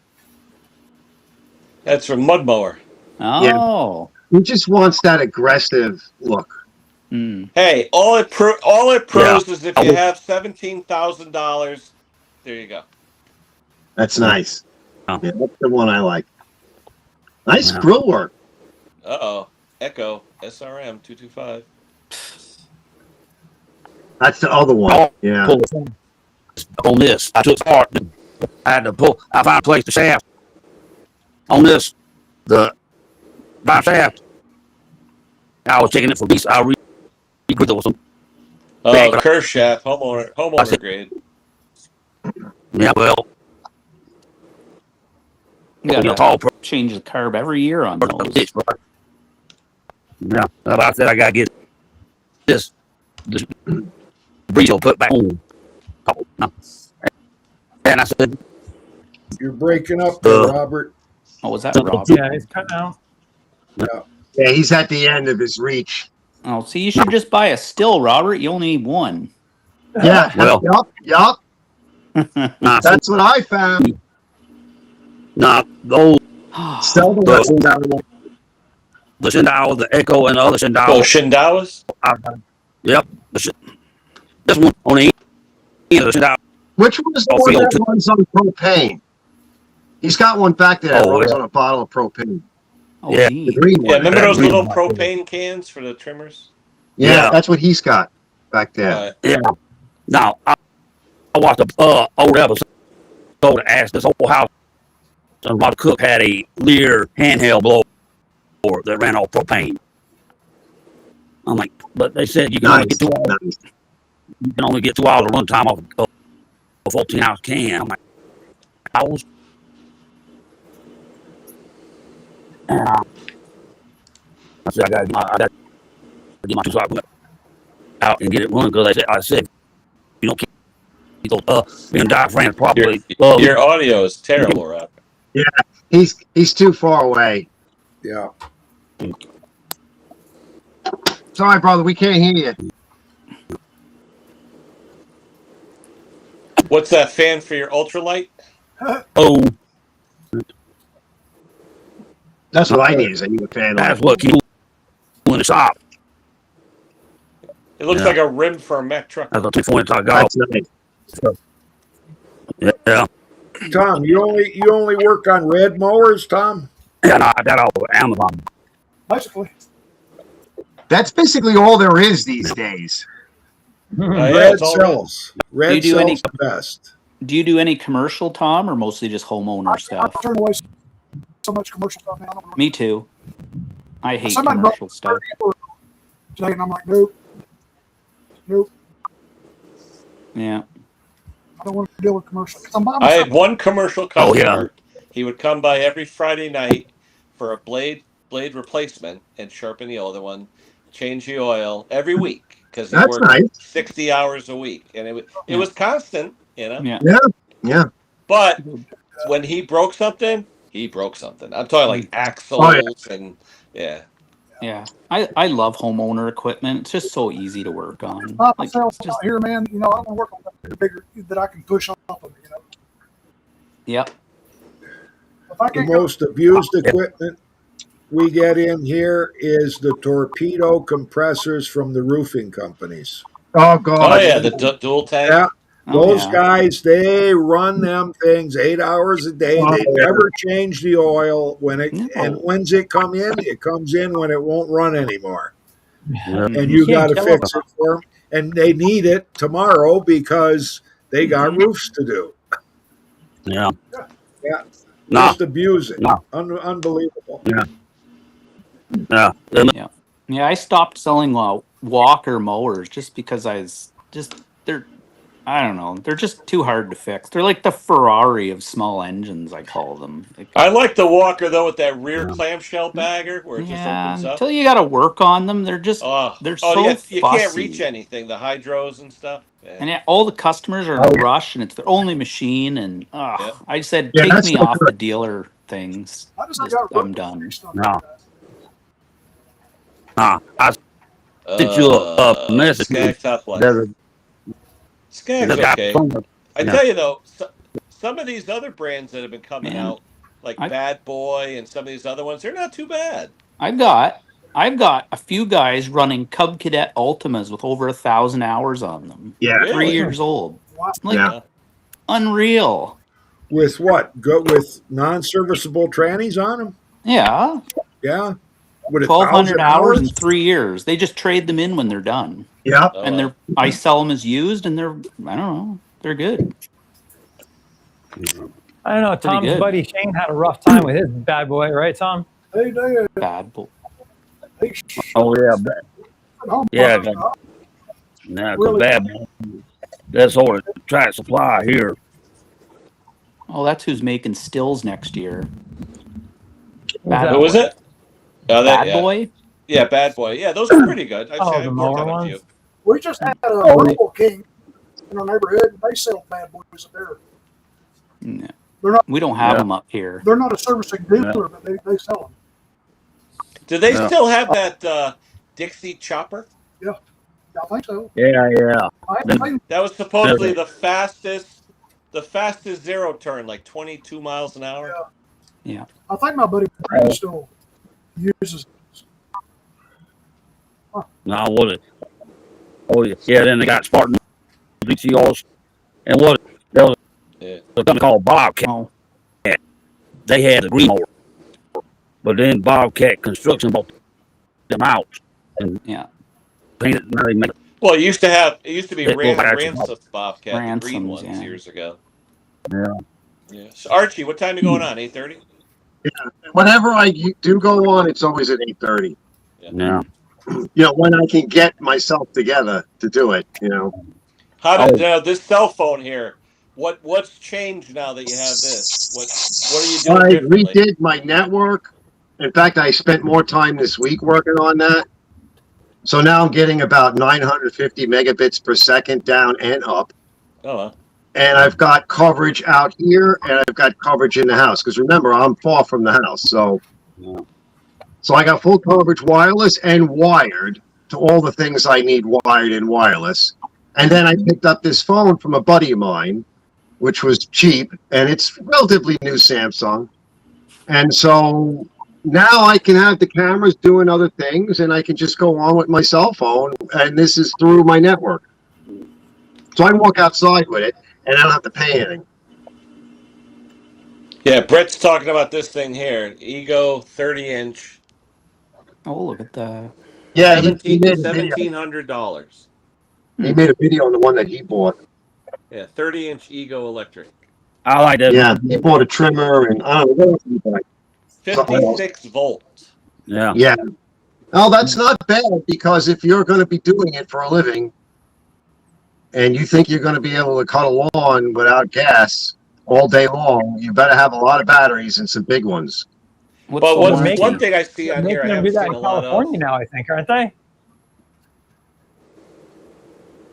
That's from mud mower. Oh. He just wants that aggressive look. Mm. Hey, all it proves is if you have $17,000, there you go. That's nice. Oh. Yeah, that's the one I like. Nice Yeah. grill work. Uh-oh. Echo SRM 225. That's the other one. Yeah. Pull on this. I took apart. I had to pull. I found a place to shaft on this. The by shaft. I was taking it for piece. I re-gripped it with some. Oh, curve shaft, homeowner grade. Yeah, well, You gotta tall change the carb every year on those. Yeah, I said I gotta get this breeze put back on. Oh, no. And I said, You're breaking up there, Robert. Oh, was that Rob? Yeah, it's cutting out. Yeah, he's at the end of his reach. Oh, so you should just buy a still, Robert. You only need one. Yeah. Well. Yup. nah, That's what I found. nah, those Sell the the Shindao, the Echo, and the other Shindao. Oh, Shindawas? Yep. This one on the end of the Shindao. Which one is the one that runs on propane? He's got one back there that runs on a bottle of propane. Oh, Yeah. gee. The green Yeah, one. remember those green little one. propane cans for the trimmers? Yeah, that's what he's got back there. Yeah. Now, I watched a old episode to ask this whole house. And my cook had a Lear handheld blower that ran off propane. I'm like, but they said you can only get 2 hours. You can only get 2 hours of run time off a 14-ounce can. I'm like, hours. And I said I gotta get my 2 hours out and get it running because I said you don't keep those being diaphragms properly. Your audio is terrible, Rob. Yeah, he's too far away. Yeah. Sorry, brother, we can't hear you. What's that fan for your ultralight? Oh, That's what I need. Is I need a fan That's light. what keeps in the shop. It looks like a rim for a Mack truck. That's a 2-4-inch I got. That's nice. Yeah. Tom, you only work on red mowers, Tom? Yeah, no, I got off of Amazon. Basically, That's basically all there is these days. Yeah, Red it's all red. sells. Red do any- sells the best. Do you do any commercial, Tom, or mostly just homeowner stuff? I've turned away so much commercial stuff now. I don't know. Me too. I hate Somebody commercial stuff. Today, and I'm like, nope. Yeah. I don't want to deal with commercial. 'Cause I'm by I had myself. one commercial Oh, customer. yeah. He would come by every Friday night for a blade replacement and sharpen the other one, change the oil every week because he That's worked nice. 60 hours a week, and it was constant, you know. Yeah. Yeah. But when he broke something, he broke something. I'm talking like axles Oh, yeah. and yeah. Yeah. I love homeowner equipment. It's just so easy to work on. By Like, myself it's just, out here, man. You know, I want to work on something bigger that I can push off of. You know, yep. if I The can't go, most abused equipment we get in here is the torpedo compressors from the roofing companies. Oh Oh God. yeah, the dual tank. Yeah, Oh, those yeah. guys, they run them things 8 hours a day. Oh, They yeah. never change the oil when it No. and when's it come in? It comes in when it won't run anymore, Yeah. and you got can't to kill fix it for them. And they need it tomorrow because they got roofs to do. Yeah. Yeah, No. just abuse it. No. Unbelievable. Yeah. Yeah, I stopped selling Walker mowers just because I don't know, they're just too hard to fix. They're like the Ferrari of small engines, I call them. Like, I like the Walker though with that rear clamshell bagger where it just yeah, opens up. until you got to work on them, they're Oh, so you can't fussy. reach anything. The hydros and stuff. Yeah. And yeah, all the customers are in a rush, and it's their only machine. And I said, Yeah, take that's me so off good. the dealer things. I just got I'm done. No. I sent you a message. Skag top one. There's Skag's a guy okay. somewhere. I Yeah. tell you though, some of these other brands that have been coming Man, out, like I- Bad Boy and some of these other ones, they're not too bad. I've got a few guys running Cub Cadet Ultimas with over 1,000 hours on them. Yeah. 3 Really? years old. Like, Yeah. unreal. With what? Go with non-serviceable trannies on them? Yeah. Yeah. With 1,200 1,000 hours in 3 years. They just trade them in when they're done. Yeah. Oh, And I sell them as used, and I don't know, they're good. I don't know. Pretty Tom's good. buddy Shane had a rough time with his bad boy, right, Tom? hey, Dad, Bad boy. hey, Oh, yeah. Yeah, yeah. Nah, Really? bad. That's all the track supply here. Oh, that's who's making stills next year. that? Who was it? Oh, Bad yeah. boy. Yeah, Bad Boy. Yeah, those are pretty good. Oh, I've the worked on mower a few. ones? We just had a Oh, Purple King in our neighborhood, and they sell bad boys up there. No. They're not. We don't have Yeah. them up here. They're not a servicing dealer, but they sell them. Do they Yeah. still have that Dixie chopper? I think so. Yeah, yeah. I haven't seen. That was supposedly the fastest zero turn, like 22 miles an hour. Yeah. I think my buddy Brandon still uses. No, what it? Oh, yeah. Then they got Spartan VCRs. And what? There was Yeah. a company called Bobcat. Oh, They had a green mower. But then Bobcat Construction bought them out. And yeah. painted, now they make Well, it used to be Yeah, well, actually, Ransom Bobcat, the green Ransoms, ones yeah. years ago. Yeah. Yeah. So Archie, what time are you going on? 8:30? Whenever I do go on, it's always at 8:30. Yeah. You know, when I can get myself together to do it. You know. How did this cell phone here? What's changed now that you have this? What are you doing I differently? redid my network. In fact, I spent more time this week working on that. So now I'm getting about 950 megabits per second down and up. Oh, well. And I've got coverage out here, and I've got coverage in the house. Because remember, I'm far from the house. So I got full coverage wireless and wired to all the things I need wired and wireless. And then I picked up this phone from a buddy of mine, which was cheap, and it's relatively new Samsung. And so now I can have the cameras doing other things, and I can just go on with my cell phone, and this is through my network. So I can walk outside with it, and I don't have to pay anything. Yeah, Brett's talking about this thing here. Ego 30-inch. Oh, look at that. Yeah, he made a video. $1,700. He made a video on the one that he bought. Yeah, 30-inch Ego electric. I like that. Yeah, he bought a trimmer, and I don't know what else he bought. Something else. 56 volts. Yeah. Yeah. Oh, that's not bad, because if you're going to be doing it for a living, and you think you're going to be able to cut a lawn without gas all day long, you better have a lot of batteries and some big ones. What's But the one warranty? thing I see on here I Making them haven't do that seen in a lot of. California now, I think, aren't they?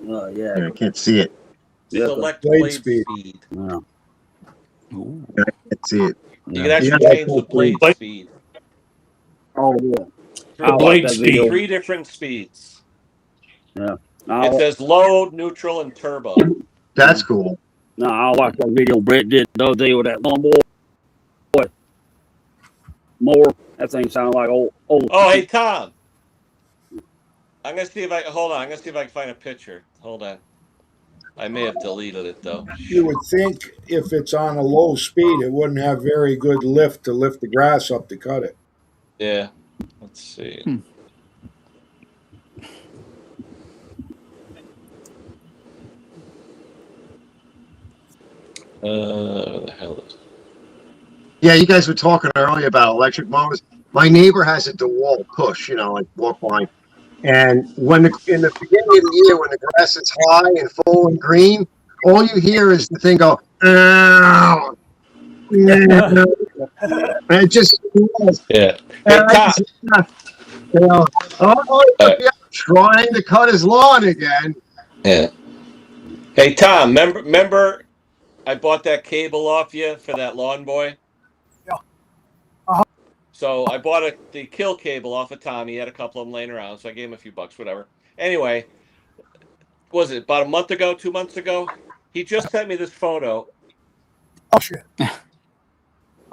Yeah. I can't see it. Select Blade blade speed. speed. Yeah. Ooh. I can't see it. You can actually Yeah. change the blade speed. Oh yeah. The blade speed. Three different speeds. Yeah. It says low, neutral, and turbo. That's cool. No, I watched that video Brett did the other day with that lawnmower. Mower. That thing sounded like old. Oh, hey Tom. I'm gonna see if I hold on. I'm gonna see if I can find a picture. Hold on. I may have deleted it though. You would think if it's on a low speed, it wouldn't have very good lift to lift the grass up to cut it. Yeah. Let's see. What the hell is it? Yeah, you guys were talking earlier about electric mowers. My neighbor has a DeWalt push, like walk line. And in the beginning of the year, when the grass is high and full and green, all you hear is the thing go, ow, and it just smells. Yeah. And I just, trying to cut his lawn again. Yeah. Hey Tom, remember I bought that cable off you for that lawn boy? Yeah. So I bought the kill cable off of Tom. He had a couple of them laying around, so I gave him a few bucks, whatever. Anyway, was it about a month ago, 2 months ago? He just sent me this photo. Oh shit!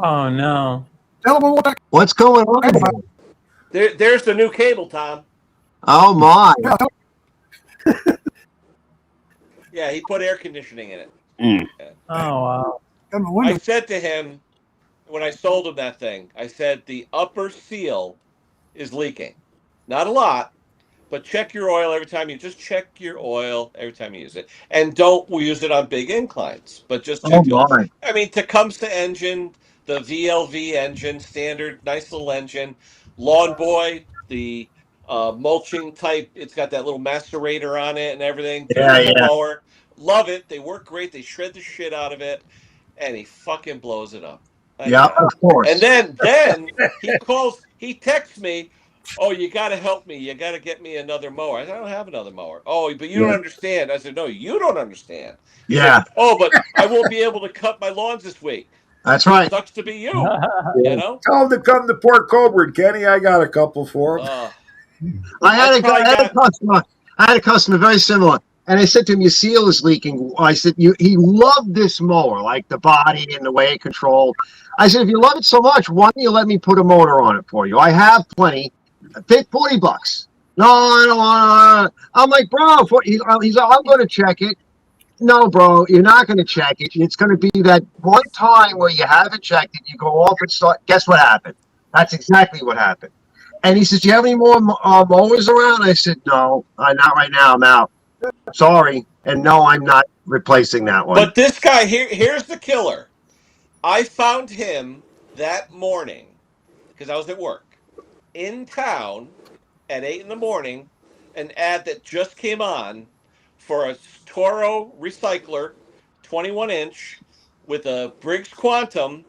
Oh no! Tell him what that. What's going on? There's the new cable, Tom. Oh my! Yeah, he put air conditioning in it. Oh wow! I said to him when I sold him that thing, I said the upper seal is leaking. Not a lot, but check your oil every time you check your oil every time you use it. And don't use it on big inclines, but just check your oil. I mean, Tecumseh engine, the VLV engine, standard, nice little engine. Lawn Boy, the mulching type, it's got that little macerator on it and everything. Beautiful mower. Love it. They work great. They shred the shit out of it. And he fucking blows it up. Of course. And then he texts me, oh, you got to help me. You got to get me another mower. I said, I don't have another mower. Oh, but you don't understand. I said, no, you don't understand. He said, oh, but I won't be able to cut my lawns this week. That's right. Sucks to be you. You know? Tell him to come to Port Colborne, Kenny. I got a couple for him. I had a customer very similar. And I said to him, your seal is leaking. I said, he loved this mower, like the body and the way it controlled. I said, if you love it so much, why don't you let me put a motor on it for you? I have plenty. Pay $40. No, I don't want to. I'm like, bro, he's like, I'm going to check it. No, bro, you're not going to check it. It's going to be that one time where you haven't checked it. You go off and start. Guess what happened? That's exactly what happened. And he says, do you have any more mowers around? I said, no, not right now. I'm out. Sorry. And no, I'm not replacing that one. But this guy, here's the killer. I found him that morning, because I was at work, in town at 8 in the morning, an ad that just came on for a Toro recycler, 21-inch, with a Briggs Quantum,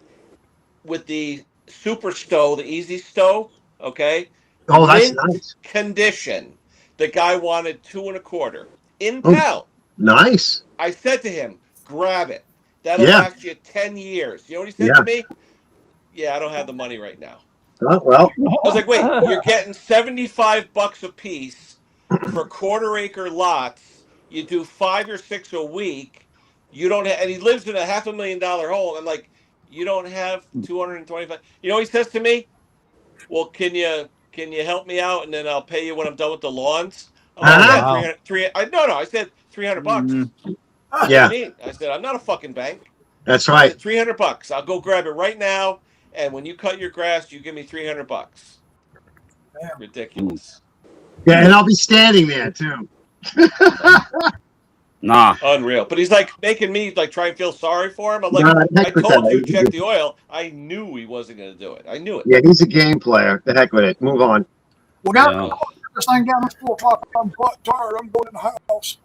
with the Super Stow, the Easy Stow, okay? Oh, that's nice. Condition. The guy wanted $2.25 in town. Nice. I said to him, grab it. That'll last you 10 years. You know what he said to me? Yeah, I don't have the money right now. Oh, well. I was like, wait, you're getting $75 a piece for quarter-acre lots. You do 5 or 6 a week. You don't have, and he lives in a $500,000 home. I'm like, you don't have 225. You know what he says to me? well, can you help me out, and then I'll pay you when I'm done with the lawns. I'm Uh-huh. like, yeah, Wow. 300. No, I said $300. Mhm. What Yeah, do you mean? I said, I'm not a fucking bank. that's I right. said, $300. I'll go grab it right now, and when you cut your grass, you give me $300. Damn. Ridiculous. Yeah, and I'll be standing there too. Nah. Unreal. But he's like making me like try and feel sorry for him. I'm No, like, the I heck with told you that. check the oil. I knew he wasn't going to do it. I knew it. Yeah, he's a game player. The heck with it. Move on. Well, now Yeah. this thing down. It's 4 o'clock. I'm butt tired. I'm going in the house.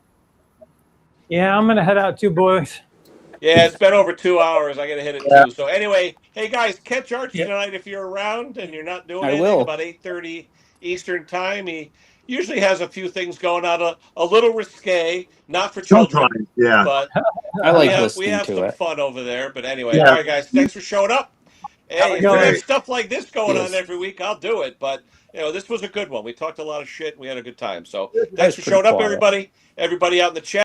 Yeah, I'm gonna head out too, boys. Yeah, it's been over 2 hours. I got to hit it Yeah. too. So anyway, hey guys, catch Archie Yeah. tonight if you're around and you're not doing I anything. will. About 8:30 Eastern time. He usually has a few things going on, a little risque, not for children, Sometimes, yeah. but I we like have listening to some it. fun over there. But anyway, Yeah. all right, guys, thanks for showing up. Hey, if we Great. have stuff like this going on Yes. every week, I'll do it. But this was a good one. We talked a lot of shit. And we had a good time. So That thanks was for pretty showing up, quiet. everybody. Everybody out in the chat.